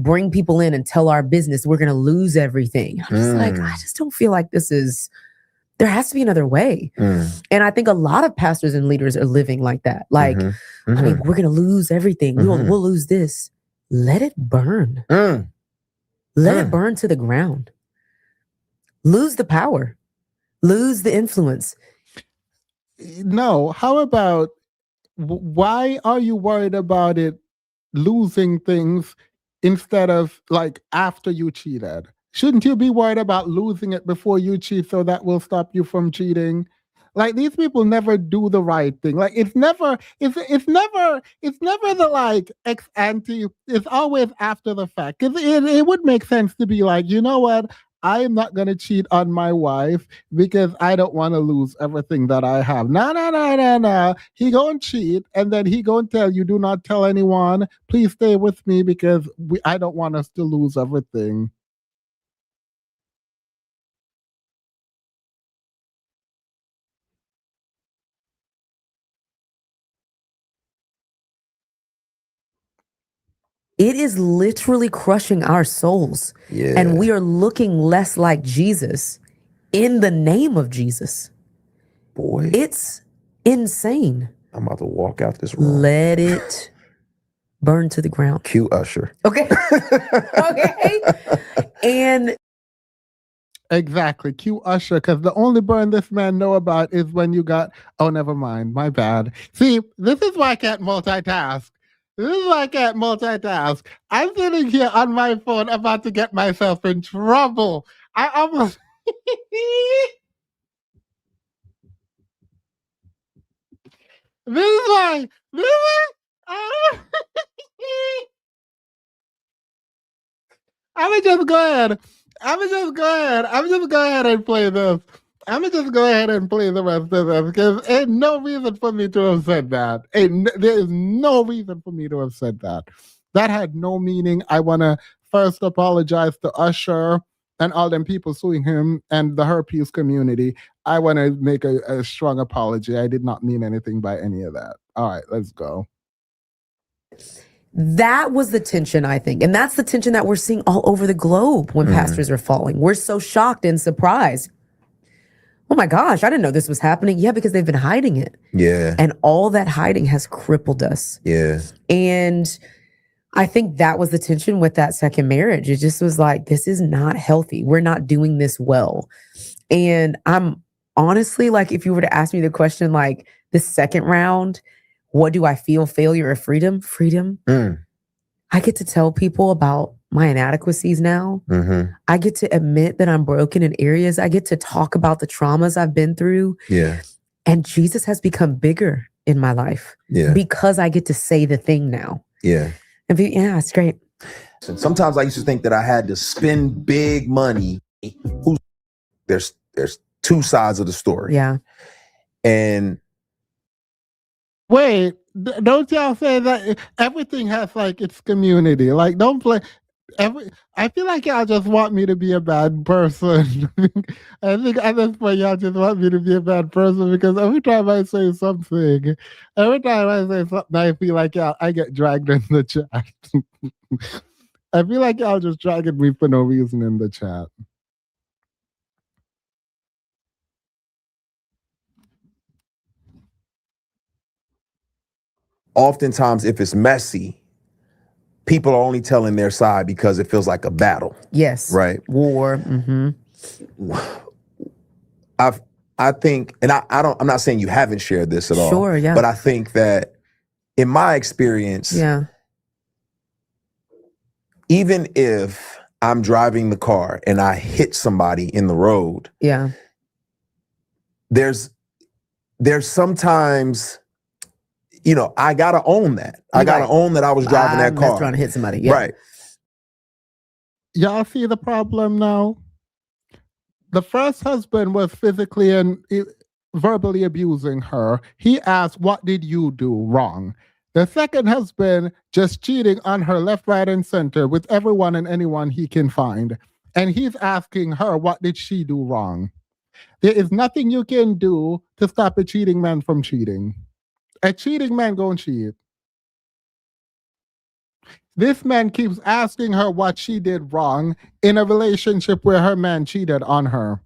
bring people in and tell our business, we're going to lose everything. I'm just like, I just don't feel like there has to be another way. And I think a lot of pastors and leaders are living like that. Like, I mean, we're going to lose everything. We'll lose this. Let it burn. Let it burn to the ground. Lose the power. Lose the influence. No. How about, why are you worried about it losing things instead of like after you cheated? Shouldn't you be worried about losing it before you cheat so that will stop you from cheating? Like, these people never do the right thing. Like, it's never the like ex ante. It's always after the fact. It would make sense to be like, you know what? I am not going to cheat on my wife because I don't want to lose everything that I have. No. He going to cheat, and then he going to tell you, do not tell anyone. Please stay with me because I don't want us to lose everything. It is literally crushing our souls. Yeah. And we are looking less like Jesus in the name of Jesus. Boy, It's insane. I'm about to walk out this room. Let it burn to the ground. Cue Usher. Okay. Okay. And Exactly. Cue Usher, because the only burn this man know about is when you got, oh, never mind. My bad. See, this is why I can't multitask. I'm sitting here on my phone about to get myself in trouble. I almost. This is why. I'm gonna just go ahead. I'm just go ahead and play this. I'm gonna just go ahead and play the rest of this because ain't no reason for me to have said that. There is no reason for me to have said that. That had no meaning. I want to first apologize to Usher and all them people suing him and the herpes community. I want to make a strong apology. I did not mean anything by any of that. All right, let's go. that was the tension, I think. And that's the tension that we're seeing all over the globe when pastors are falling. We're so shocked and surprised. Oh my gosh, I didn't know this was happening. Yeah, because they've been hiding it. Yeah. And all that hiding has crippled us. Yeah. And I think that was the tension with that second marriage. It just was like, this is not healthy. We're not doing this well. And I'm honestly, like, if you were to ask me the question, like, the second round, what do I feel? Failure or freedom? Freedom. I get to tell people about my inadequacies now. I get to admit that I'm broken in areas. I get to talk about the traumas I've been through. Yeah. And Jesus has become bigger in my life Yeah. because I get to say the thing now. Yeah. And yeah, it's great. And sometimes I used to think that I had to spend big money. There's two sides of the story. Yeah. And Wait, don't y'all say that everything has like its community? Like, don't play. I feel like y'all just want me to be a bad person. I think at this point y'all just want me to be a bad person because every time I say something, I feel like I get dragged in the chat. I feel like y'all just dragging me for no reason in the chat. Oftentimes, if it's messy, people are only telling their side because it feels like a battle, Yes. right? War. I think, and I'm not saying you haven't shared this at all. Sure, yeah. But I think that in my experience, Yeah. even if I'm driving the car and I hit somebody in the road, Yeah. there's sometimes, I gotta own that. I gotta own that I was driving that car. Trying to hit somebody. Yeah. Right. Y'all see the problem now? The first husband was physically and verbally abusing her. He asked, "What did you do wrong?" The second husband just cheating on her left, right, and center with everyone and anyone he can find. And he's asking her, what did she do wrong? There is nothing you can do to stop a cheating man from cheating. A cheating man gonna cheat. This man keeps asking her what she did wrong in a relationship where her man cheated on her.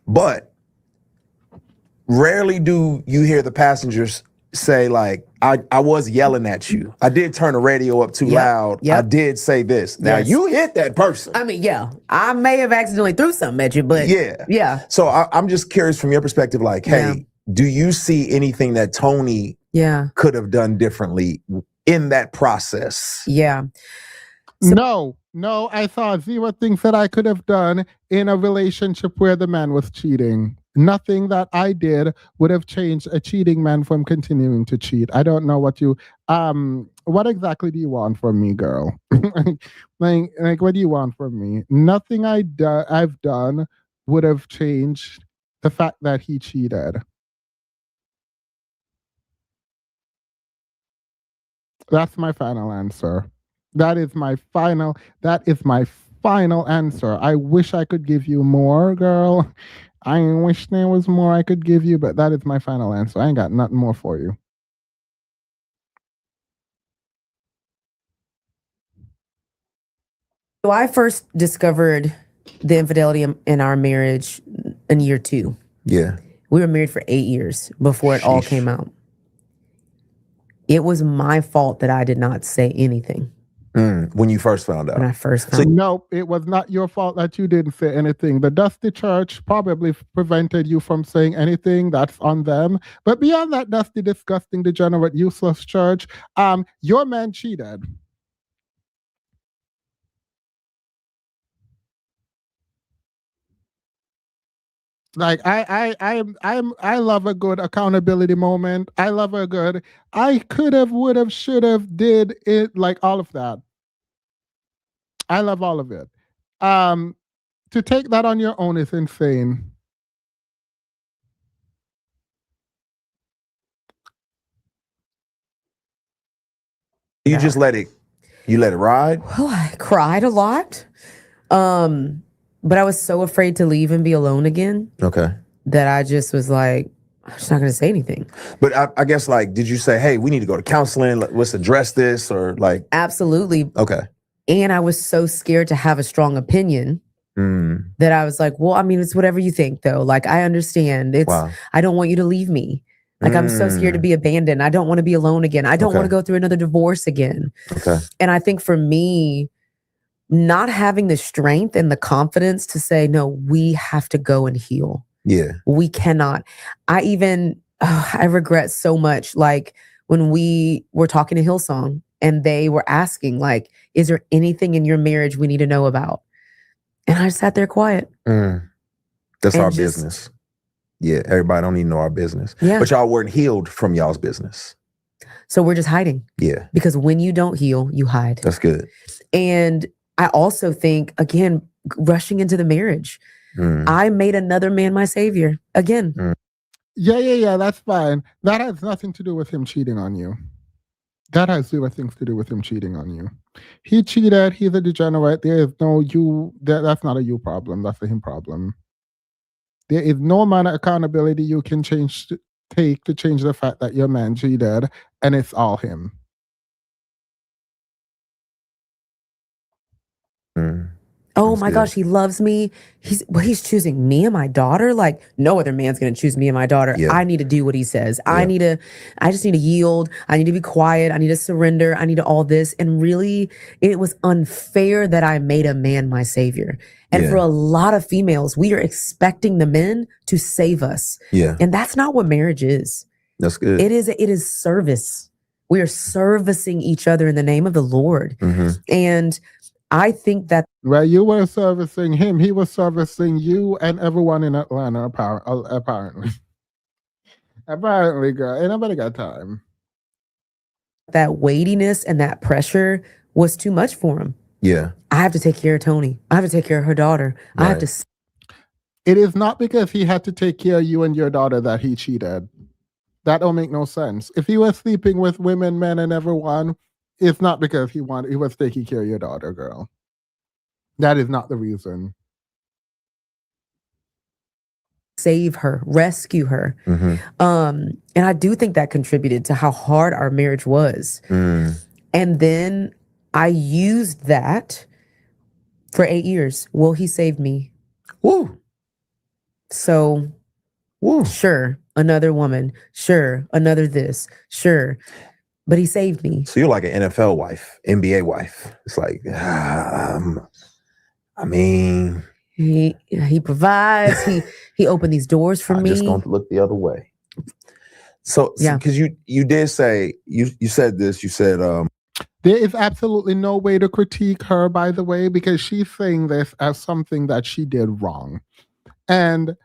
But rarely do you hear the passengers say, like, I was yelling at you. I did turn the radio up too loud. Yep. I did say this. Now, you hit that person. I mean, yeah, I may have accidentally threw something at you, but yeah. So I'm just curious from your perspective, like, hey, do you see anything that Tony could have done differently in that process? Yeah. No, I saw zero things that I could have done in a relationship where the man was cheating. Nothing that I did would have changed a cheating man from continuing to cheat. I don't know what exactly do you want from me, girl? like what do you want from me? Nothing I've done would have changed the fact that he cheated. That's my final answer. That is my final answer. I wish I could give you more, girl. I wish there was more I could give you, but that is my final answer. I ain't got nothing more for you. So I first discovered the infidelity in our marriage in year 2. Yeah. We were married for 8 years before it all came out. It was my fault that I did not say anything. When you first found out. When I first found out. No, it was not your fault that you didn't say anything. The dusty church probably prevented you from saying anything. That's on them. But beyond that dusty, disgusting, degenerate, useless church, your man cheated. Like I love a good accountability moment. I love a good I could have, would have, should have, did it, like all of that. I love all of it. To take that on your own is insane. You just let it ride? Well, I cried a lot. But I was so afraid to leave and be alone again. Okay. That I just was like, I'm just not going to say anything. But I guess, like, did you say, hey, we need to go to counseling? Let's address this, or like? Absolutely. Okay. And I was so scared to have a strong opinion that I was like, well, I mean, it's whatever you think, though. Like, I understand. I don't want you to leave me. Like, I'm so scared to be abandoned. I don't want to be alone again. I don't want to go through another divorce again. Okay. And I think for me, not having the strength and the confidence to say, no, we have to go and heal. Yeah. We cannot. I regret so much. Like when we were talking to Hillsong and they were asking, like, is there anything in your marriage we need to know about? And I sat there quiet. That's our business. Yeah. Everybody don't need to know our business. Yeah. But y'all weren't healed from y'all's business. So we're just hiding Yeah, because when you don't heal, you hide. that's good. And I also think, again, rushing into the marriage, Mm. I made another man my savior again. Yeah, that's fine. That has nothing to do with him cheating on you. That has zero things to do with him cheating on you. He cheated. He's a degenerate. There is no you. That's not a you problem. That's a him problem. There is no amount of accountability you can take to change the fact that your man cheated, and it's all him. Mm. Oh That's my good. gosh, he loves me. He's choosing me and my daughter. Like no other man's gonna choose me and my daughter. Yeah. I need to do what he says. Yeah. I just need to yield. I need to be quiet. I need to surrender. I need to all this. And really, it was unfair that I made a man my savior. And Yeah. for a lot of females, we are expecting the men to save us. Yeah, And that's not what marriage is. that's good. It is service. We are servicing each other in the name of the Lord. Hmm. And I think that Well, you were servicing him. He was servicing you and everyone in Atlanta, apparently. Apparently, girl. Ain't nobody got time. that weightiness and that pressure was too much for him. Yeah, I have to take care of Tony. I have to take care of her daughter. I have Right. to. It is not because he had to take care of you and your daughter that he cheated. That don't make no sense. If he was sleeping with women, men, and everyone, it's not because he was taking care of your daughter, girl. That is not the reason. Save her, rescue her. hmm And I do think that contributed to how hard our marriage was. Mm. And then I used that for 8 years. Well, he saved me. Woo, So woo. sure, another woman. Sure, another this. Sure. But he saved me. So you're like an NFL wife, NBA wife. It's like, I mean, He provides. He opened these doors for I me. just don't look the other way. So, Yeah. because you did say you said this. You said, There is absolutely no way to critique her, by the way, because she's saying this as something that she did wrong. And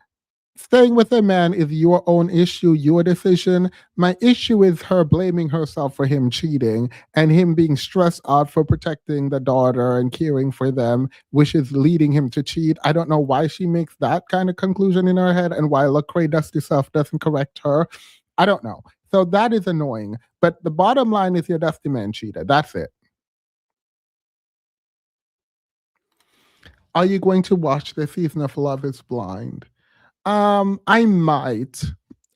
staying with a man is your own issue, your decision. My issue is her blaming herself for him cheating and him being stressed out for protecting the daughter and caring for them, which is leading him to cheat. I don't know why she makes that kind of conclusion in her head and why Lecrae Dusty Self doesn't correct her. I don't know. So that is annoying. But the bottom line is your Dusty man cheated. That's it. Are you going to watch the season of Love is Blind? I might,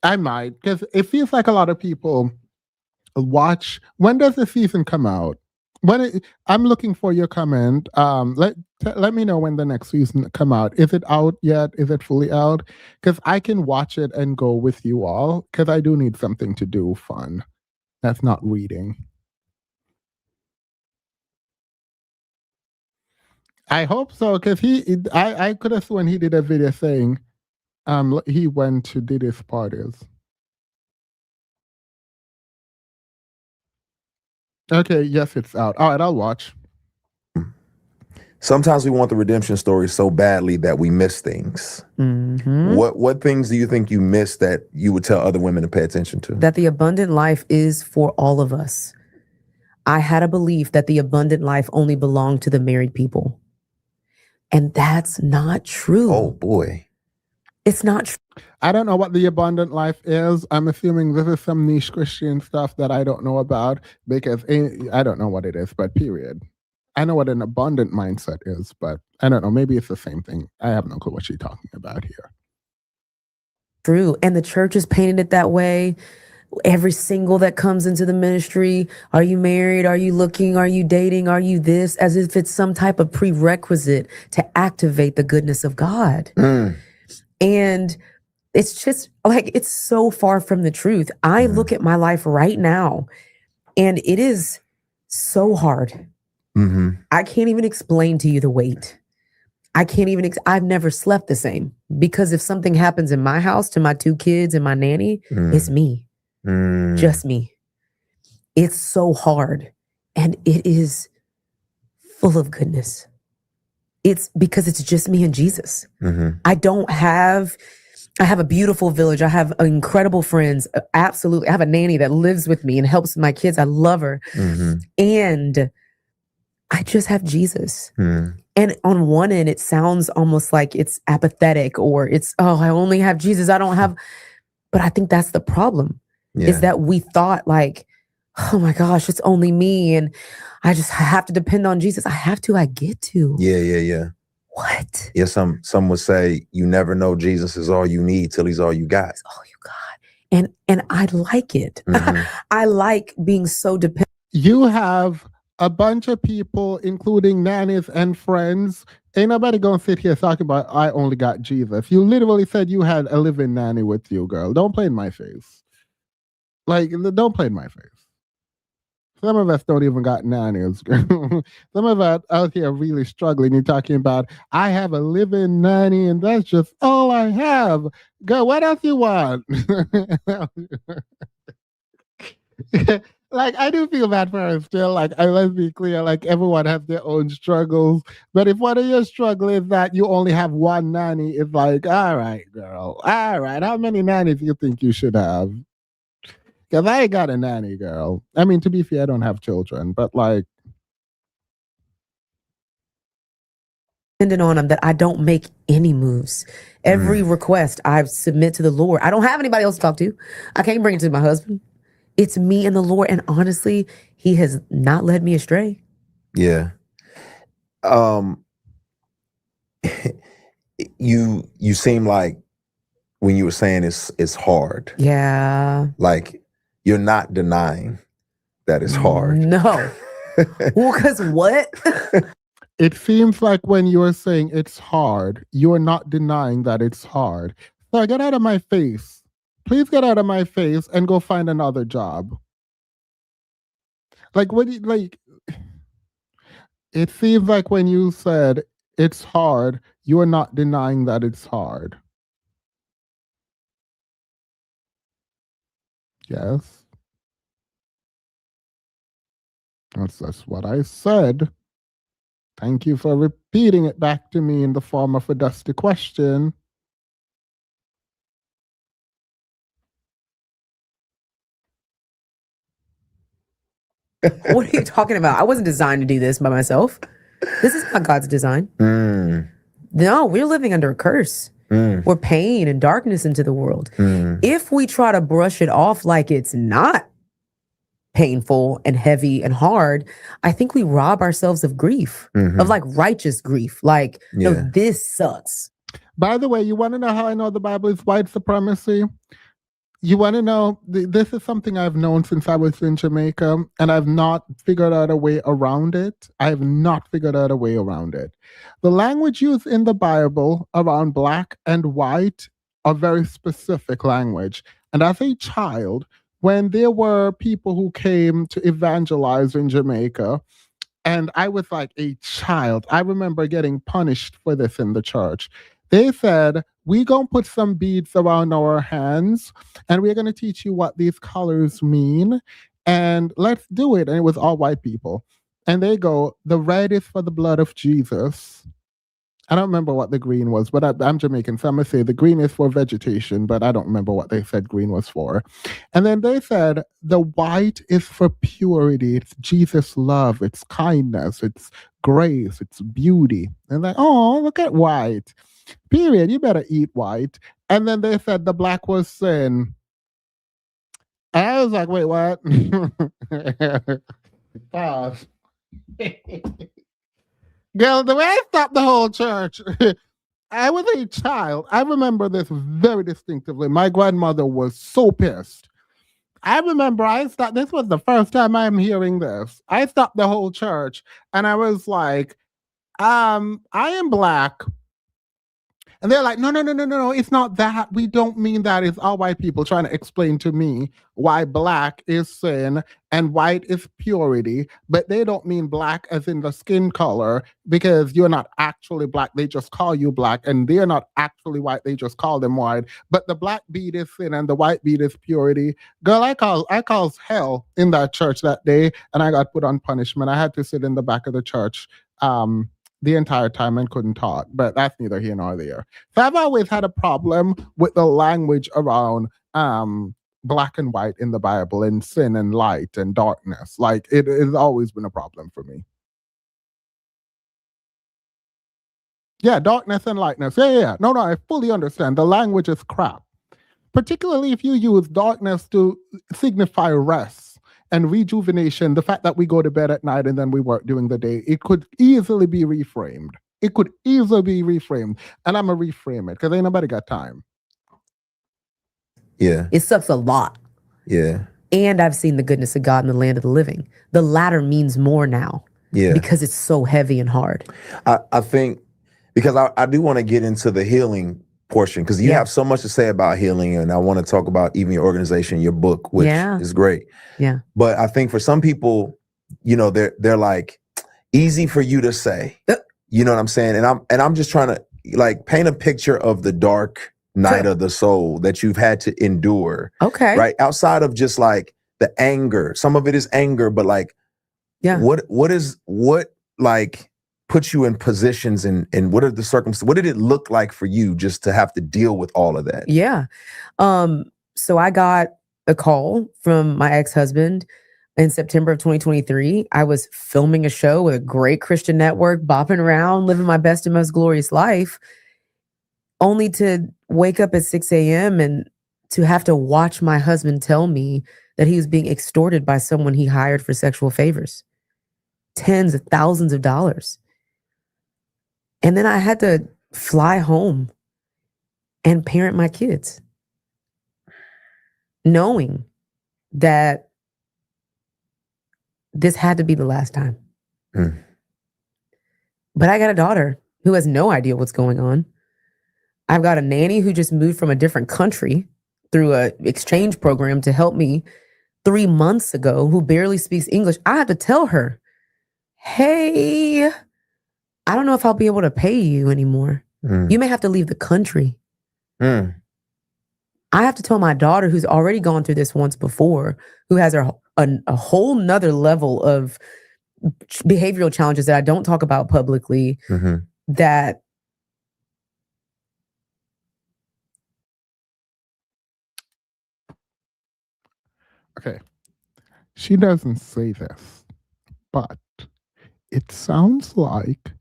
because it feels like a lot of people watch. When does the season come out? I'm looking for your comment. Let me know when the next season come out. Is it out yet? Is it fully out? Because I can watch it and go with you all. Because I do need something to do fun. That's not reading. I hope so. Because I could have sworn he did a video saying. He went to Diddy's parties. Okay, yes, it's out. All right, I'll watch. sometimes we want the redemption story so badly that we miss things. Mhm. What things do you think you miss that you would tell other women to pay attention to? That the abundant life is for all of us. I had a belief that the abundant life only belonged to the married people. And that's not true. Oh boy. It's not true. I don't know what the abundant life is. I'm assuming this is some niche Christian stuff that I don't know about because I don't know what it is, but period. I know what an abundant mindset is, but I don't know. Maybe it's the same thing. I have no clue what she's talking about here. True. And the church is painted it that way. Every single that comes into the ministry, are you married? Are you looking? Are you dating? Are you this? As if it's some type of prerequisite to activate the goodness of God. Mm. And it's just like, it's so far from the truth. I look at my life right now and it is so hard. Mm-hmm. I can't even explain to you the weight. I can't even, I've never slept the same because if something happens in my house to my 2 kids and my nanny, it's me, just me. It's so hard and it is full of goodness. It's because it's just me and Jesus. Mm-hmm. I don't have I have a beautiful village. I have incredible friends. Absolutely. I have a nanny that lives with me and helps my kids. I love her. Mm-hmm. And I just have Jesus. Mm-hmm. And on one end, it sounds almost like it's apathetic or it's, oh, I only have Jesus. I don't have. But I think that's the problem is that we thought like, oh my gosh, it's only me. And I just have to depend on Jesus. I get to. Yeah. What? Yeah, some would say you never know Jesus is all you need till he's all you got. It's all you got. And I like it. Mhm. I like being so dependent. You have a bunch of people, including nannies and friends. Ain't nobody gonna sit here talking about I only got Jesus. You literally said you had a living nanny with you, girl. Don't play in my face. Like, don't play in my face. Some of us don't even got nannies. Some of us out here really struggling. You're talking about, I have a living nanny and that's just all I have. Girl, what else you want? Like, I do feel bad for her still. Like, let's be clear, like, everyone has their own struggles. But if one of your struggles is that you only have one nanny, it's like, all right, girl. All right. How many nannies do you think you should have? Because I ain't got a nanny, girl. I mean, to be fair, I don't have children, but like, Dependent on him that I don't make any moves. Every request I submit to the Lord. I don't have anybody else to talk to. I can't bring it to my husband. It's me and the Lord. And honestly, he has not led me astray. Yeah. You seem like when you were saying it's hard, Yeah. like you're not denying that it's hard. No. Well, because what? it seems like when you're saying it's hard, you're not denying that it's hard. So get out of my face. Please get out of my face and go find another job. Like, what do you, like, it seems like when you said it's hard, you're not denying that it's hard. Yes. That's what I said. Thank you for repeating it back to me in the form of a dusty question. What are you talking about? I wasn't designed to do this by myself. This is not God's design. No, we're living under a curse. We're pain and darkness into the world. If we try to brush it off like it's not painful and heavy and hard, I think we rob ourselves of grief, of like righteous grief. Like, no, this sucks. By the way, you want to know how I know the Bible is white supremacy? You want to know, this is something I've known since I was in Jamaica, and I've not figured out a way around it. I have not figured out a way around it. The language used in the Bible around black and white are very specific language. And as a child, when there were people who came to evangelize in Jamaica, and I was like a child, I remember getting punished for this in the church. They said, we're going to put some beads around our hands and we're going to teach you what these colors mean. And let's do it. And it was all white people. And they go, the red is for the blood of Jesus. I don't remember what the green was, but I'm Jamaican, so I'm going to say the green is for vegetation, but I don't remember what they said green was for. And then they said the white is for purity. It's Jesus' love. It's kindness. It's grace. It's beauty. And like, oh, look at white. Period. You better eat white. And then they said the black was sin. And I was like, wait, what? Pause. Girl, the way I stopped the whole church, I was a child. I remember this very distinctively. My grandmother was so pissed. I remember this was the first time I'm hearing this. I stopped the whole church and I was like, I am black. And they're like, no, it's not that. We don't mean that. It's all white people trying to explain to me why black is sin and white is purity, but they don't mean black as in the skin color because you're not actually black. They just call you black, and they're not actually white. They just call them white. But the black bead is sin and the white bead is purity. Girl, I caused hell in that church that day, and I got put on punishment. I had to sit in the back of the church the entire time and couldn't talk, but that's neither here nor there. So I've always had a problem with the language around black and white in the Bible and sin and light and darkness. Like it has always been a problem for me. Yeah, darkness and lightness. Yeah. No, I fully understand. The language is crap. Particularly if you use darkness to signify rest and rejuvenation, the fact that we go to bed at night and then we work during the day, it could easily be reframed. It could easily be reframed. And I'm going to reframe it because ain't nobody got time. Yeah. It sucks a lot. Yeah. And I've seen the goodness of God in the land of the living. The latter means more now. Yeah. Because it's so heavy and hard. I think, because I do want to get into the healing portion, because you have so much to say about healing, and I want to talk about even your organization, your book, which is great. Yeah. But I think for some people, you know, they're like, easy for you to say. You know what I'm saying? And I'm just trying to like paint a picture of the dark night of the soul that you've had to endure. Okay. Right. Outside of just like the anger. Some of it is anger, but like what like put you in positions and what are the circumstances? What did it look like for you just to have to deal with all of that? Yeah. So I got a call from my ex-husband in September of 2023. I was filming a show with a great Christian network, bopping around, living my best and most glorious life, only to wake up at 6 a.m. and to have to watch my husband tell me that he was being extorted by someone he hired for sexual favors. Tens of thousands of dollars. And then I had to fly home and parent my kids, knowing that this had to be the last time. But I got a daughter who has no idea what's going on. I've got a nanny who just moved from a different country through an exchange program to help me 3 months ago, who barely speaks English. I had to tell her, hey, I don't know if I'll be able to pay you anymore. You may have to leave the country. I have to tell my daughter, who's already gone through this once before, who has a whole nother level of behavioral challenges that I don't talk about publicly, that okay. She doesn't say this, but it sounds like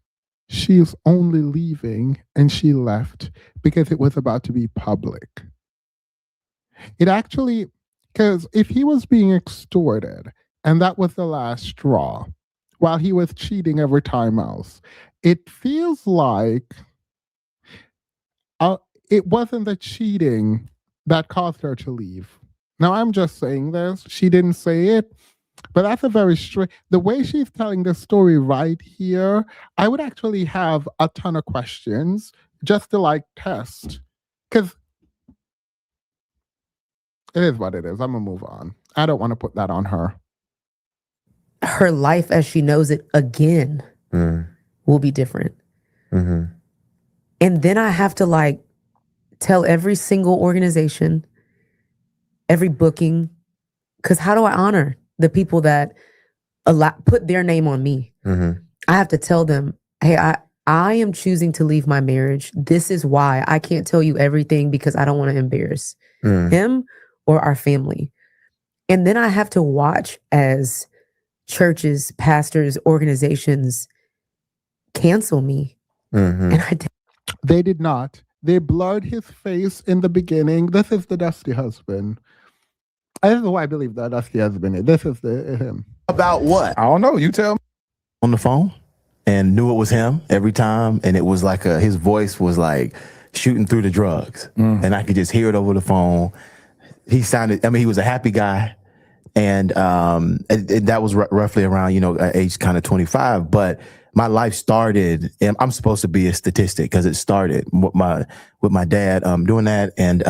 she's only leaving and she left because it was about to be public. It actually, because if he was being extorted and that was the last straw, while he was cheating every time else, it feels like it wasn't the cheating that caused her to leave. Now, I'm just saying this. She didn't say it, but that's a very straight. The way she's telling the story right here, I would actually have a ton of questions just to like test. Because it is what it is. I'm going to move on. I don't want to put that on her. her life as she knows it again will be different. And then I have to like tell every single organization, every booking, because how do I honor the people that put their name on me? I have to tell them, hey, I am choosing to leave my marriage. This is why. I can't tell you everything because I don't want to embarrass him or our family. And then I have to watch as churches, pastors, organizations cancel me. And They did not. They blurred his face in the beginning. This is the dusty husband. This is who I believe the dusty husband is. This is him. About what? I don't know. You tell me. On the phone and knew it was him every time. And it was like his voice was like shooting through the drugs. And I could just hear it over the phone. He sounded, he was a happy guy. And that was roughly around, age kind of 25. But my life started, and I'm supposed to be a statistic because it started with my dad doing that. And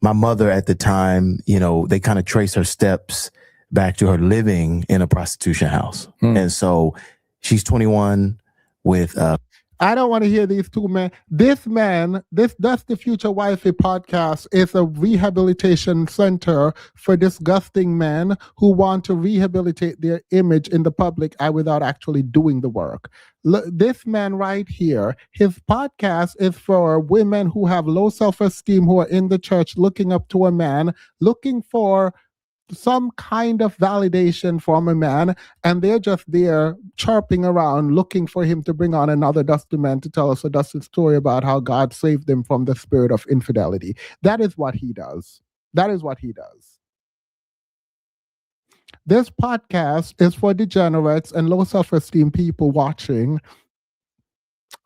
my mother at the time, they kind of trace her steps back to her living in a prostitution house. And so she's 21 with... I don't want to hear these two men. This man, this That's the Future Wifey podcast is a rehabilitation center for disgusting men who want to rehabilitate their image in the public eye without actually doing the work. Look, this man right here, his podcast is for women who have low self-esteem, who are in the church looking up to a man, looking for some kind of validation from a man, and they're just there chirping around looking for him to bring on another dusty man to tell us a dusty story about how God saved them from the spirit of infidelity. That is what he does. That is what he does. This podcast is for degenerates and low self-esteem people watching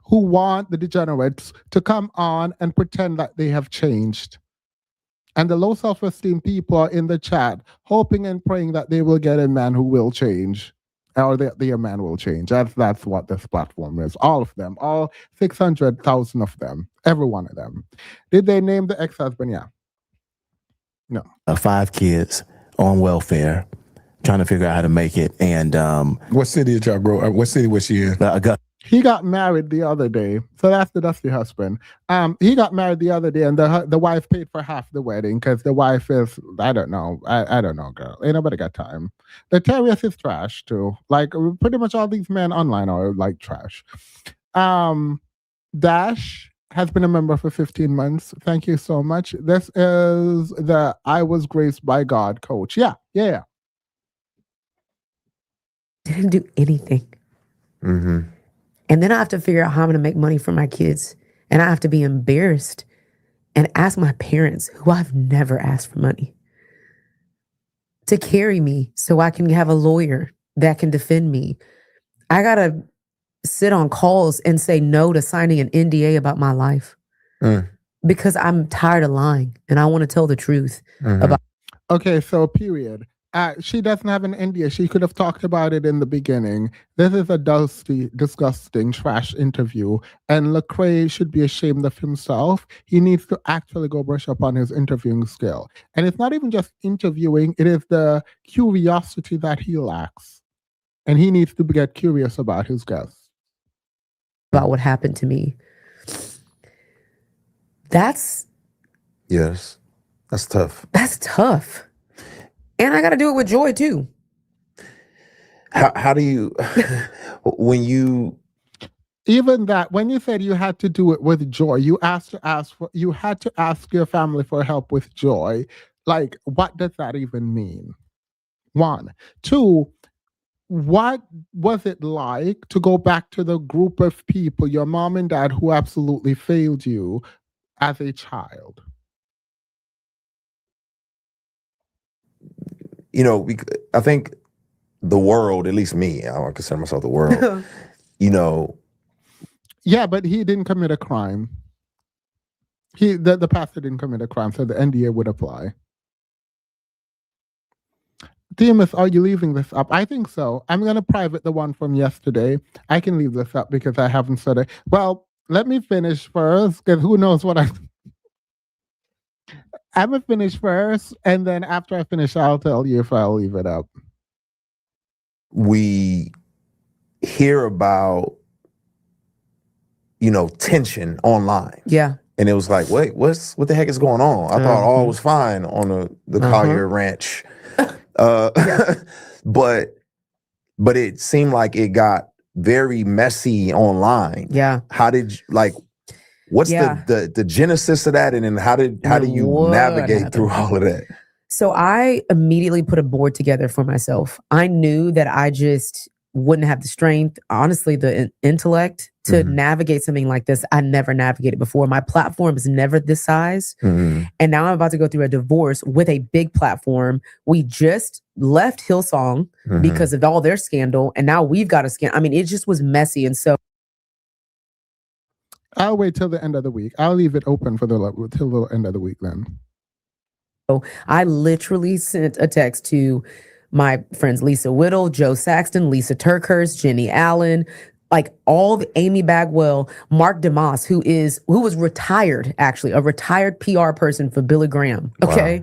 who want the degenerates to come on and pretend that they have changed. And the low self-esteem people are in the chat hoping and praying that they will get a man who will change, or that their man will change. That's what this platform is. All of them, all 600,000 of them, every one of them. Did they name the ex-husband? Yeah. No. 5 kids on welfare, trying to figure out how to make it. And What city did y'all grow up? What city was she in? He got married the other day. So that's the dusty husband. He got married the other day, and the wife paid for half the wedding because the wife is, I don't know, girl. Ain't nobody got time. The Terriers is trash too. Like pretty much all these men online are like trash. Dash has been a member for 15 months. Thank you so much. This is the I Was Graced by God coach. Yeah. Didn't do anything. Mm-hmm. And then I have to figure out how I'm going to make money for my kids. And I have to be embarrassed and ask my parents, who I've never asked for money, to carry me so I can have a lawyer that can defend me. I got to sit on calls and say no to signing an NDA about my life because I'm tired of lying and I want to tell the truth about. Okay, so period. She doesn't have an NDA. She could have talked about it in the beginning. This is a dusty, disgusting, trash interview. And Lecrae should be ashamed of himself. He needs to actually go brush up on his interviewing skill. And it's not even just interviewing, it is the curiosity that he lacks. And he needs to get curious about his guests. About what happened to me. That's tough. That's tough. And I got to do it with joy too. How do you, when you, even that, when you said you had to do it with joy, you had to ask your family for help with joy. Like, what does that even mean? 1. 2, what was it like to go back to the group of people, your mom and dad, who absolutely failed you as a child? you know, I think the world, at least me, I don't consider myself the world, you know. Yeah, but he didn't commit a crime. The pastor didn't commit a crime, so the NDA would apply. Demas, are you leaving this up? I think so. I'm going to private the one from yesterday. I can leave this up because I haven't said it. Well, let me finish first, because who knows what I'm going to finish first, and then after I finish, I'll tell you if I'll leave it up. We hear about, you know, tension online. Yeah. And it was like, wait, what the heck is going on? I thought all was fine on the Collier Ranch. But it seemed like it got very messy online. Yeah. How did you, like, what's the genesis of that? And then how do you navigate through all of that? So I immediately put a board together for myself. I knew that I just wouldn't have the strength, honestly, the intellect to navigate something like this. I never navigated before. My platform is never this size. And now I'm about to go through a divorce with a big platform. We just left Hillsong because of all their scandal. And now we've got a scandal. I mean, it just was messy. And so I'll wait till the end of the week. I'll leave it open for till the end of the week then. So I literally sent a text to my friends Lisa Whittle, Joe Saxton, Lisa Turkhurst, Jenny Allen, like all the Amy Bagwell, Mark DeMoss, who was retired, actually, a retired PR person for Billy Graham. Okay.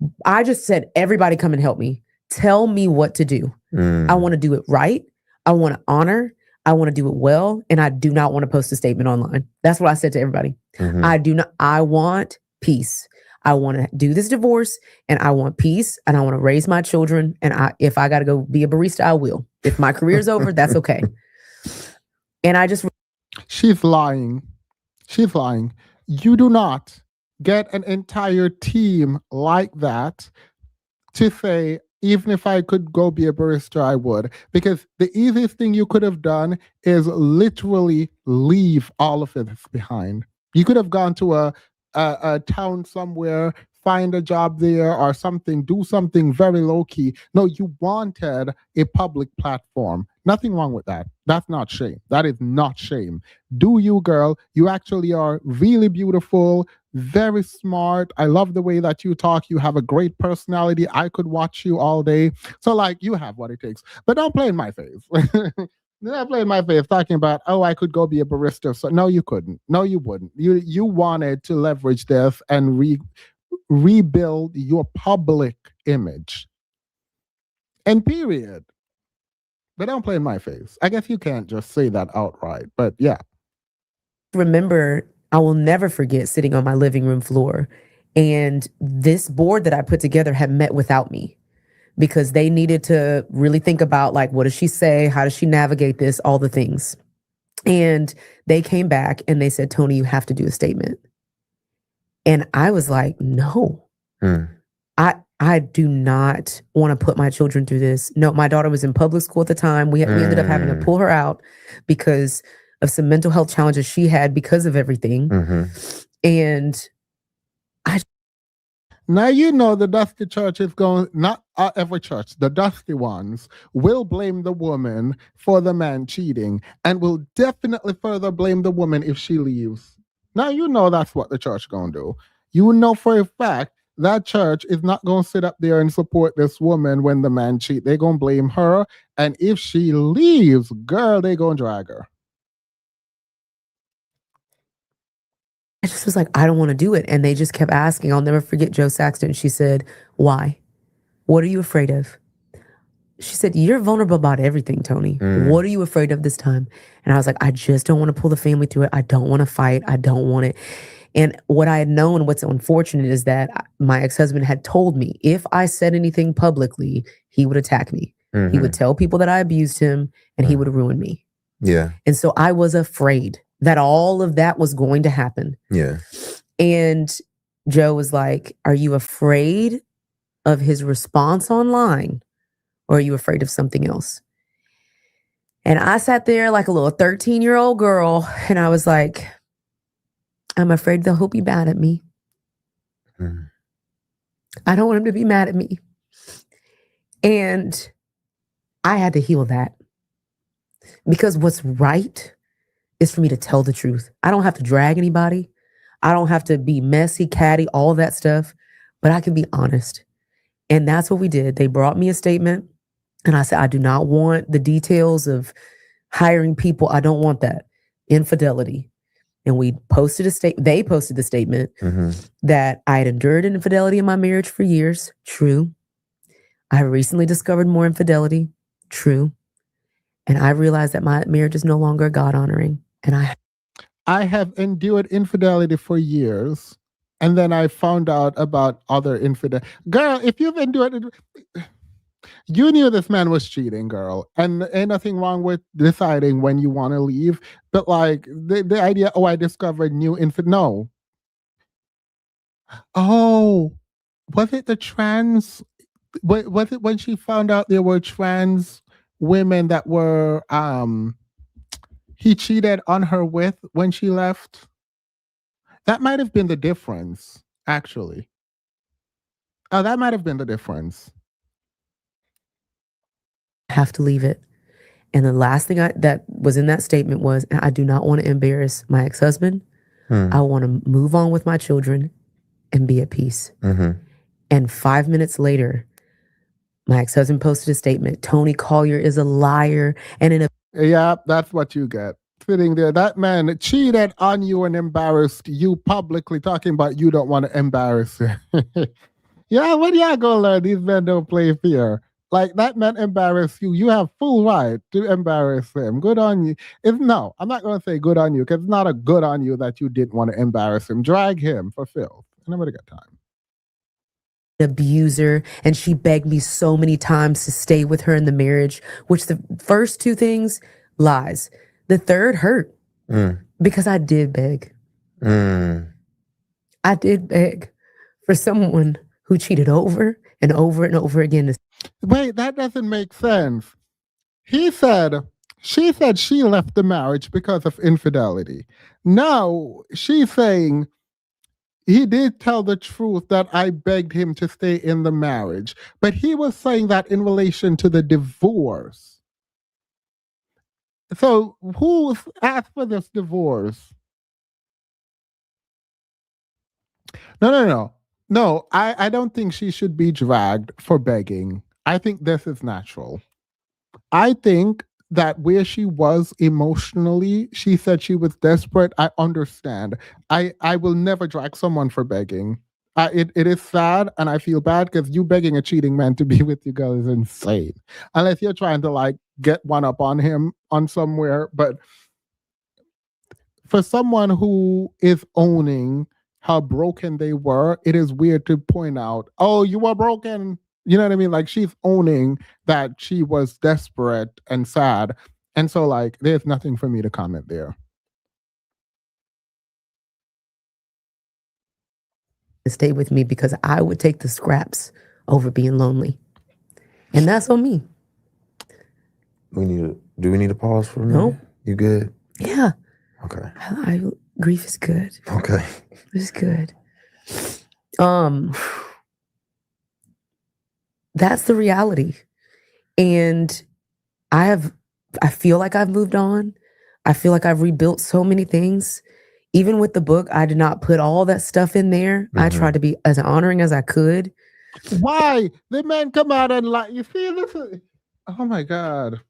Wow. I just said, everybody come and help me. Tell me what to do. I want to do it right. I want to honor. I want to do it well, and I do not want to post a statement online. That's what I said to everybody. I want peace. I want to do this divorce, and I want peace, and I want to raise my children. And if I got to go be a barista, I will. If my career's over, that's okay. And I just... She's lying. She's lying. You do not get an entire team like that to say, even if I could go be a barista, I would. Because the easiest thing you could have done is literally leave all of this behind. You could have gone to a town somewhere, find a job there or something, do something very low key. No, you wanted a public platform. Nothing wrong with that. That's not shame. That is not shame. Do you, girl? You actually are really beautiful, very smart. I love the way that you talk. You have a great personality. I could watch you all day. So, like, you have what it takes. But don't play in my face. Don't play in my face talking about, oh, I could go be a barista. So, no, you couldn't. No, you wouldn't. You wanted to leverage this and rebuild your public image. And period. But don't play in my face. I guess you can't just say that outright. But yeah. Remember, I will never forget sitting on my living room floor, and this board that I put together had met without me because they needed to really think about, like, what does she say? How does she navigate this? All the things. And they came back and they said, Toni, you have to do a statement. And I was like, no, I do not want to put my children through this. No, my daughter was in public school at the time. We ended up having to pull her out because of some mental health challenges she had because of everything. And now, you know, the Dusty Church is going, not every church, the Dusty ones will blame the woman for the man cheating and will definitely further blame the woman if she leaves. Now, you know that's what the church going to do. You know for a fact that church is not going to sit up there and support this woman when the man cheat. They're going to blame her. And if she leaves, girl, they're going to drag her. I just was like, I don't want to do it. And they just kept asking. I'll never forget Jo Saxton. She said, why? What are you afraid of? She said, you're vulnerable about everything, Toni. What are you afraid of this time? And I was like, I just don't want to pull the family through it. I don't want to fight. I don't want it. And what I had known, what's unfortunate is that my ex-husband had told me if I said anything publicly, he would attack me. He would tell people that I abused him and he would ruin me. Yeah. And so I was afraid that all of that was going to happen. Yeah. And Jo was like, are you afraid of his response online or are you afraid of something else? And I sat there like a little 13-year-old girl and I was like, I'm afraid that he'll be mad at me. I don't want him to be mad at me. And I had to heal that because what's right is for me to tell the truth. I don't have to drag anybody. I don't have to be messy, catty, all that stuff, but I can be honest. And that's what we did. They brought me a statement and I said, I do not want the details of hiring people. I don't want that. Infidelity. And we posted they posted the statement that I had endured infidelity in my marriage for years. True. I recently discovered more infidelity. True. And I realized that my marriage is no longer God honoring. And I have endured infidelity for years. And then I found out about other infidelity. Girl, if you've endured it, you knew this man was cheating, girl. And ain't nothing wrong with deciding when you want to leave. But like the idea, oh, I discovered new no. Oh, was it the trans? Was it when she found out there were trans women that were he cheated on her with when she left? That might have been the difference, actually. Oh, that might have been the difference. have to leave it. And the last thing that was in that statement was, I do not want to embarrass my ex-husband. I want to move on with my children and be at peace. And 5 minutes later, my ex-husband posted a statement, Toni Collier is a liar. And yeah, that's what you get. Sitting there, that man cheated on you and embarrassed you publicly, talking about you don't want to embarrass him. Yeah, when y'all gonna learn these men don't play fair? Like that man embarrassed you. You have full right to embarrass him. Good on you. No, I'm not going to say good on you because it's not a good on you that you didn't want to embarrass him. Drag him for filth. Nobody got time. Abuser, and she begged me so many times to stay with her in the marriage, which the first two things, lies. The third hurt because I did beg. I did beg for someone who cheated over and over and over again. Wait, that doesn't make sense. She said she left the marriage because of infidelity. Now she's saying he did tell the truth that I begged him to stay in the marriage, but he was saying that in relation to the divorce. So who asked for this divorce? No, I don't think she should be dragged for begging. I think this is natural. I think that where she was emotionally, she said she was desperate. I understand. I will never drag someone for begging. It is sad, and I feel bad because you begging a cheating man to be with you girl is insane. Unless you're trying to like get one up on him on somewhere. But for someone who is owning how broken they were, it is weird to point out, oh, you were broken. You know what I mean? Like she's owning that she was desperate and sad. And so like there's nothing for me to comment there. Stay with me because I would take the scraps over being lonely. And that's on me. Do we need to pause for a minute? No. You good? Yeah. Okay. Grief is good. Okay. It's good. That's the reality. And I feel like I've moved on. I feel like I've rebuilt so many things. Even with the book, I did not put all that stuff in there. I tried to be as honoring as I could. Why? The man come out and like, you see this? Oh my God.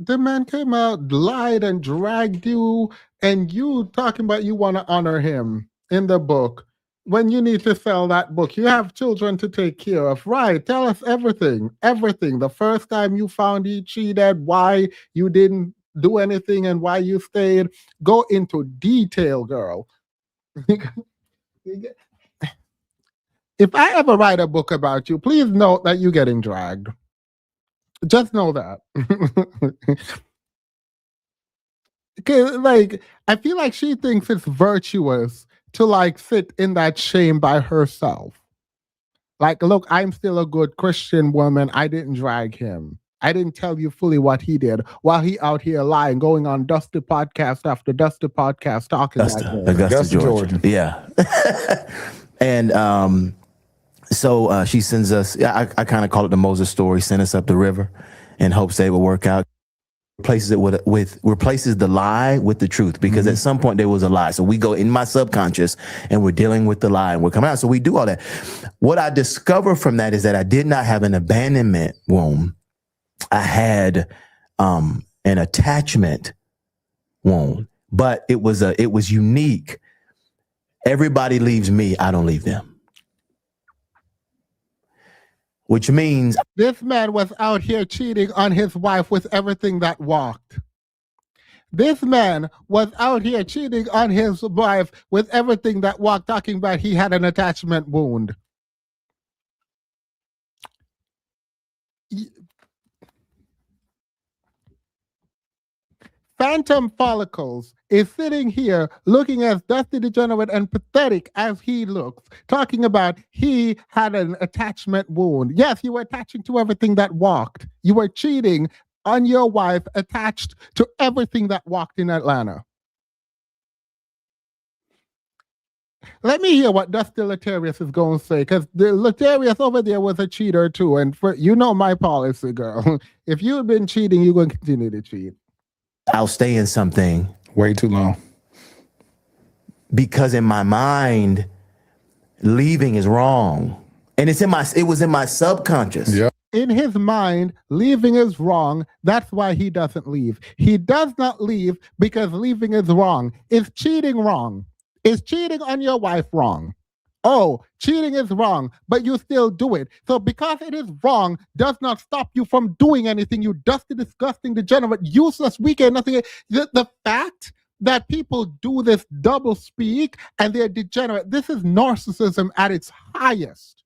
The man came out, lied and dragged you, and you talking about you want to honor him in the book. When you need to sell that book, you have children to take care of. Right. Tell us everything. Everything. The first time you found he cheated, why you didn't do anything and why you stayed. Go into detail, girl. If I ever write a book about you, please note that you're getting dragged. Just know that. Like, I feel like she thinks it's virtuous to like sit in that shame by herself. Like, look, I'm still a good Christian woman. I didn't drag him. I didn't tell you fully what he did while he out here lying, going on Dusty podcast after Dusty podcast talking Augusta, Georgia. Yeah. And so she sends us, I kind of call it the Moses story, send us up the river in hopes they will work out. Replaces it replaces the lie with the truth, because at some point there was a lie. So we go in my subconscious and we're dealing with the lie and we're coming out. So we do all that. What I discover from that is that I did not have an abandonment wound. I had an attachment wound, but it was unique. Everybody leaves me, I don't leave them. Which means this man was out here cheating on his wife with everything that walked. This man was out here cheating on his wife with everything that walked, talking about he had an attachment wound. Phantom Follicles is sitting here looking as dusty, degenerate, and pathetic as he looks, talking about he had an attachment wound. Yes, you were attaching to everything that walked. You were cheating on your wife, attached to everything that walked in Atlanta. Let me hear what Dusty Latarius is going to say, because the Latarius over there was a cheater too. And you know my policy, girl. If you've been cheating, you're going to continue to cheat. I'll stay in something way too long, because in my mind, leaving is wrong, and it was in my subconscious. Yeah. In his mind, leaving is wrong. That's why he doesn't leave. He does not leave because leaving is wrong. Is cheating wrong? Is cheating on your wife wrong? Oh, cheating is wrong, but you still do it. So because it is wrong does not stop you from doing anything, you dusty, disgusting, degenerate, useless, weekend, nothing. The fact that people do this double speak and they're degenerate, this is narcissism at its highest.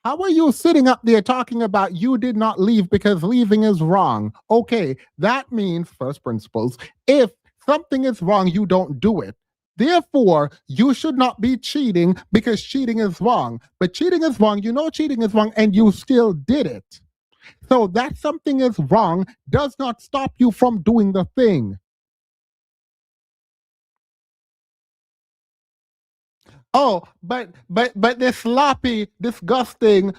How are you sitting up there talking about you did not leave because leaving is wrong? Okay, that means, first principles, if something is wrong, you don't do it. Therefore, you should not be cheating because cheating is wrong. But cheating is wrong, you know cheating is wrong, and you still did it. So that something is wrong does not stop you from doing the thing. Oh, but this sloppy, disgusting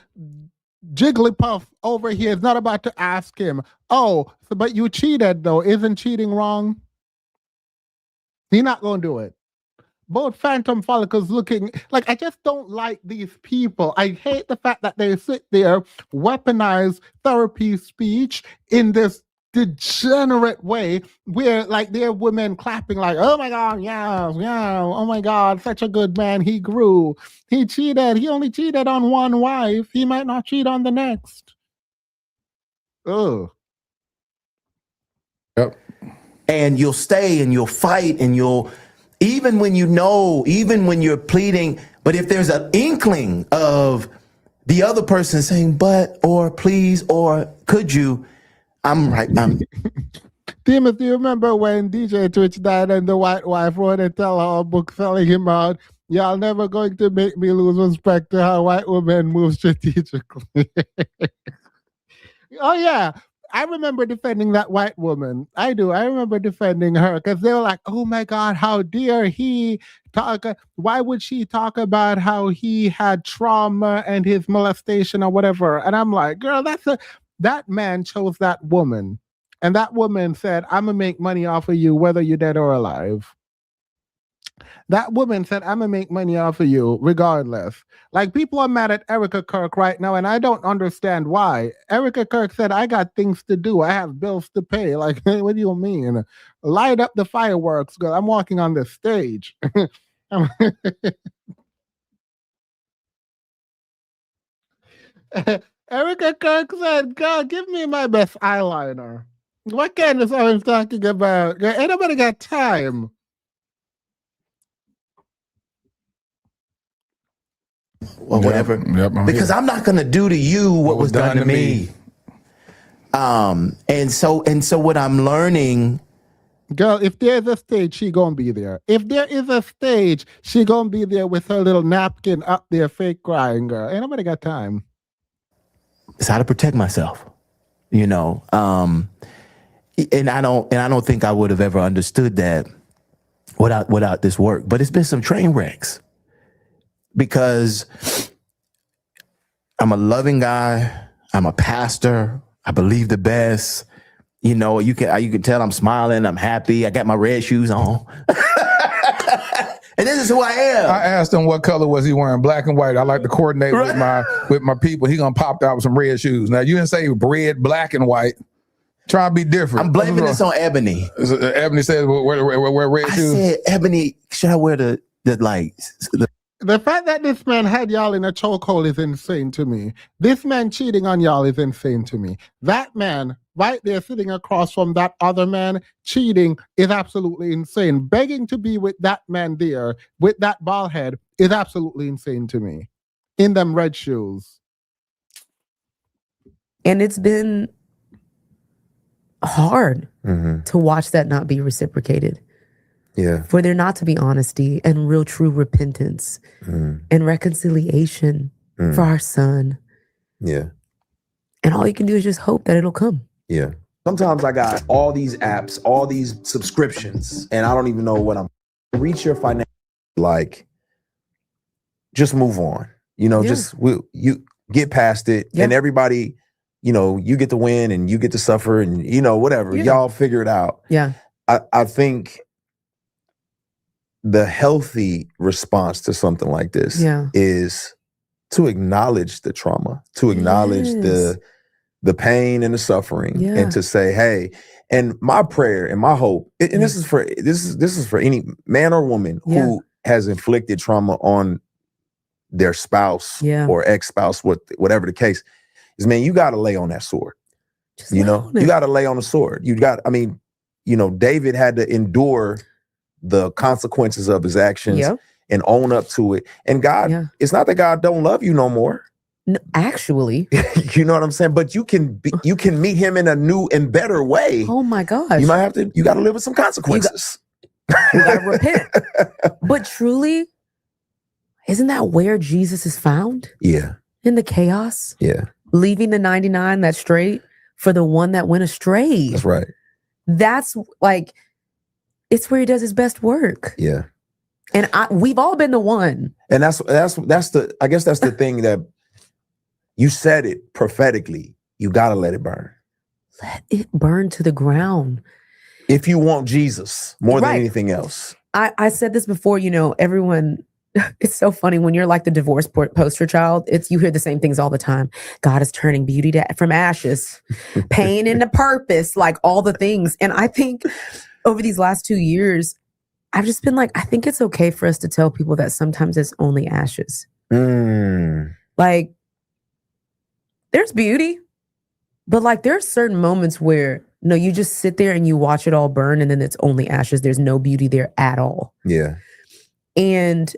Jigglypuff over here is not about to ask him, oh, so, but you cheated though. Isn't cheating wrong? He's not going to do it. Both phantom follicles looking like, I just don't like these people. I hate the fact that they sit there, weaponize therapy speech in this degenerate way where like they're women clapping like, oh my God, yeah, oh my God, such a good man. He grew. He cheated. He only cheated on one wife. He might not cheat on the next. Oh. Yep. And you'll stay and you'll fight and you'll, even when you know, even when you're pleading, but if there's an inkling of the other person saying, but, or please, or could you, I'm right. Timothy, you remember when DJ Twitch died and the white wife wrote and tell her book selling him out? Y'all never going to make me lose respect to how white women move strategically. Oh, yeah. I remember defending that white woman. I do. I remember defending her because they were like, oh my God, how dare he talk? Why would she talk about how he had trauma and his molestation or whatever? And I'm like, girl, that man chose that woman. And that woman said, I'm going to make money off of you, whether you're dead or alive. That woman said, I'm going to make money off of you regardless. Like, people are mad at Erica Kirk right now, and I don't understand why. Erica Kirk said, I got things to do. I have bills to pay. Like, what do you mean? Light up the fireworks, girl. I'm walking on the stage. Erica Kirk said, God, give me my best eyeliner. What kind of stuff I'm talking about? Girl, ain't nobody got time. Or whatever. Yep, because I'm not going to do to you what was done to me. And so what I'm learning, girl, if there's a stage, she gonna be there. If there is a stage, she gonna be there with her little napkin up there, fake crying, girl. Ain't nobody got time. It's how to protect myself, you know. And I don't think I would have ever understood that without this work. But it's been some train wrecks. Because I'm a loving guy, I'm a pastor, I believe the best. You know, you can tell I'm smiling, I'm happy, I got my red shoes on. And this is who I am. I asked him what color was he wearing, black and white. I like to coordinate with my people. He gonna pop out with some red shoes. Now you didn't say red, black, and white. Try to be different. I'm blaming this on Ebony. Ebony said wear red shoes. I said, Ebony, should I wear the lights? The fact that this man had y'all in a chokehold is insane to me. This man cheating on y'all is insane to me. That man right there sitting across from that other man cheating is absolutely insane. Begging to be with that man there with that bald head is absolutely insane to me. In them red shoes. And it's been hard to watch that not be reciprocated. Yeah. For there not to be honesty and real true repentance and reconciliation for our son. Yeah. And all you can do is just hope that it'll come. Yeah. Sometimes I got all these apps, all these subscriptions, and I don't even know what I'm reach your financial, like, just move on. You know, you get past it and everybody, you know, you get to win and you get to suffer and, you know, whatever. Y'all figure it out. Yeah. I think the healthy response to something like this is to acknowledge the trauma, to acknowledge the pain and the suffering, and to say, hey, and my prayer and my hope, and this is for any man or woman who has inflicted trauma on their spouse Yeah. or ex-spouse, whatever the case is, man, you got to lay on that sword. Just You lay know, on it. you got to lay on the sword. David had to endure the consequences of his actions Yep. and own up to it. And God, Yeah. it's not that God don't love you no more. No, actually, You know what I'm saying? But you can meet him in a new and better way. oh my gosh, You got to live with some consequences. we gotta repent. But truly, isn't that where Jesus is found? Yeah. In the chaos, Yeah. leaving the 99 that's straight for the one that went astray. That's right. That's like, it's where he does his best work. Yeah. And we've all been the one. And that's the thing that you said it prophetically. You got to let it burn. Let it burn to the ground. If you want Jesus more than Right. anything else. I said this before, everyone, it's so funny when you're like the divorce poster child. You hear the same things all the time. God is turning beauty from ashes, pain into purpose, like all the things. And I think over these last 2 years, I've just been like, I think it's okay for us to tell people that sometimes it's only ashes. Like, there's beauty, but like there are certain moments where no, you just sit there and you watch it all burn and then it's only ashes. There's no beauty there at all. Yeah. And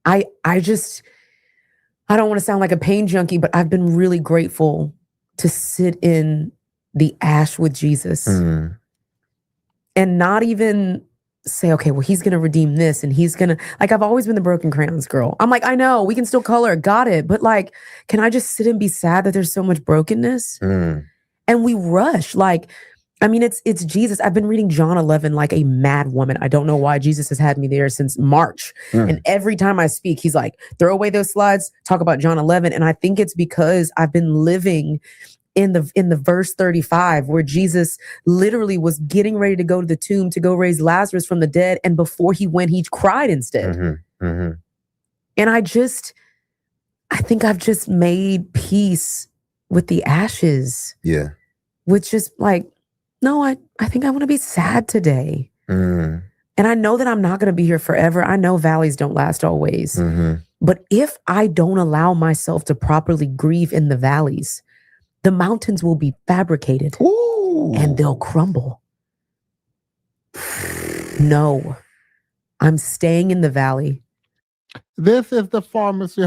I don't want to sound like a pain junkie, but I've been really grateful to sit in the ash with Jesus and not even say, okay, well, he's going to redeem this and he's going to, like, I've always been the broken crayons girl. I'm like, I know we can still color, got it. But like, can I just sit and be sad that there's so much brokenness? And we rush. Like, I mean, it's Jesus. I've been reading John 11 like a mad woman. I don't know why Jesus has had me there since March. And every time I speak, he's like, throw away those slides, talk about John 11. And I think it's because I've been living in the verse 35 where Jesus literally was getting ready to go to the tomb to go raise Lazarus from the dead. And before he went, he cried instead. And I think I've just made peace with the ashes. Yeah. With just like, no, I think I want to be sad today. And I know that I'm not going to be here forever. I know valleys don't last always. But if I don't allow myself to properly grieve in the valleys, the mountains will be fabricated and they'll crumble. No, I'm staying in the valley. This is the pharmacy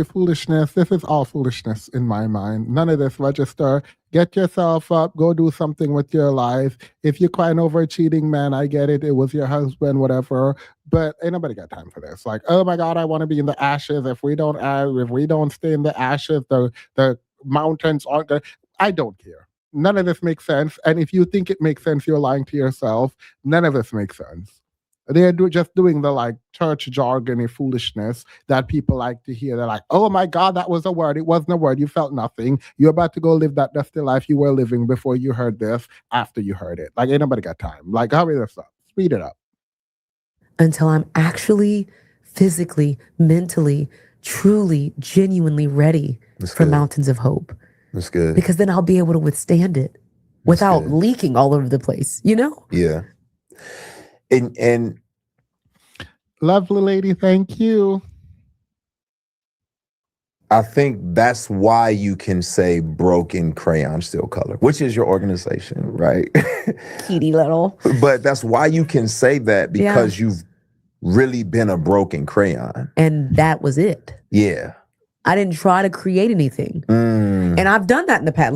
foolishness. This is all foolishness in my mind. None of this register. Get yourself up. Go do something with your life. If you're crying over a cheating man, I get it. It was your husband, whatever. But ain't nobody got time for this. Like, oh my God, I want to be in the ashes. If we don't stay in the ashes, the mountains aren't good. I don't care. None of this makes sense. And if you think it makes sense, you're lying to yourself. None of this makes sense. They're just doing the like church jargon and foolishness that people like to hear. They're like, oh my God, that was a word. It wasn't a word. You felt nothing. You're about to go live that dusty life you were living before you heard this, after you heard it. Like, ain't nobody got time. Like, hurry this up. Speed it up. Until I'm actually physically, mentally, truly, genuinely ready for mountains of hope. That's good. Because then I'll be able to withstand it without leaking all over the place, Yeah. And lovely lady, thank you. I think that's why you can say Broken Crayon Still Color, which is your organization, right? Kitty little. But that's why you can say that, because you've really been a broken crayon. And that was it. Yeah. I didn't try to create anything. And I've done that in the past.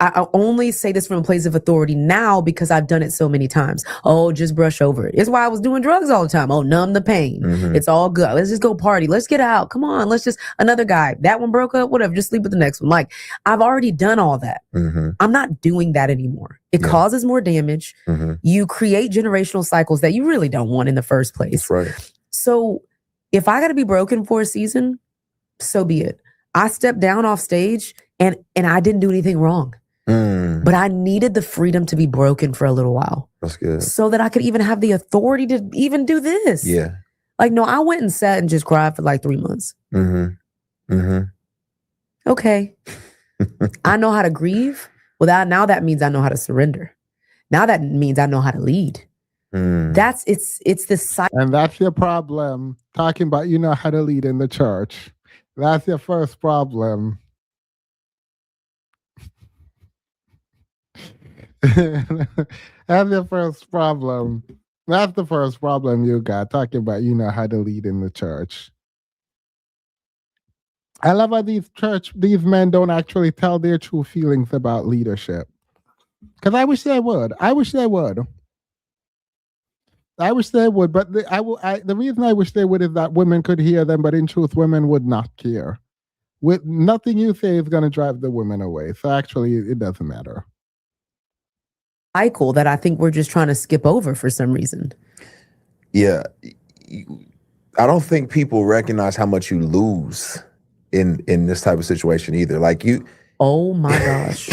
I only say this from a place of authority now because I've done it so many times. Oh, just brush over it. It's why I was doing drugs all the time. Oh, numb the pain. It's all good. Let's just go party. Let's get out. Come on. Another guy. That one broke up, whatever. Just sleep with the next one. Like, I've already done all that. I'm not doing that anymore. It causes more damage. You create generational cycles that you really don't want in the first place. That's right. So if I got to be broken for a season, so be it. I stepped down off stage and I didn't do anything wrong. But I needed the freedom to be broken for a little while. That's good. So that I could even have the authority to even do this. Yeah. Like, no, I went and sat and just cried for like 3 months. Okay. I know how to grieve. Well, now that means I know how to surrender. Now that means I know how to lead. It's this cycle. And that's your problem. Talking about you know how to lead in the church. That's your first problem. That's your first problem. That's the first problem you got. Talking about you know how to lead in the church. I love how these men don't actually tell their true feelings about leadership. Because I wish they would. I wish they would. I wish they would. But the reason I wish they would is that women could hear them, but in truth, women would not care. With nothing you say is going to drive the women away. So actually, it doesn't matter. Cycle that I think we're just trying to skip over for some reason. Yeah. I don't think people recognize how much you lose in this type of situation either. Like you. Oh my gosh.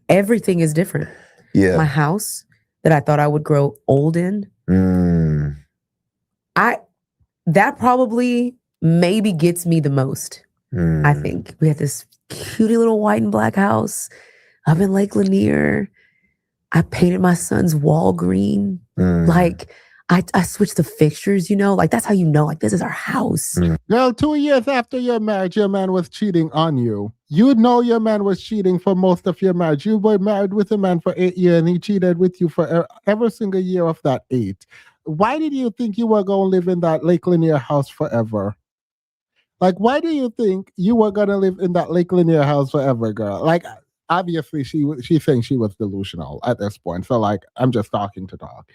Everything is different. Yeah. My house that I thought I would grow old in. That probably maybe gets me the most. I think we had this cutie little white and black house up in Lake Lanier. I painted my son's wall green. Like I switched the fixtures, like that's how you know, like this is our house. Girl, 2 years after your marriage, your man was cheating on you. You know your man was cheating for most of your marriage. You were married with a man for 8 years and he cheated with you for every single year of that 8. Why did you think you were going to live in that Lake Lanier house forever? Like, why do you think you were going to live in that Lake Lanier house forever, girl? Like, obviously, she's saying she was delusional at this point. So, like, I'm just talking to talk.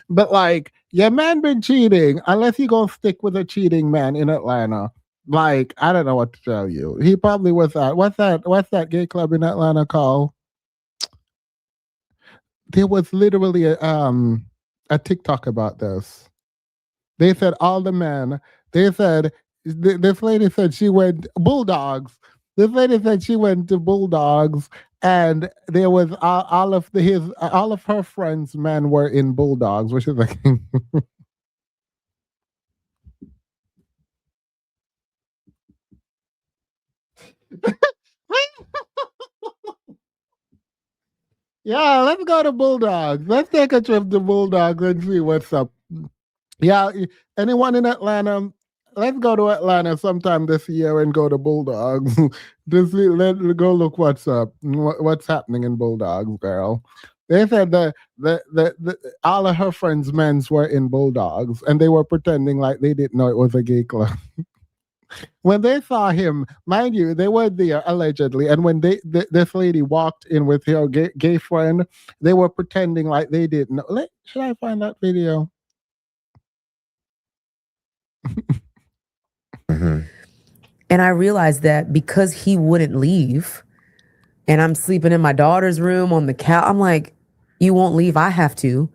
But, like, your man been cheating. Unless you going to stick with a cheating man in Atlanta. Like, I don't know what to tell you. He probably was at, what's that gay club in Atlanta called? There was literally a TikTok about this. They said all the men, they said, this lady said she went Bulldogs. This lady said she went to Bulldogs, and there was all of her friends' men were in Bulldogs, which is like. Yeah, let's go to Bulldogs. Let's take a trip to Bulldogs and see what's up. Yeah, anyone in Atlanta? Let's go to Atlanta sometime this year and go to Bulldogs. Let's go look what's up, what's happening in Bulldogs, girl. They said that all of her friends' men's were in Bulldogs, and they were pretending like they didn't know it was a gay club. When they saw him, mind you, they were there allegedly, and when this lady walked in with her gay friend, they were pretending like they didn't know. Should I find that video? And I realized that because he wouldn't leave, and I'm sleeping in my daughter's room on the couch, I'm like, you won't leave, I have to.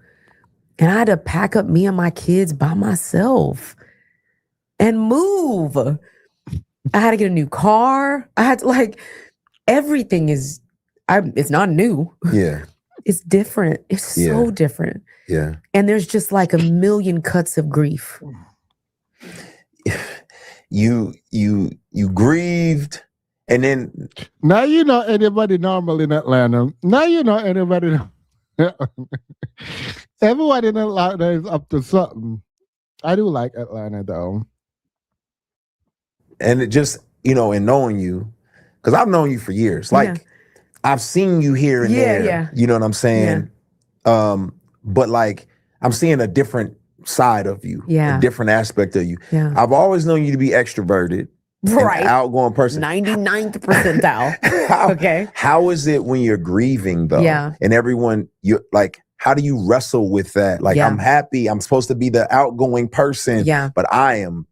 And I had to pack up me and my kids by myself and move. I had to get a new car. I had to, everything is, it's not new. Yeah. It's different. It's so different. Yeah. And there's just like a million cuts of grief. You grieved, and then now you know anybody normal in Atlanta. Now you know anybody. Everyone in Atlanta is up to something. I do like Atlanta though, and it just in knowing you, because I've known you for years. Like I've seen you here and there. Yeah. You know what I'm saying? Yeah. But like I'm seeing a different side of you, a different aspect of you. Yeah. I've always known you to be extroverted, right? An outgoing person, 99th percentile. Okay. How is it when you're grieving though? Yeah. And everyone, you're like, how do you wrestle with that? Like, I'm happy. I'm supposed to be the outgoing person. Yeah. But I'm.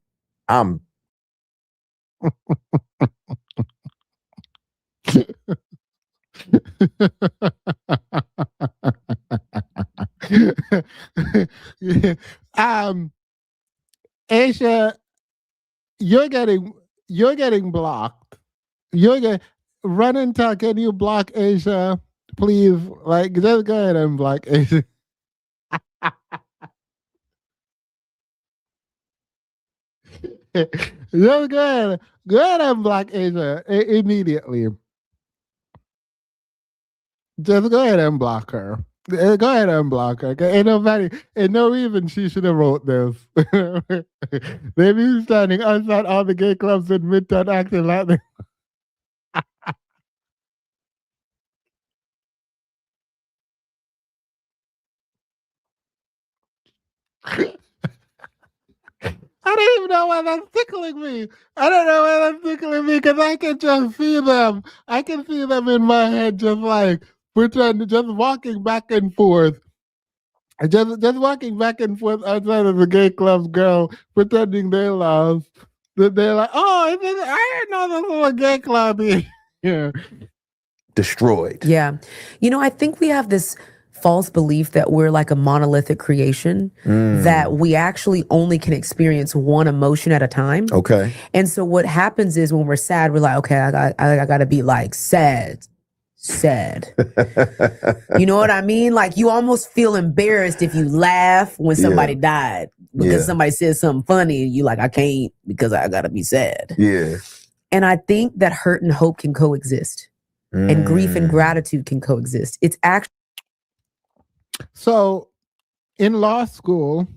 Asia, you're getting blocked. Run and tell, can you block Asia, please? Like, just go ahead and block Asia. Just go ahead and block Asia immediately. Just go ahead and block her. Go ahead and block her. Okay? Ain't no reason she should have wrote this. They be standing outside all the gay clubs in Midtown acting like they. I don't even know why that's tickling me. I don't know why that's tickling me because I can just see them. I can see them in my head just like pretending, just walking back and forth. Just walking back and forth outside of the gay club's girl, pretending they lost. That they're like, oh, I didn't know this was a gay club here. Yeah. Destroyed. Yeah. You know, I think we have this false belief that we're like a monolithic creation, that we actually only can experience one emotion at a time. Okay. And so what happens is when we're sad, we're like, okay, I got to be like sad. You know what I mean? Like you almost feel embarrassed if you laugh when somebody died because somebody said something funny and you like, I can't because I got to be sad. Yeah. And I think that hurt and hope can coexist and grief and gratitude can coexist. It's actually. So in law school,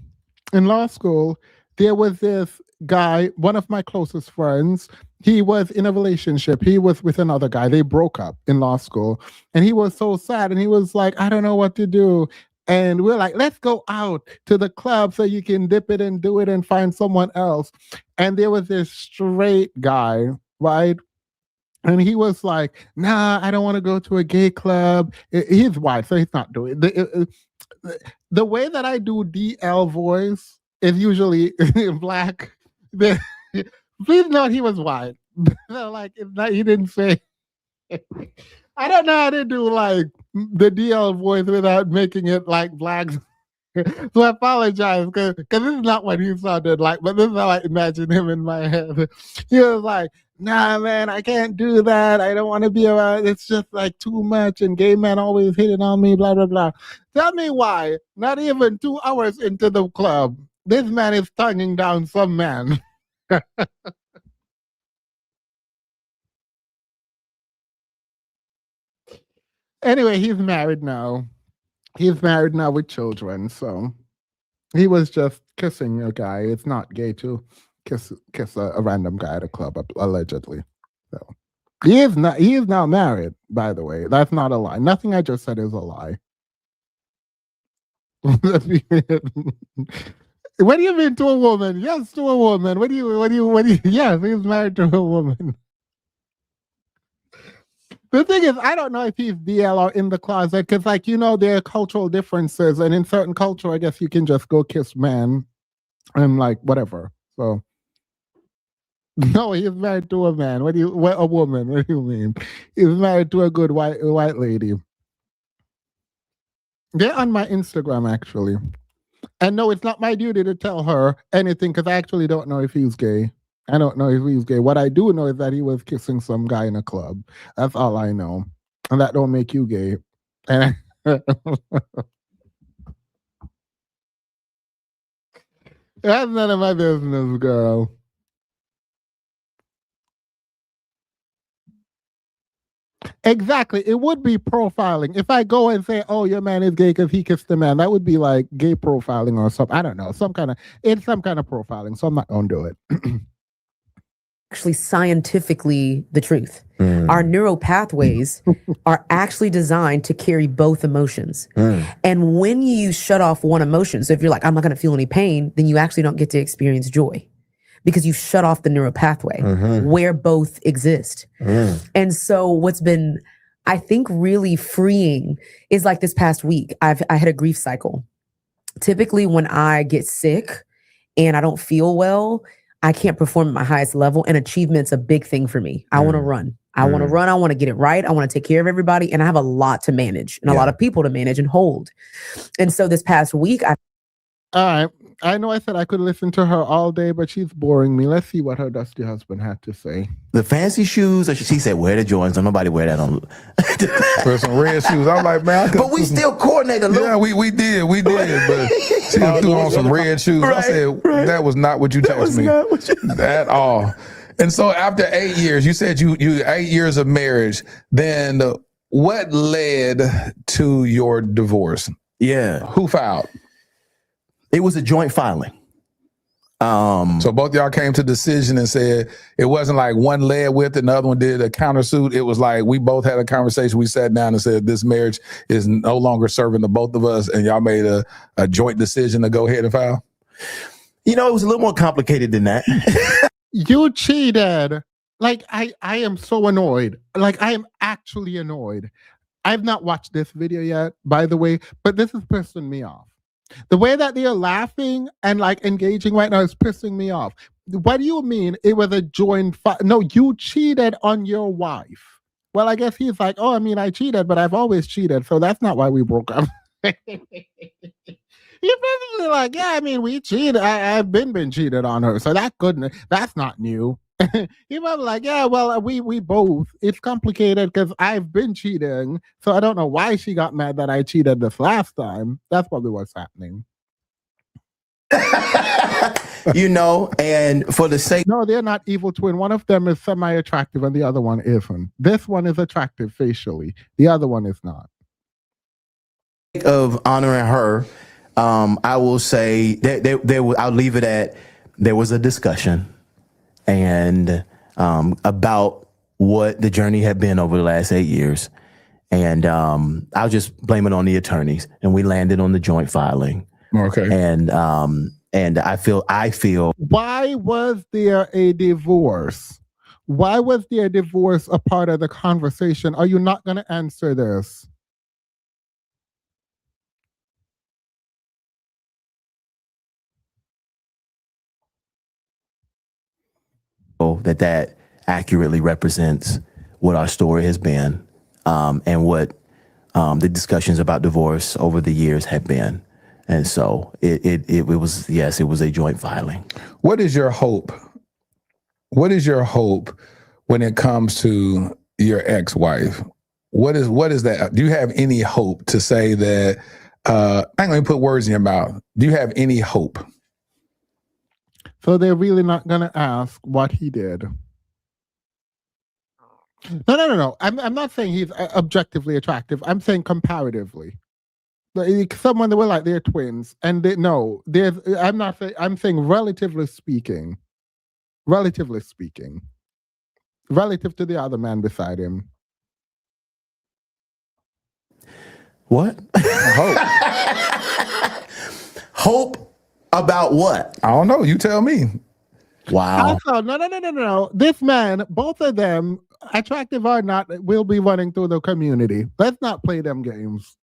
there was this guy, one of my closest friends. He was in a relationship. He was with another guy. They broke up in law school. And he was so sad. And he was like, I don't know what to do. And we're like, let's go out to the club so you can dip it and do it and find someone else. And there was this straight guy, right? And he was like, nah, I don't want to go to a gay club. He's white, so he's not doing it. The way that I do DL voice is usually black. Please note he was white. Like, it's not, he didn't say. I don't know how to do like the DL voice without making it like black. So I apologize because this is not what he sounded like, but this is how I imagine him in my head. He was like, nah, man, I can't do that. I don't want to be around. It's just like too much. And gay men always hitting on me, blah, blah, blah. Tell me why, not even 2 hours into the club, this man is tonguing down some man. Anyway, he's married now. He's married now with children. So he was just kissing a guy. It's not gay to kiss a random guy at a club, allegedly. So he is now married, by the way. That's not a lie. Nothing I just said is a lie. What do you mean to a woman? Yes, to a woman. What do you yes, he's married to a woman. The thing is, I don't know if he's DL or in the closet because, like, you know, there are cultural differences, and in certain culture, I guess you can just go kiss man and like whatever. So, no, he's married to a man. A woman? What do you mean? He's married to a good white lady. They're on my Instagram actually, and no, it's not my duty to tell her anything because I actually don't know if he's gay. I don't know if he's gay. What I do know is that he was kissing some guy in a club. That's all I know. And that don't make you gay. And that's none of my business, girl. Exactly. It would be profiling. If I go and say, oh, your man is gay because he kissed a man, that would be like gay profiling or something. I don't know. It's some kind of profiling. So I'm not going to do it. Actually scientifically the truth. Our neural pathways are actually designed to carry both emotions. And when you shut off one emotion, so if you're like, I'm not going to feel any pain, then you actually don't get to experience joy because you shut off the neural pathway where both exist. And so what's been, I think, really freeing is like this past week, I had a grief cycle. Typically when I get sick and I don't feel well, I can't perform at my highest level, and achievement's a big thing for me. I want to run. I want to run. I want to get it right. I want to take care of everybody. And I have a lot to manage and a lot of people to manage and hold. And so this past week, all right. I know I said I could listen to her all day, but she's boring me. Let's see what her dusty husband had to say. The fancy shoes, she said, wear the Jordans. Don't nobody wear that on. For some red shoes. I'm like, man. But we still coordinated a little. Yeah, we did. But she threw on some red shoes. Right, I said, that was not what you texted me. At all. And so after 8 years, you said you 8 years of marriage, then what led to your divorce? Yeah. Who filed? It was a joint filing. So both y'all came to a decision and said it wasn't like one led with it and the other one did a countersuit. It was like we both had a conversation. We sat down and said this marriage is no longer serving the both of us, and y'all made a joint decision to go ahead and file. You know, it was a little more complicated than that. You cheated. Like, I am so annoyed. Like, I am actually annoyed. I've not watched this video yet, by the way, but this is pissing me off. The way that they are laughing and like engaging right now is pissing me off. What do you mean it was a joint no, you cheated on your wife. Well, I guess he's like, oh, I mean, I cheated, but I've always cheated, so that's not why we broke up. He's basically like, yeah, I mean, we cheated. I've been cheated on her, so that's not new. He was like, yeah, well, we both. It's complicated because I've been cheating, so I don't know why she got mad that I cheated this last time. That's probably what's happening. You know, and for the sake No, they're not evil twin. One of them is semi-attractive and the other one isn't. This one is attractive facially. The other one is not. of honoring her, I will say that I'll leave it at there was a discussion and about what the journey had been over the last 8 years. And I'll just blame it on the attorneys. And we landed on the joint filing. Okay. And I feel Why was there a divorce? Why was their divorce a part of the conversation? Are you not going to answer this? that accurately represents what our story has been, and what the discussions about divorce over the years have been. And so it was, yes, it was a joint filing. What is your hope? What is your hope when it comes to your ex-wife? What is that? Do you have any hope to say that, I'm going to put words in your mouth. Do you have any hope? So they're really not going to ask what he did. No. I'm not saying he's objectively attractive. I'm saying comparatively. Someone that were like they're twins, and I'm saying relatively speaking, relative to the other man beside him. What? Hope. Hope about what? I don't know. You tell me. Wow. Also, no. This man, both of them, attractive or not, will be running through the community. Let's not play them games.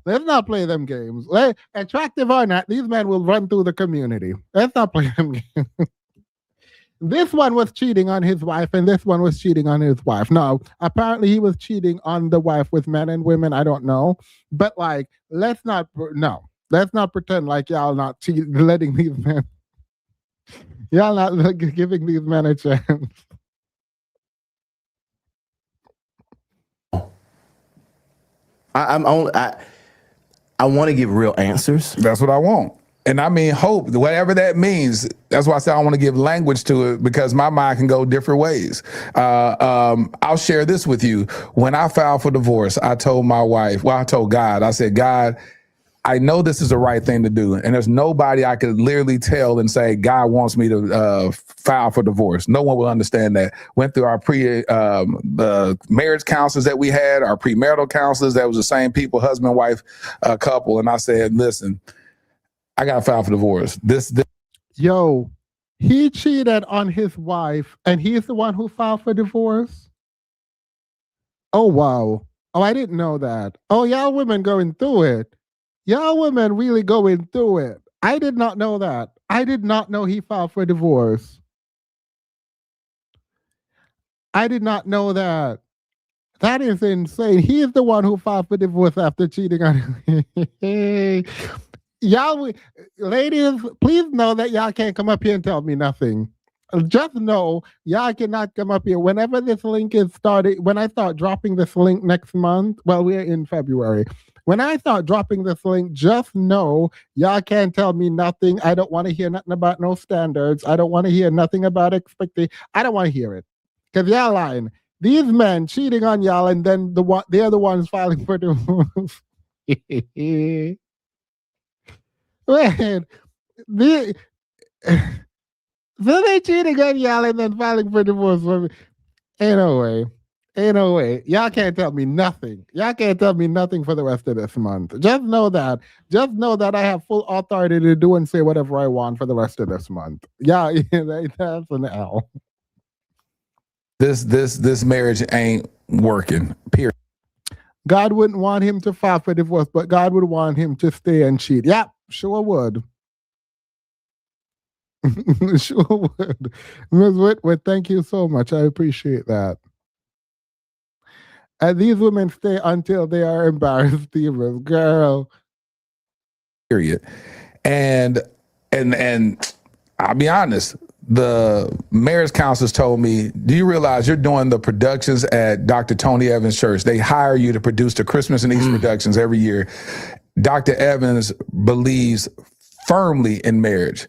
Let's not play them games. Attractive or not, these men will run through the community. Let's not play them games. This one was cheating on his wife, and this one was cheating on his wife. No, apparently he was cheating on the wife with men and women. I don't know. But let's not pretend like y'all not letting these men. Y'all not giving these men a chance. I want to give real answers. That's what I want. And I mean, hope, whatever that means. That's why I said I want to give language to it, because my mind can go different ways. I'll share this with you. When I filed for divorce, I told my wife, I told God, I said, God, I know this is the right thing to do. And there's nobody I could literally tell and say, God wants me to file for divorce. No one will understand that. Went through our marriage counselors that we had, our premarital counselors. That was the same people, husband, wife, couple. And I said, listen, I got to file for divorce. Yo, he cheated on his wife and he's the one who filed for divorce? Oh, wow. Oh, I didn't know that. Oh, y'all women going through it. Y'all women really going through it. I did not know that. I did not know he filed for divorce. I did not know that. That is insane. He is the one who filed for divorce after cheating on him. Y'all, ladies, please know that y'all can't come up here and tell me nothing. Just know y'all cannot come up here. Whenever this link is started, when I start dropping this link next month, well, we're in February. When I start dropping this link, just know y'all can't tell me nothing. I don't want to hear nothing about no standards. I don't want to hear nothing about expecting. I don't want to hear it. Because y'all lying. these men cheating on y'all, and then the other ones filing for divorce. Wait, the so they cheating on y'all and then filing for divorce for me. Ain't no way. Ain't no way. Y'all can't tell me nothing. Y'all can't tell me nothing for the rest of this month. Just know that. Just know that I have full authority to do and say whatever I want for the rest of this month. Yeah, that's an L. This marriage ain't working. Period. God wouldn't want him to file for divorce, but God would want him to stay and cheat. Yeah, sure would. Sure would. Ms. Whitworth, thank you so much. I appreciate that. And these women stay until they are embarrassed, Stevens. Girl. Period. And I'll be honest, the marriage counselors told me, do you realize you're doing the productions at Dr. Tony Evans Church? They hire you to produce the Christmas and Easter productions every year. Dr. Evans believes firmly in marriage.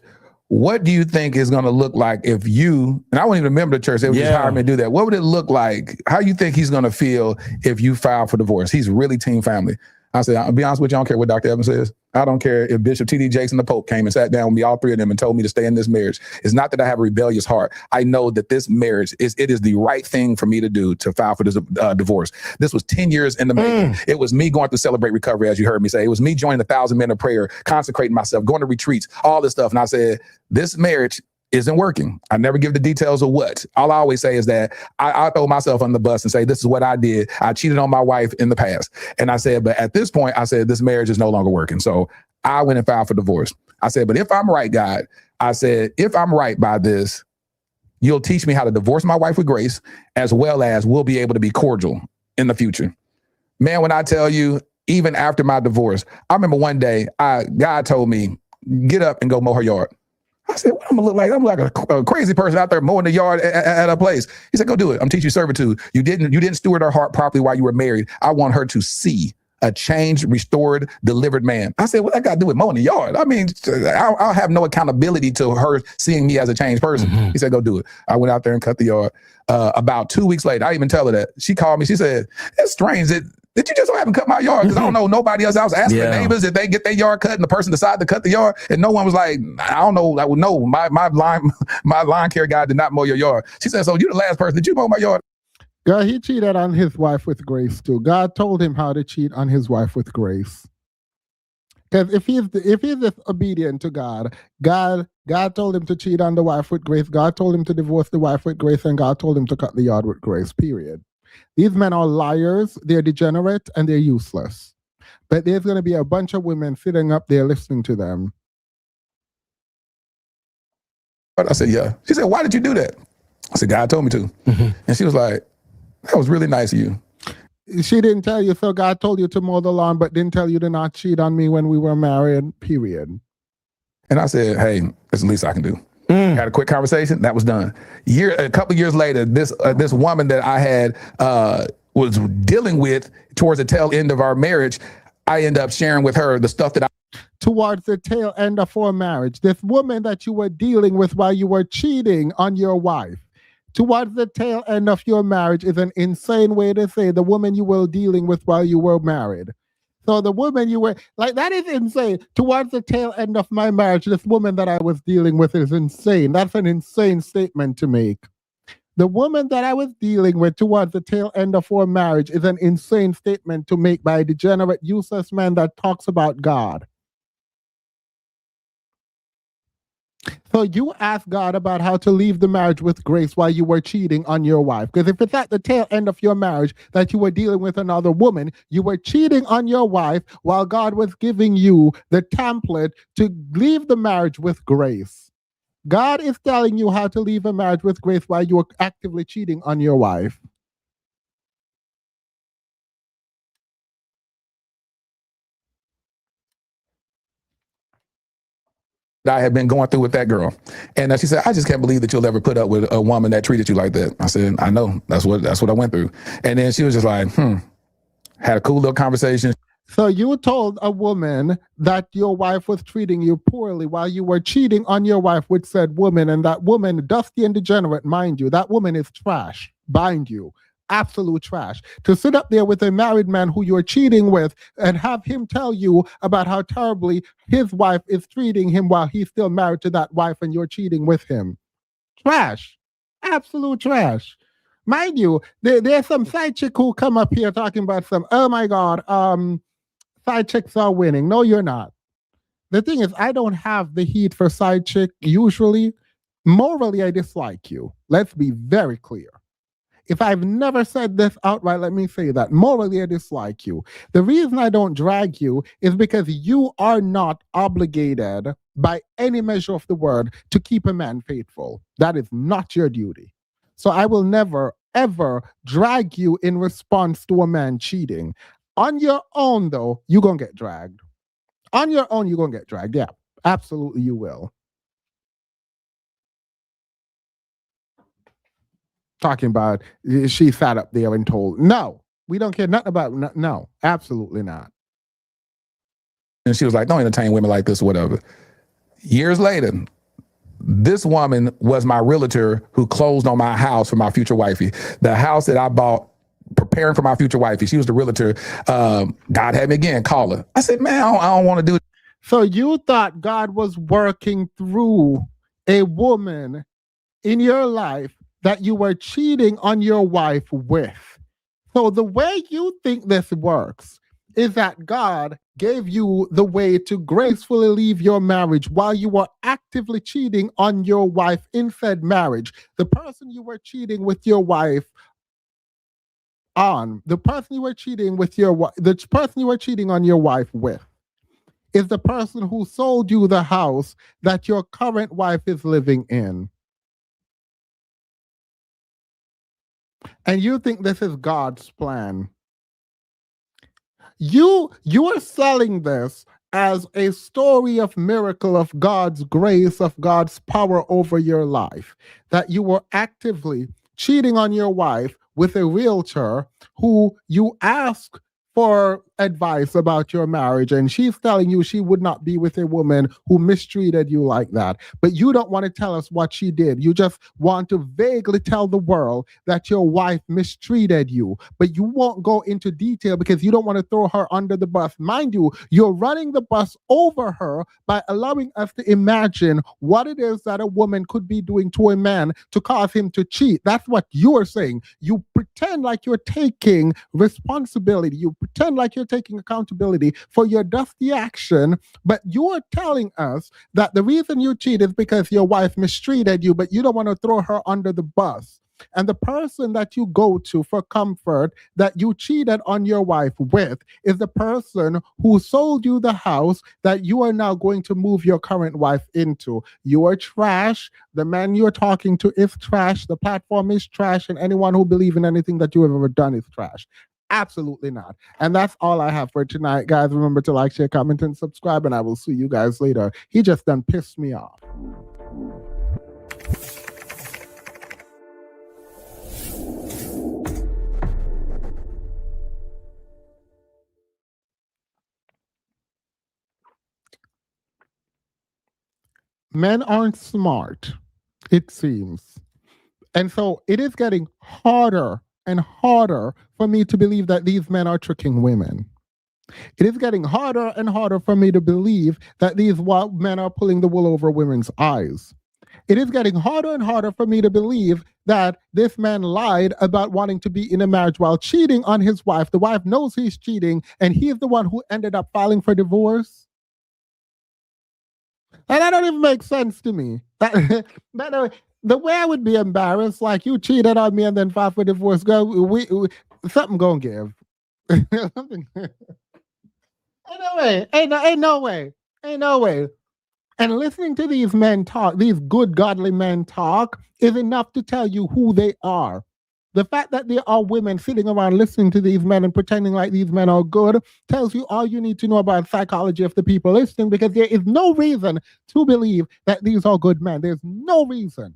What do you think is going to look like if you, and I wouldn't even remember the church, they would just hire me to do that. What would it look like? How do you think he's going to feel if you file for divorce? He's really team family. I said, I'll be honest with you, I don't care what Dr. Evans says. I don't care if Bishop T.D. Jakes and the Pope came and sat down with me, all three of them, and told me to stay in this marriage. It's not that I have a rebellious heart. I know that this marriage, it is the right thing for me to do, to file for this divorce. This was 10 years in the making. It was me going through Celebrate Recovery, as you heard me say. It was me joining 1,000 Men of Prayer, consecrating myself, going to retreats, all this stuff. And I said, this marriage isn't working. I never give the details of what. All I always say is that I throw myself on the bus and say, this is what I did. I cheated on my wife in the past. And I said, but at this point, I said, this marriage is no longer working. So I went and filed for divorce. I said, but if I'm right, God, I said, if I'm right by this, you'll teach me how to divorce my wife with grace, as well as we'll be able to be cordial in the future. Man, when I tell you, even after my divorce, I remember one day, God told me, get up and go mow her yard. I said, what I'm gonna look like? I'm like a crazy person out there mowing the yard at a place. He said, go do it. I'm teaching you servitude. You didn't steward her heart properly while you were married. I want her to see a changed, restored, delivered man. I said, what that got to do with mowing the yard? I mean, I'll have no accountability to her seeing me as a changed person. He said, go do it. I went out there and cut the yard. About 2 weeks later, I didn't even tell her that. She called me. She said, it's strange that did you just so happen to cut my yard? Because I don't know nobody else. I was asking the neighbors if they get their yard cut, and the person decided to cut the yard, and no one was like, I don't know. Like, well, no, my lawn care guy did not mow your yard. She said, so you're the last person. Did you mow my yard? God, he cheated on his wife with grace too. God told him how to cheat on his wife with grace. Because if he's disobedient to God, God told him to cheat on the wife with grace. God told him to divorce the wife with grace, and God told him to cut the yard with grace. Period. These men are liars, they're degenerate, and they're useless. But there's going to be a bunch of women sitting up there listening to them. I said, yeah. She said, why did you do that? I said, God told me to. And she was like, that was really nice of you. She didn't tell you, so God told you to mow the lawn, but didn't tell you to not cheat on me when we were married, period. And I said, hey, that's the least I can do. Had a quick conversation. That was done. A couple of years later, this woman that I had was dealing with towards the tail end of our marriage, I end up sharing with her the stuff that towards the tail end of our marriage. This woman that you were dealing with while you were cheating on your wife, towards the tail end of your marriage is an insane way to say the woman you were dealing with while you were married. So the woman you were, like, that is insane. Towards the tail end of my marriage, this woman that I was dealing with is insane. That's an insane statement to make. The woman that I was dealing with towards the tail end of our marriage is an insane statement to make by a degenerate, useless man that talks about God. So you ask God about how to leave the marriage with grace while you were cheating on your wife. Because if it's at the tail end of your marriage that you were dealing with another woman, you were cheating on your wife while God was giving you the template to leave the marriage with grace. God is telling you how to leave a marriage with grace while you are actively cheating on your wife. that I had been going through with that girl. And she said, I just can't believe that you'll ever put up with a woman that treated you like that. I said, I know. That's what I went through. And then she was just like, had a cool little conversation. So you told a woman that your wife was treating you poorly while you were cheating on your wife with said woman, and that woman, dusty and degenerate, mind you, that woman is trash, mind you. Absolute trash. To sit up there with a married man who you're cheating with and have him tell you about how terribly his wife is treating him while he's still married to that wife and you're cheating with him. Trash. Absolute trash. Mind you, there's some side chick who come up here talking about some, oh my God, side chicks are winning. No, you're not. The thing is, I don't have the heat for side chick usually. Morally, I dislike you. Let's be very clear. If I've never said this outright, let me say that. Morally, I dislike you. The reason I don't drag you is because you are not obligated by any measure of the word to keep a man faithful. That is not your duty. So I will never, ever drag you in response to a man cheating. On your own, though, you're going to get dragged. On your own, you're going to get dragged. Yeah, absolutely you will. Talking about she sat up there and told, no, we don't care nothing about, no, absolutely not. And she was like, don't entertain women like this or whatever. Years later, this woman was my realtor who closed on my house for my future wifey. The house that I bought preparing for my future wifey. She was the realtor. God had me again, call her. I said, man, I don't want to do it. So you thought God was working through a woman in your life that you were cheating on your wife with. So the way you think this works is that God gave you the way to gracefully leave your marriage while you were actively cheating on your wife in said marriage. The person you were cheating with your wife on, the person you were cheating with the person you were cheating on your wife with is the person who sold you the house that your current wife is living in. And you think this is God's plan. You are selling this as a story of miracle, of God's grace, of God's power over your life, that you were actively cheating on your wife with a realtor who you ask for advice about your marriage, and she's telling you she would not be with a woman who mistreated you like that. But you don't want to tell us what she did. You just want to vaguely tell the world that your wife mistreated you, but you won't go into detail because you don't want to throw her under the bus. Mind you, you're running the bus over her by allowing us to imagine what it is that a woman could be doing to a man to cause him to cheat. That's what you're saying. You pretend like you're taking responsibility. You pretend like you're taking accountability for your dusty action, but you're telling us that the reason you cheat is because your wife mistreated you, but you don't want to throw her under the bus. And the person that you go to for comfort that you cheated on your wife with is the person who sold you the house that you are now going to move your current wife into. You are trash. The man you're talking to is trash. The platform is trash. And anyone who believes in anything that you have ever done is trash. Absolutely not. And that's all I have for tonight, guys. Remember to like, share, comment, and subscribe, and I will see you guys later. He just done pissed me off. Men aren't smart, it seems. And so it is getting harder and harder for me to believe that these men are tricking women. It is getting harder and harder for me to believe that these men are pulling the wool over women's eyes. It is getting harder and harder for me to believe that this man lied about wanting to be in a marriage while cheating on his wife. The wife knows he's cheating, and he is the one who ended up filing for divorce. And that don't even make sense to me. The way I would be embarrassed, like you cheated on me and then filed for divorce, girl, we something gonna give. Ain't no way. And listening to these men talk, these good godly men talk, is enough to tell you who they are. The fact that there are women sitting around listening to these men and pretending like these men are good tells you all you need to know about psychology of the people listening, because there is no reason to believe that these are good men. There's no reason.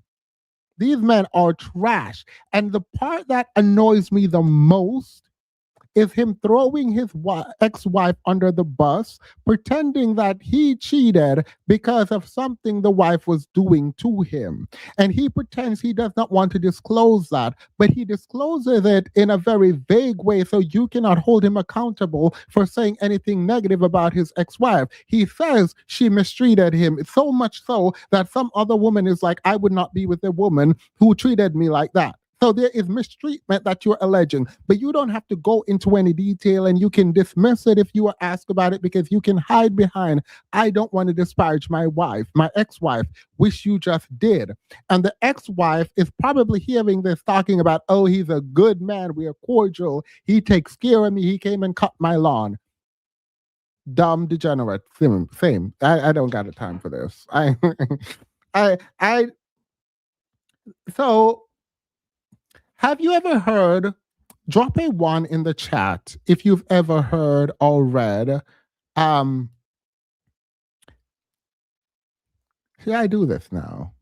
These men are trash. And the part that annoys me the most is him throwing his ex-wife under the bus, pretending that he cheated because of something the wife was doing to him. And he pretends he does not want to disclose that, but he discloses it in a very vague way, so you cannot hold him accountable for saying anything negative about his ex-wife. He says she mistreated him, so much so that some other woman is like, I would not be with a woman who treated me like that. So there is mistreatment that you're alleging, but you don't have to go into any detail, and you can dismiss it if you are asked about it, because you can hide behind, I don't want to disparage my wife, my ex-wife, which you just did. And the ex-wife is probably hearing this, talking about, oh, he's a good man, we are cordial, he takes care of me, he came and cut my lawn. Dumb degenerate. Same. I don't got a time for this. So have you ever heard, drop a 1 in the chat if you've ever heard or read, see, I do this now.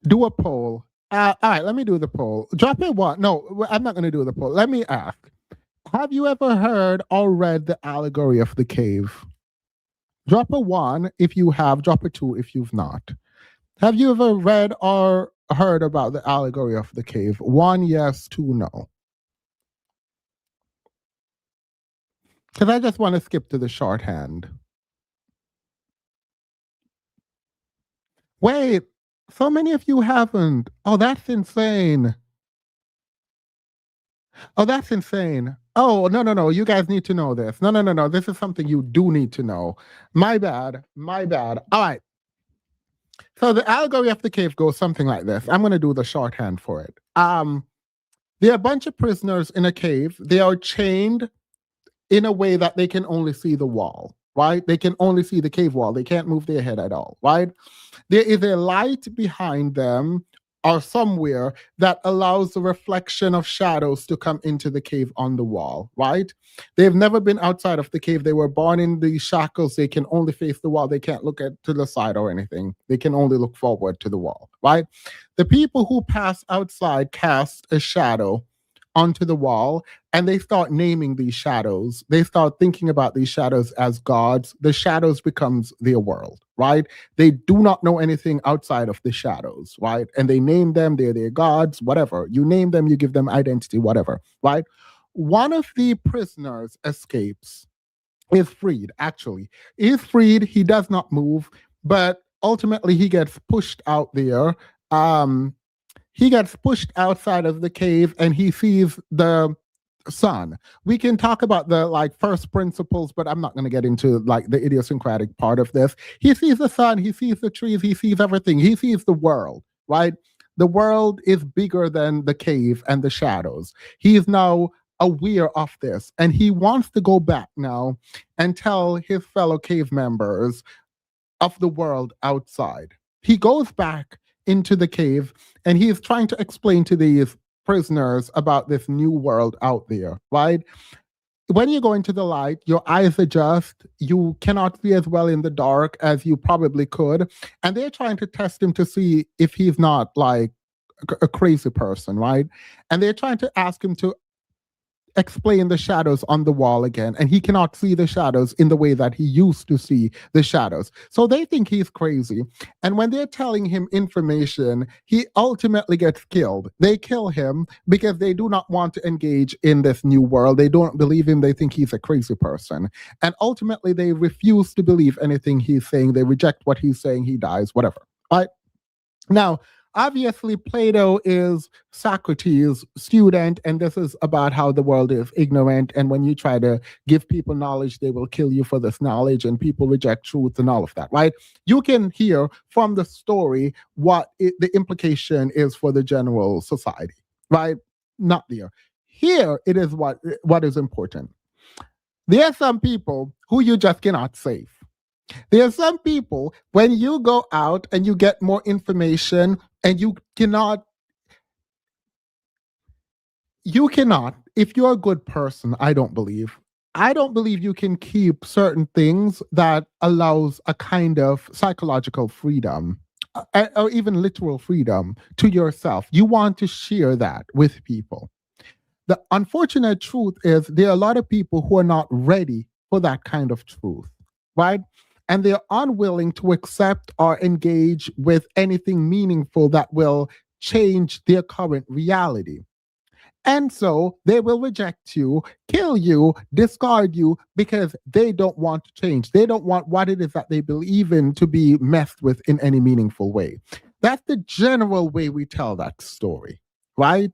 Do a poll. All right, let me do the poll. Drop a 1. No, I'm not going to do the poll. Let me ask. Have you ever heard or read the allegory of the cave? Drop a 1 if you have, drop a 2 if you've not. Have you ever read or heard about the allegory of the cave? 1 yes, 2 no. Because I just want to skip to the shorthand. Wait, so many of you haven't. Oh, that's insane. Oh, that's insane. Oh, no. You guys need to know this. No. This is something you do need to know. My bad. All right. So the allegory of the cave goes something like this. I'm going to do the shorthand for it. There are a bunch of prisoners in a cave. They are chained in a way that they can only see the wall, right? They can only see the cave wall. They can't move their head at all, right? There is a light behind them or somewhere that allows the reflection of shadows to come into the cave on the wall, right? They've never been outside of the cave. They were born in the shackles. They can only face the wall. They can't look to the side or anything. They can only look forward to the wall, right? The people who pass outside cast a shadow onto the wall, and they start naming these shadows. They start thinking about these shadows as gods. The shadows becomes their world, right? They do not know anything outside of the shadows, right? And they name them, they're their gods, whatever. You name them, you give them identity, whatever, right? One of the prisoners escapes, is freed, actually. He's freed, he does not move, but ultimately he gets pushed out there. He gets pushed outside of the cave and he sees the sun. We can talk about the first principles, but I'm not going to get into the idiosyncratic part of this. He sees the sun, he sees the trees, he sees everything. He sees the world, right? The world is bigger than the cave and the shadows. He is now aware of this, and he wants to go back now and tell his fellow cave members of the world outside. He goes back into the cave and he is trying to explain to these prisoners about this new world out there, right? When you go into the light, your eyes adjust. You cannot see as well in the dark as you probably could. And they're trying to test him to see if he's not like a crazy person, right? And they're trying to ask him to explain the shadows on the wall again, and he cannot see the shadows in the way that he used to see the shadows. So they think he's crazy, and when they're telling him information, he ultimately gets killed. They kill him because they do not want to engage in this new world. They don't believe him. They think he's a crazy person, and ultimately they refuse to believe anything he's saying. They reject what he's saying. He dies, whatever, right? Now, obviously, Plato is Socrates' student, and this is about how the world is ignorant. And when you try to give people knowledge, they will kill you for this knowledge, and people reject truth and all of that, right? You can hear from the story what the implication is for the general society, right? Not there. Here, it is what is important. There are some people who you just cannot save. There are some people, when you go out and you get more information and you cannot, You cannot, if you're a good person, I don't believe. I don't believe you can keep certain things that allows a kind of psychological freedom or even literal freedom to yourself. You want to share that with people. The unfortunate truth is there are a lot of people who are not ready for that kind of truth, right? And they're unwilling to accept or engage with anything meaningful that will change their current reality. And so they will reject you, kill you, discard you because they don't want to change. They don't want what it is that they believe in to be messed with in any meaningful way. That's the general way we tell that story, right?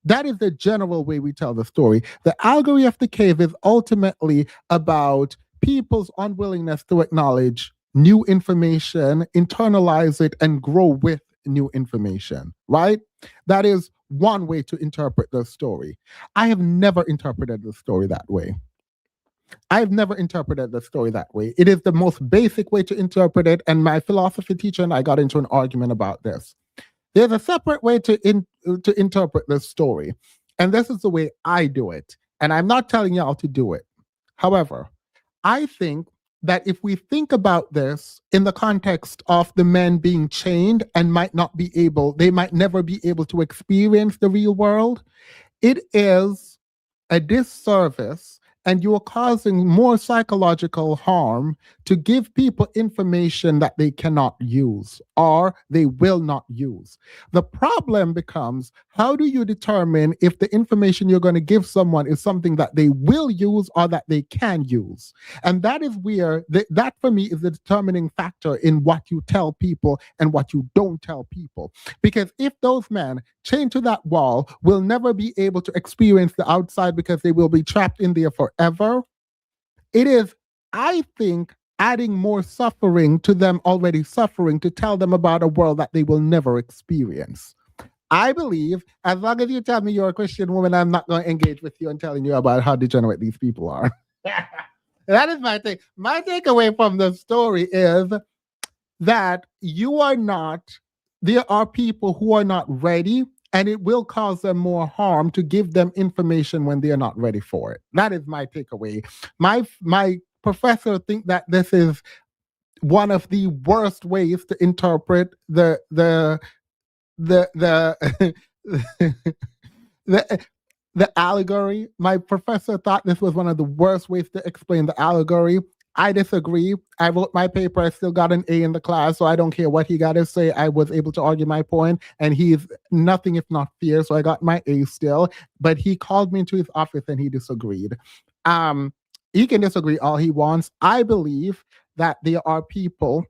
That is the general way we tell the story. The allegory of the cave is ultimately about people's unwillingness to acknowledge new information, internalize it, and grow with new information, right? That is one way to interpret the story. I have never interpreted the story that way. I've never interpreted the story that way. It is the most basic way to interpret it. And my philosophy teacher and I got into an argument about this. There's a separate way to interpret the story. And this is the way I do it. And I'm not telling y'all to do it. However, I think that if we think about this in the context of the men being chained and they might never be able to experience the real world, it is a disservice and you are causing more psychological harm to give people information that they cannot use or they will not use. The problem becomes, how do you determine if the information you're going to give someone is something that they will use or that they can use? And that is where, that for me is the determining factor in what you tell people and what you don't tell people. Because if those men chained to that wall will never be able to experience the outside because they will be trapped in there forever, it is, I think, adding more suffering to them already suffering to tell them about a world that they will never experience. I believe as long as you tell me you're a Christian woman, I'm not going to engage with you and telling you about how degenerate these people are. That is my take. My takeaway from the story is that there are people who are not ready, and it will cause them more harm to give them information when they are not ready for it. That is my takeaway. My professor think that this is one of the worst ways to interpret the the allegory. My professor thought this was one of the worst ways to explain the allegory. I disagree. I wrote my paper. I still got an A in the class, so I don't care what he got to say. I was able to argue my point, and he's nothing if not fair, so I got my A still. But he called me into his office and he disagreed. He can disagree all he wants. I believe that there are people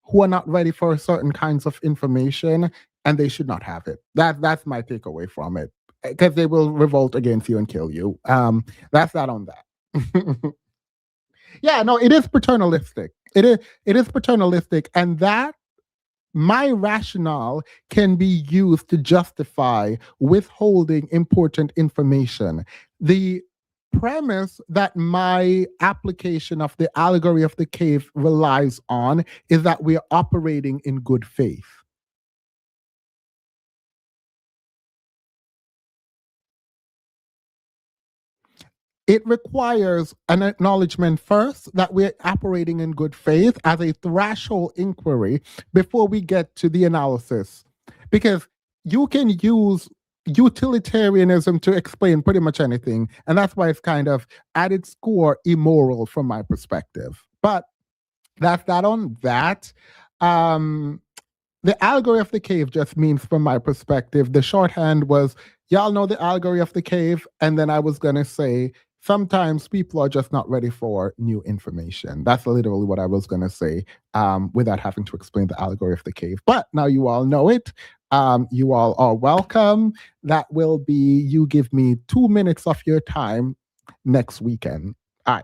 who are not ready for certain kinds of information, and they should not have it. That's my takeaway from it, because they will revolt against you and kill you. That's that on that. Yeah, no, it is paternalistic. It is paternalistic, and that my rationale can be used to justify withholding important information. The premise that my application of the allegory of the cave relies on is that we're operating in good faith. It requires an acknowledgement first that we're operating in good faith as a threshold inquiry before we get to the analysis. Because you can use utilitarianism to explain pretty much anything. And that's why it's kind of at its core immoral from my perspective. But that's that on that. The allegory of the cave just means, from my perspective, the shorthand was, y'all know the allegory of the cave. And then I was going to say, sometimes people are just not ready for new information. That's literally what I was going to say, without having to explain the allegory of the cave. But now you all know it. You all are welcome. That will be, you give me 2 minutes of your time next weekend. All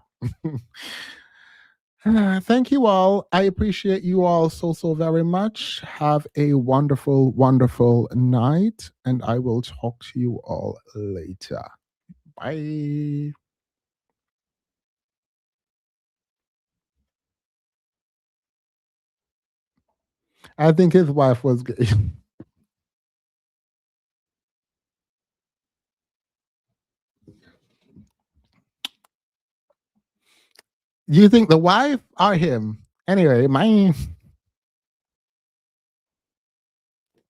right. Thank you all. I appreciate you all so very much. Have a wonderful, wonderful night, and I will talk to you all later. Bye. I think his wife was gay. You think the wife or him? Anyway, my